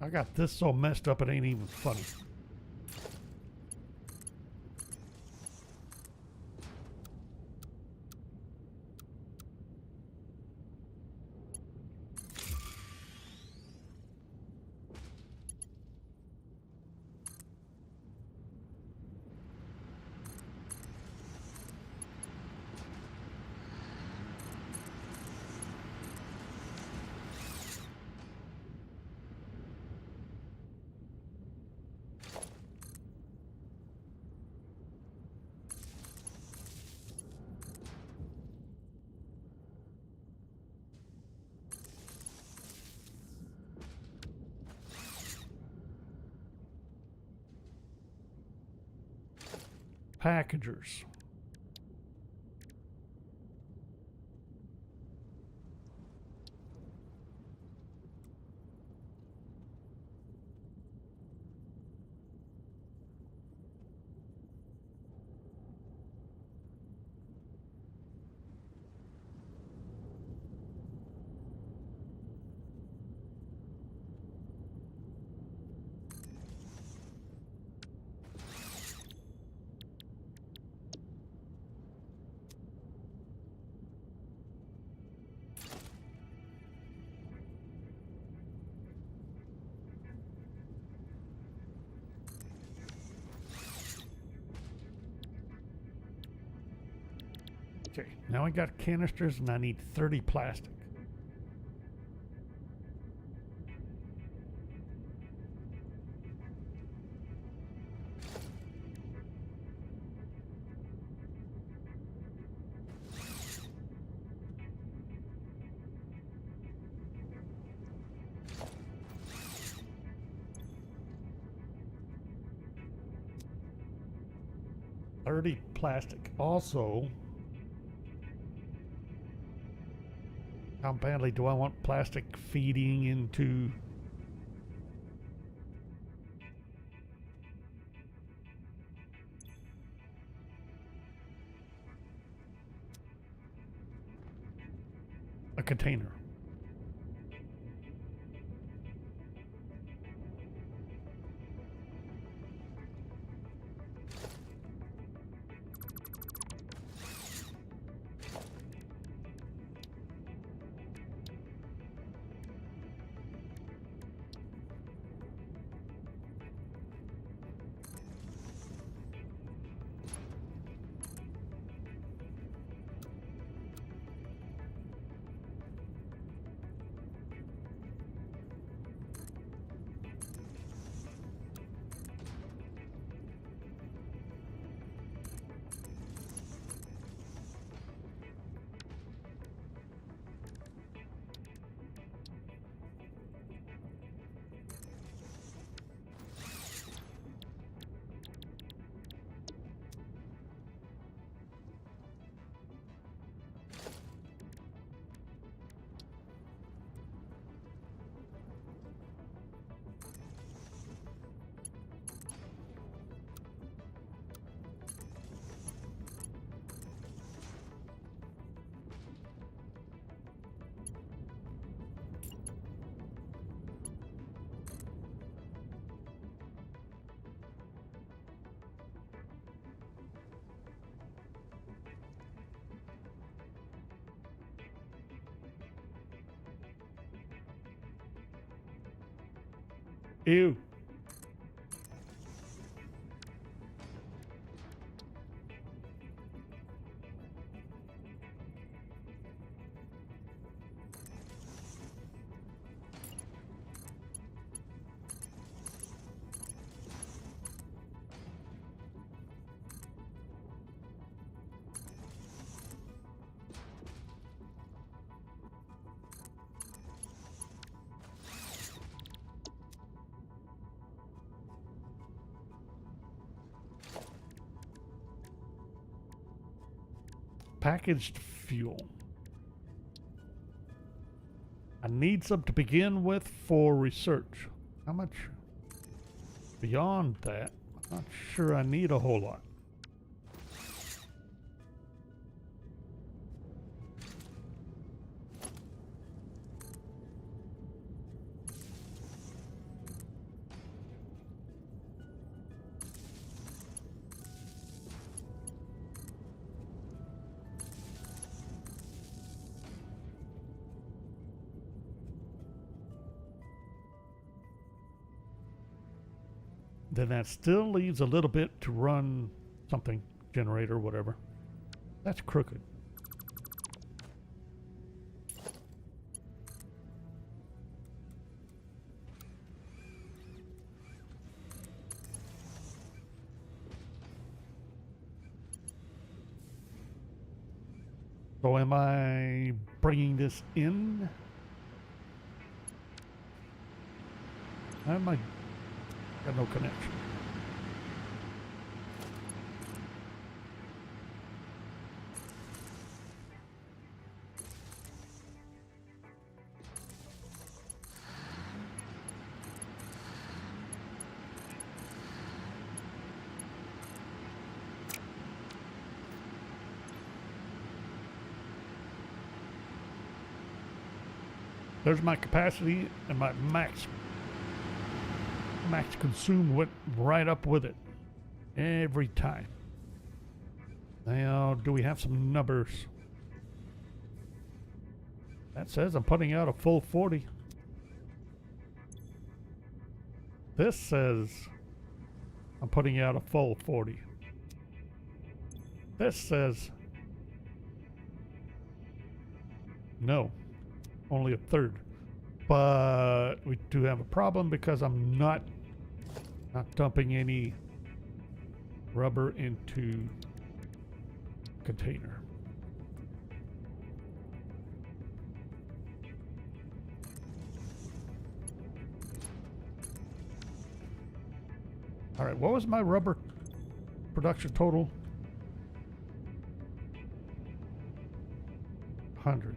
I got this so messed up it ain't even funny. Packagers. Okay, now I got canisters and I need 30 plastic. Plastic. Also, how badly do I want plastic feeding into a container? Ew. Packaged fuel. I need some to begin with for research. How much beyond that? I'm not sure I need a whole lot. Then that still leaves a little bit to run something, generator, whatever. That's crooked. So am I bringing this in? Am I? Got no connection. There's my capacity, and my max consume went right up with it every time. Now, do we have some numbers? That says I'm putting out a full 40. This says I'm putting out a full 40. This says no, only a third. But we do have a problem because I'm not dumping any rubber into container. All right, what was my rubber production total? 100.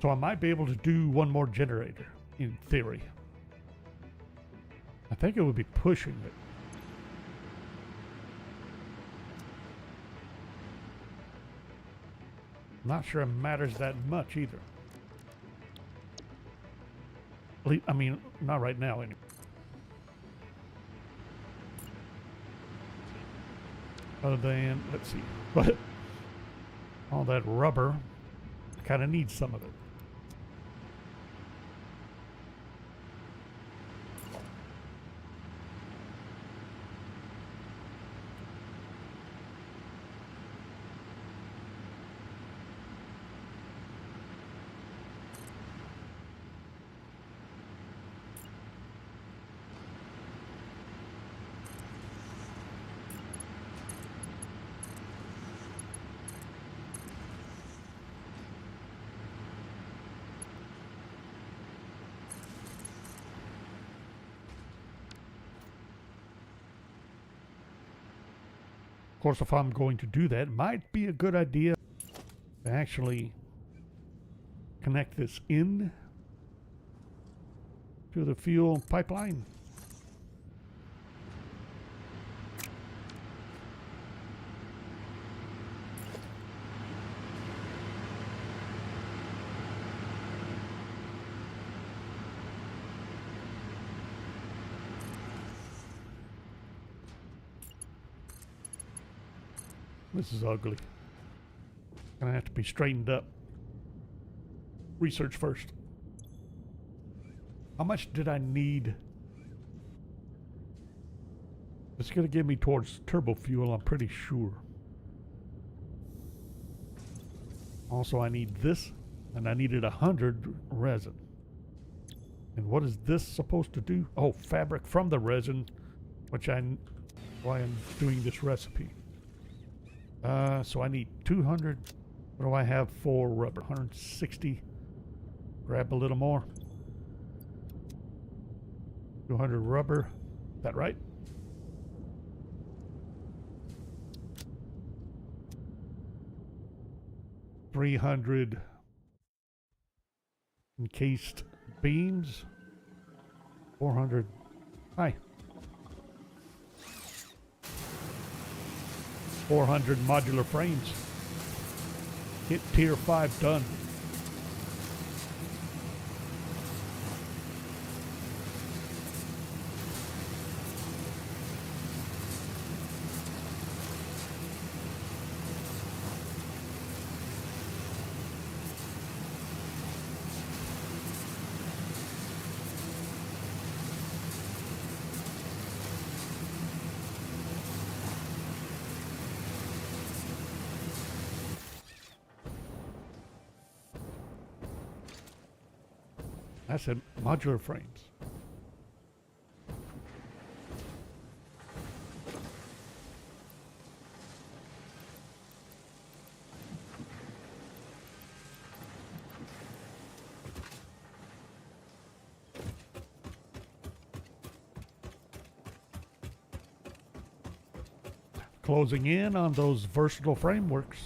So I might be able to do one more generator, in theory. I think it would be pushing it. Not sure it matters that much either. I mean, not right now anyway. Other than, let's see, but all that rubber, I kind of need some of it. Of course, if I'm going to do that, it might be a good idea to actually connect this in to the fuel pipeline. This is ugly. Gonna have to be straightened up. Research first. How much did I need? It's gonna get me towards turbo fuel, I'm pretty sure. Also, I need this, and I needed 100 resin. And what is this supposed to do? Oh, fabric from the resin, which why I'm doing this recipe. So I need 200. What do I have for rubber? 160. Grab a little more. 200 rubber. Is that right? $300 encased beams. 400. Hi. 400 modular frames. Hit tier 5 done. I said modular frames. Closing in on those versatile frameworks.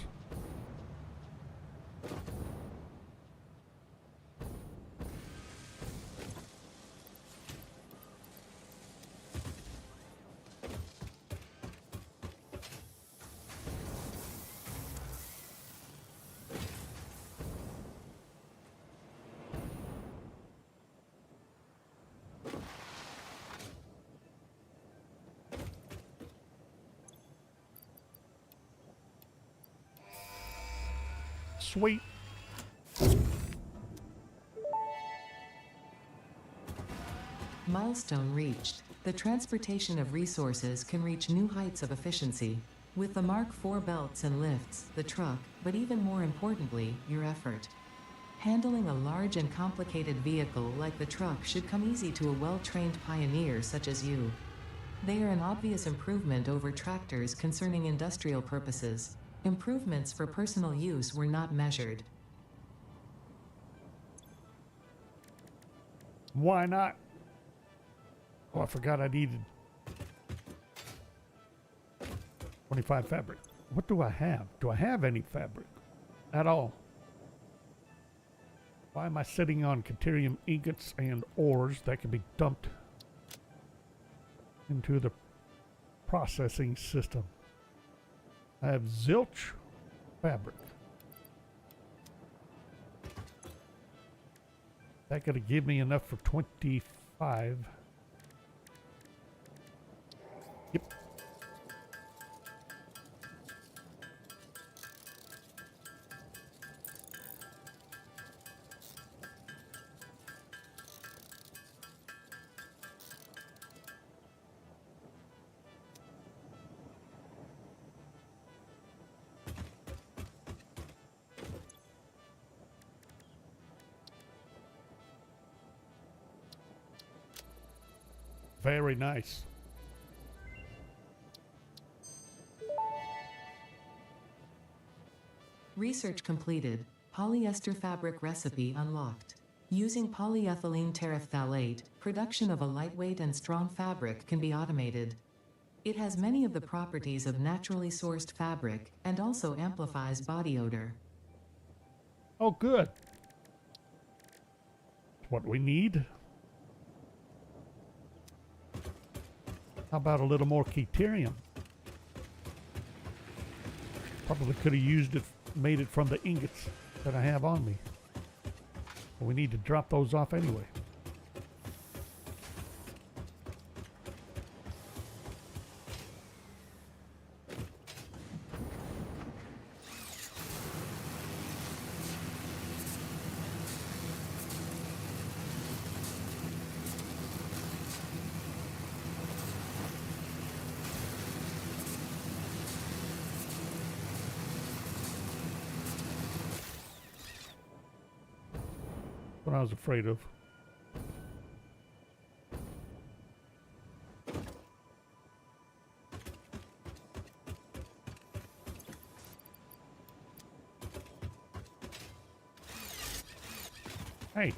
Sweet. Milestone reached. The transportation of resources can reach new heights of efficiency. With the Mark IV belts and lifts, the truck, but even more importantly, your effort. Handling a large and complicated vehicle like the truck should come easy to a well-trained pioneer such as you. They are an obvious improvement over tractors concerning industrial purposes. Improvements for personal use were not measured. Why not? Oh, I forgot I needed 25 fabric. What do I have? Do I have any fabric at all? Why am I sitting on Caterium ingots and ores that can be dumped into the processing system? I have zilch fabric. That gonna give me enough for 25. Yep. Very nice. Research completed. Polyester fabric recipe unlocked. Using polyethylene terephthalate, production of a lightweight and strong fabric can be automated. It has many of the properties of naturally sourced fabric and also amplifies body odor. Oh, good. What we need. How about a little more Caterium? Probably could have used it, made it from the ingots that I have on me. But we need to drop those off anyway. what I was afraid of. Hey.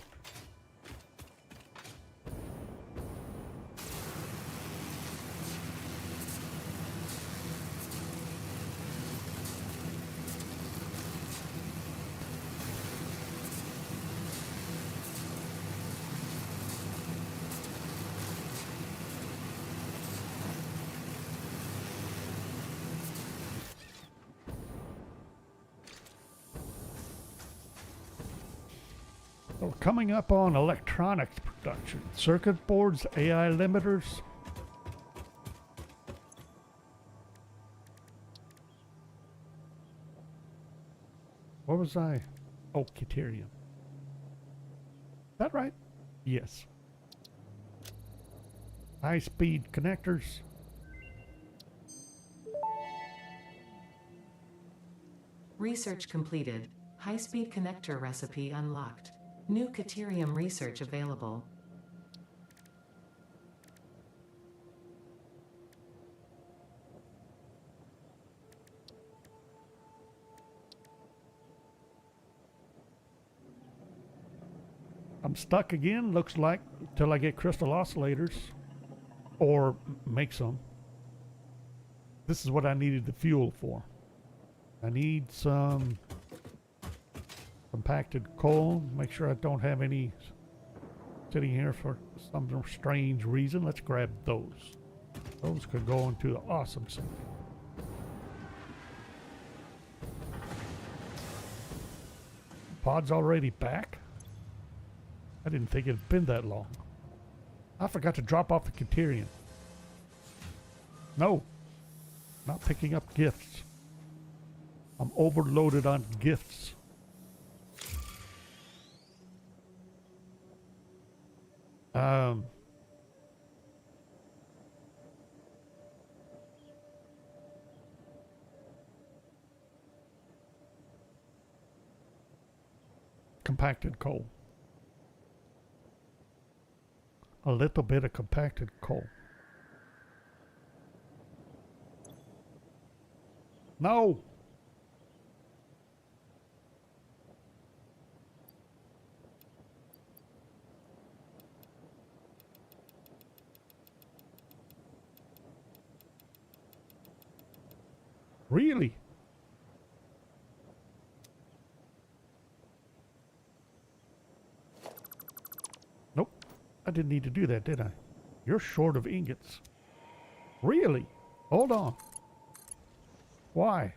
So coming up on electronics production, circuit boards, AI limiters. What was I? Oh, Criterion. Is that right? Yes. High-speed connectors. Research completed. High-speed connector recipe unlocked. New Caterium research available. I'm stuck again, looks like, till I get crystal oscillators. Or make some. This is what I needed the fuel for. I need some compacted coal. Make sure I don't have any sitting here for some strange reason. Let's grab those. Those could go into the awesome sink. Pod's already back? I didn't think it had been that long. I forgot to drop off the Criterion. No, not picking up gifts. I'm overloaded on gifts. Compacted coal. A little bit of compacted coal. No! Really? Nope. I didn't need to do that, did I? You're short of ingots. Really? Hold on. Why?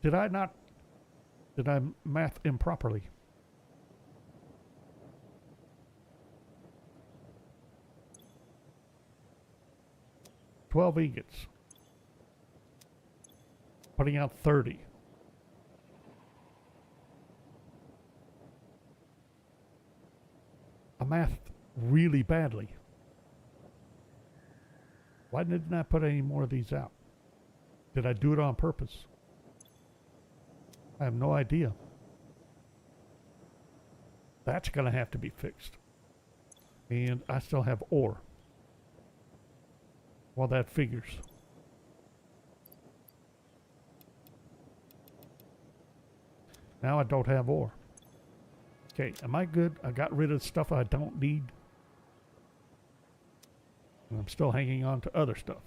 Did I math improperly? $12 ingots. Putting out 30. I mathed really badly. Why didn't I put any more of these out? Did I do it on purpose? I have no idea. That's going to have to be fixed. And I still have ore. Well, that figures. Now I don't have ore. Okay, am I good? I got rid of stuff I don't need. And I'm still hanging on to other stuff.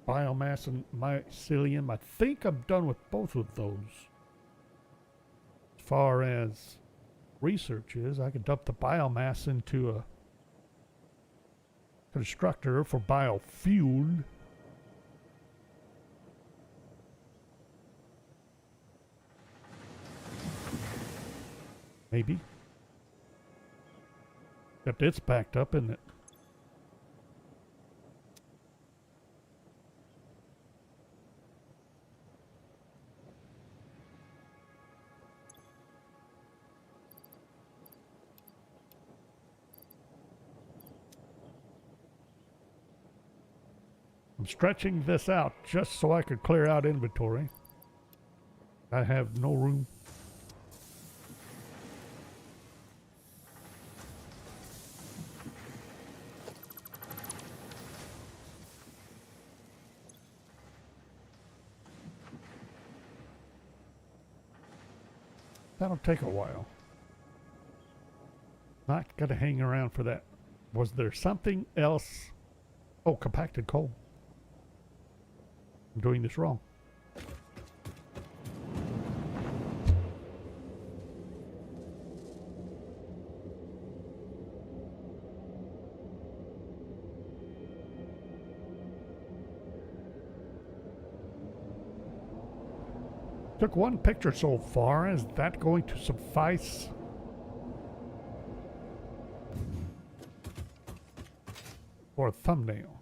Biomass and mycelium. I think I'm done with both of those. As far as research is, I could dump the biomass into a constructor for biofuel. Maybe. Except it's backed up, isn't it? I'm stretching this out just so I could clear out inventory. I have no room That'll take a while. Not gonna hang around for that. Was there something else? Oh, compacted coal. I'm doing this wrong. Took one picture so far. Is that going to suffice? For a thumbnail.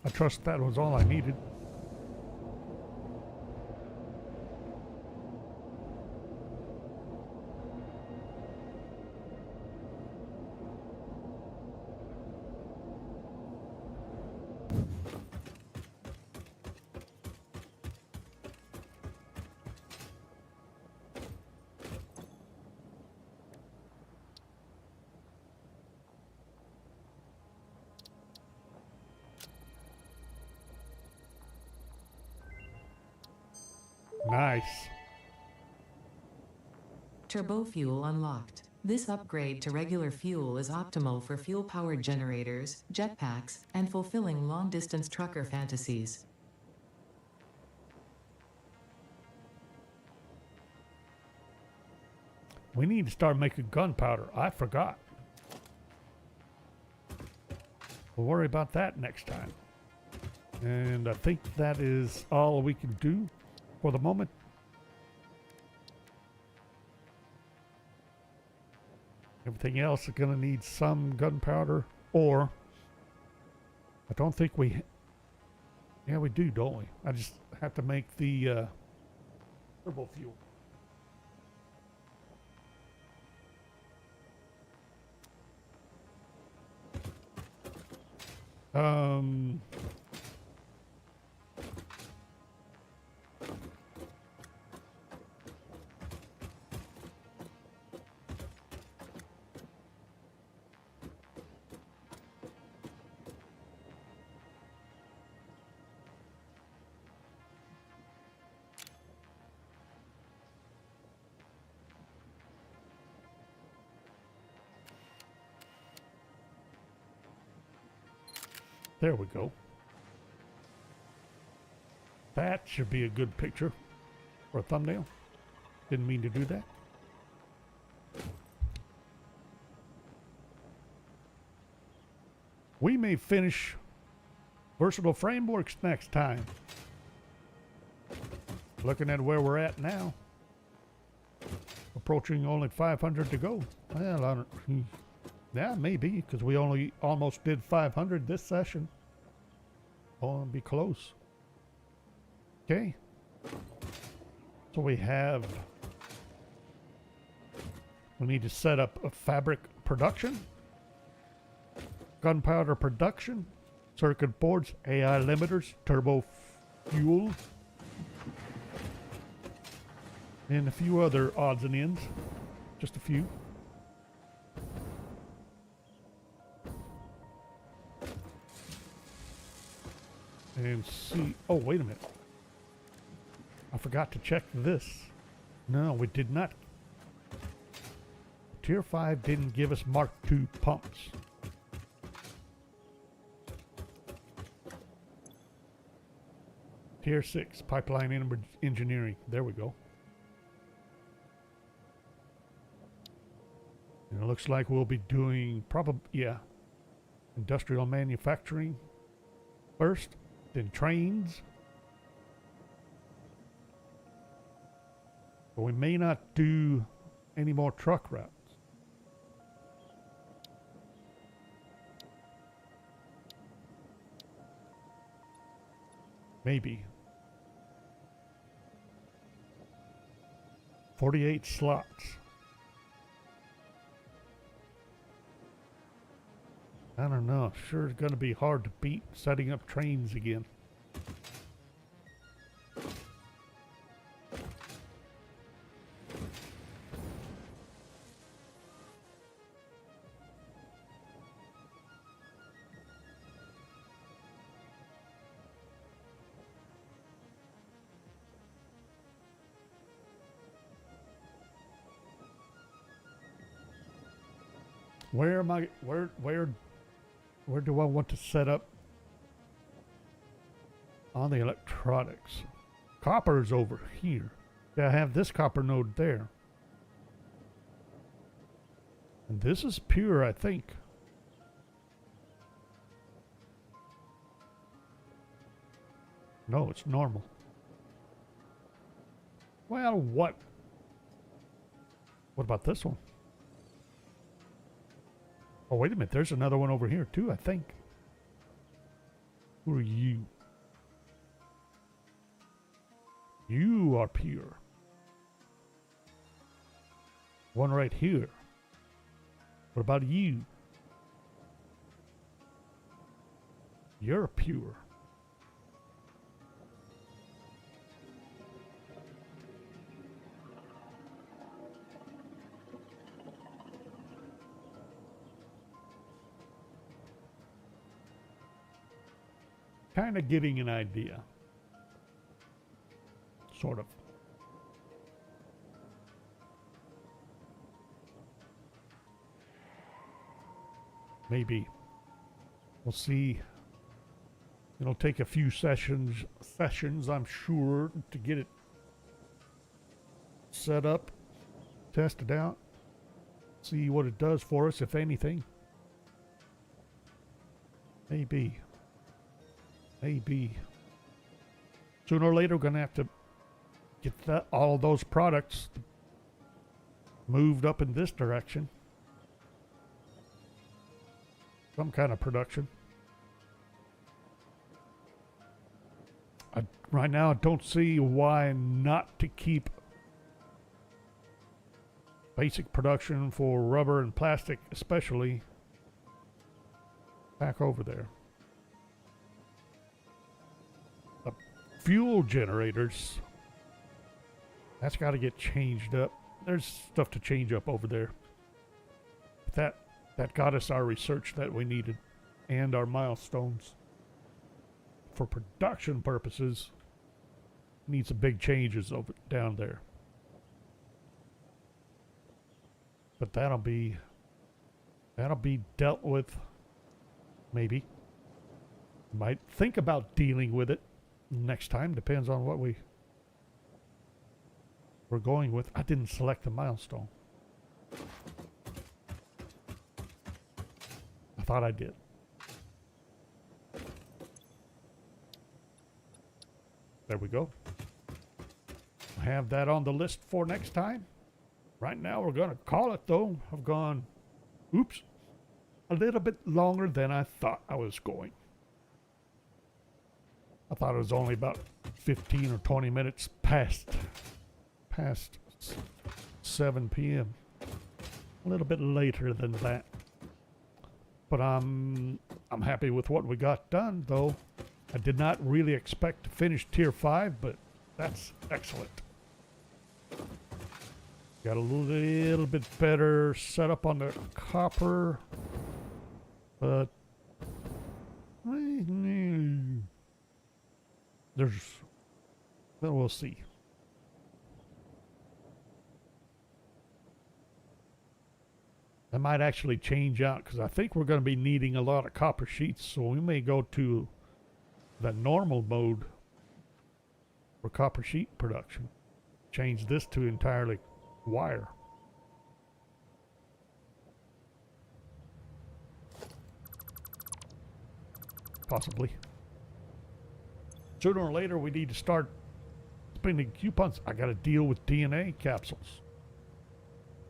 I trust that was all I needed. Nice. Turbo fuel unlocked. This upgrade to regular fuel is optimal for fuel-powered generators, jetpacks, and fulfilling long-distance trucker fantasies. We need to start making gunpowder. I forgot. We'll worry about that next time. And I think that is all we can do for the moment. Everything else is going to need some gunpowder, or I don't think we... Yeah, we do, don't we? I just have to make the turbo fuel. There we go. That should be a good picture for a thumbnail. Didn't mean to do that. We may finish versatile frameworks next time. Looking at where we're at now. Approaching only 500 to go. Well, I don't... Yeah, maybe, because we only almost did 500 this session. Oh, it'll be close. Okay. So we need to set up a fabric production, gunpowder production, circuit boards, AI limiters, turbo fuel, and a few other odds and ends. Just a few. And see, oh, wait a minute. I forgot to check this. No, we did not. Tier 5 didn't give us Mark II pumps. Tier 6, pipeline engineering. There we go. And it looks like we'll be doing industrial manufacturing first. Then trains. But we may not do any more truck routes. Maybe. 48 slots. I don't know. Sure, it's going to be hard to beat setting up trains again. Where am I? Where do I want to set up on the electronics? Copper is over here. Yeah, I have this copper node there. And this is pure, I think. No, it's normal. Well, what? What about this one? Oh, wait a minute. There's another one over here, too, I think. Who are you? You are pure. One right here. What about you? You're pure. Kind of getting an idea. Sort of. Maybe. We'll see. It'll take a few sessions, I'm sure, to get it set up, test it out, see what it does for us, if anything. Maybe. Sooner or later, we're going to have to get all those products moved up in this direction. Some kind of production. Right now, I don't see why not to keep basic production for rubber and plastic, especially, back over there. The fuel generators, that's got to get changed up. There's stuff to change up over there. But that got us our research that we needed and our milestones. For production purposes, need some big changes over down there. But that'll be dealt with. Maybe. Might think about dealing with it next time. Depends on what we're going with. I didn't select the milestone. I thought I did. There we go. I have that on the list for next time. Right now we're going to call it, though. I've gone, oops, a little bit longer than I thought I was going. I thought it was only about 15 or 20 minutes past 7 p.m. A little bit later than that. But I'm happy with what we got done, though. I did not really expect to finish Tier 5, but that's excellent. Got a little bit better setup on the copper, but we'll see. I might actually change out because I think we're going to be needing a lot of copper sheets, so we may go to the normal mode for copper sheet production. Change this to entirely wire. Possibly. Sooner or later, we need to start spending coupons. I got to deal with DNA capsules.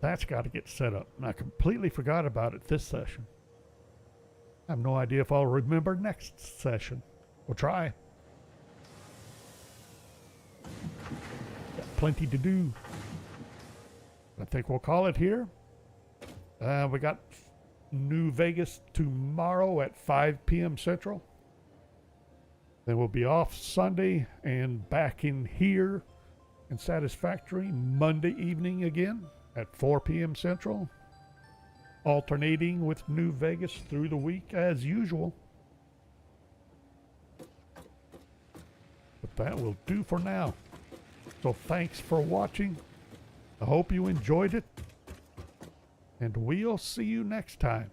That's got to get set up. And I completely forgot about it this session. I have no idea if I'll remember next session. We'll try. Got plenty to do. I think we'll call it here. We got New Vegas tomorrow at 5 p.m. Central. Then we'll be off Sunday and back in here in Satisfactory Monday evening again at 4 p.m. Central. Alternating with New Vegas through the week as usual. But that will do for now. So thanks for watching. I hope you enjoyed it. And we'll see you next time.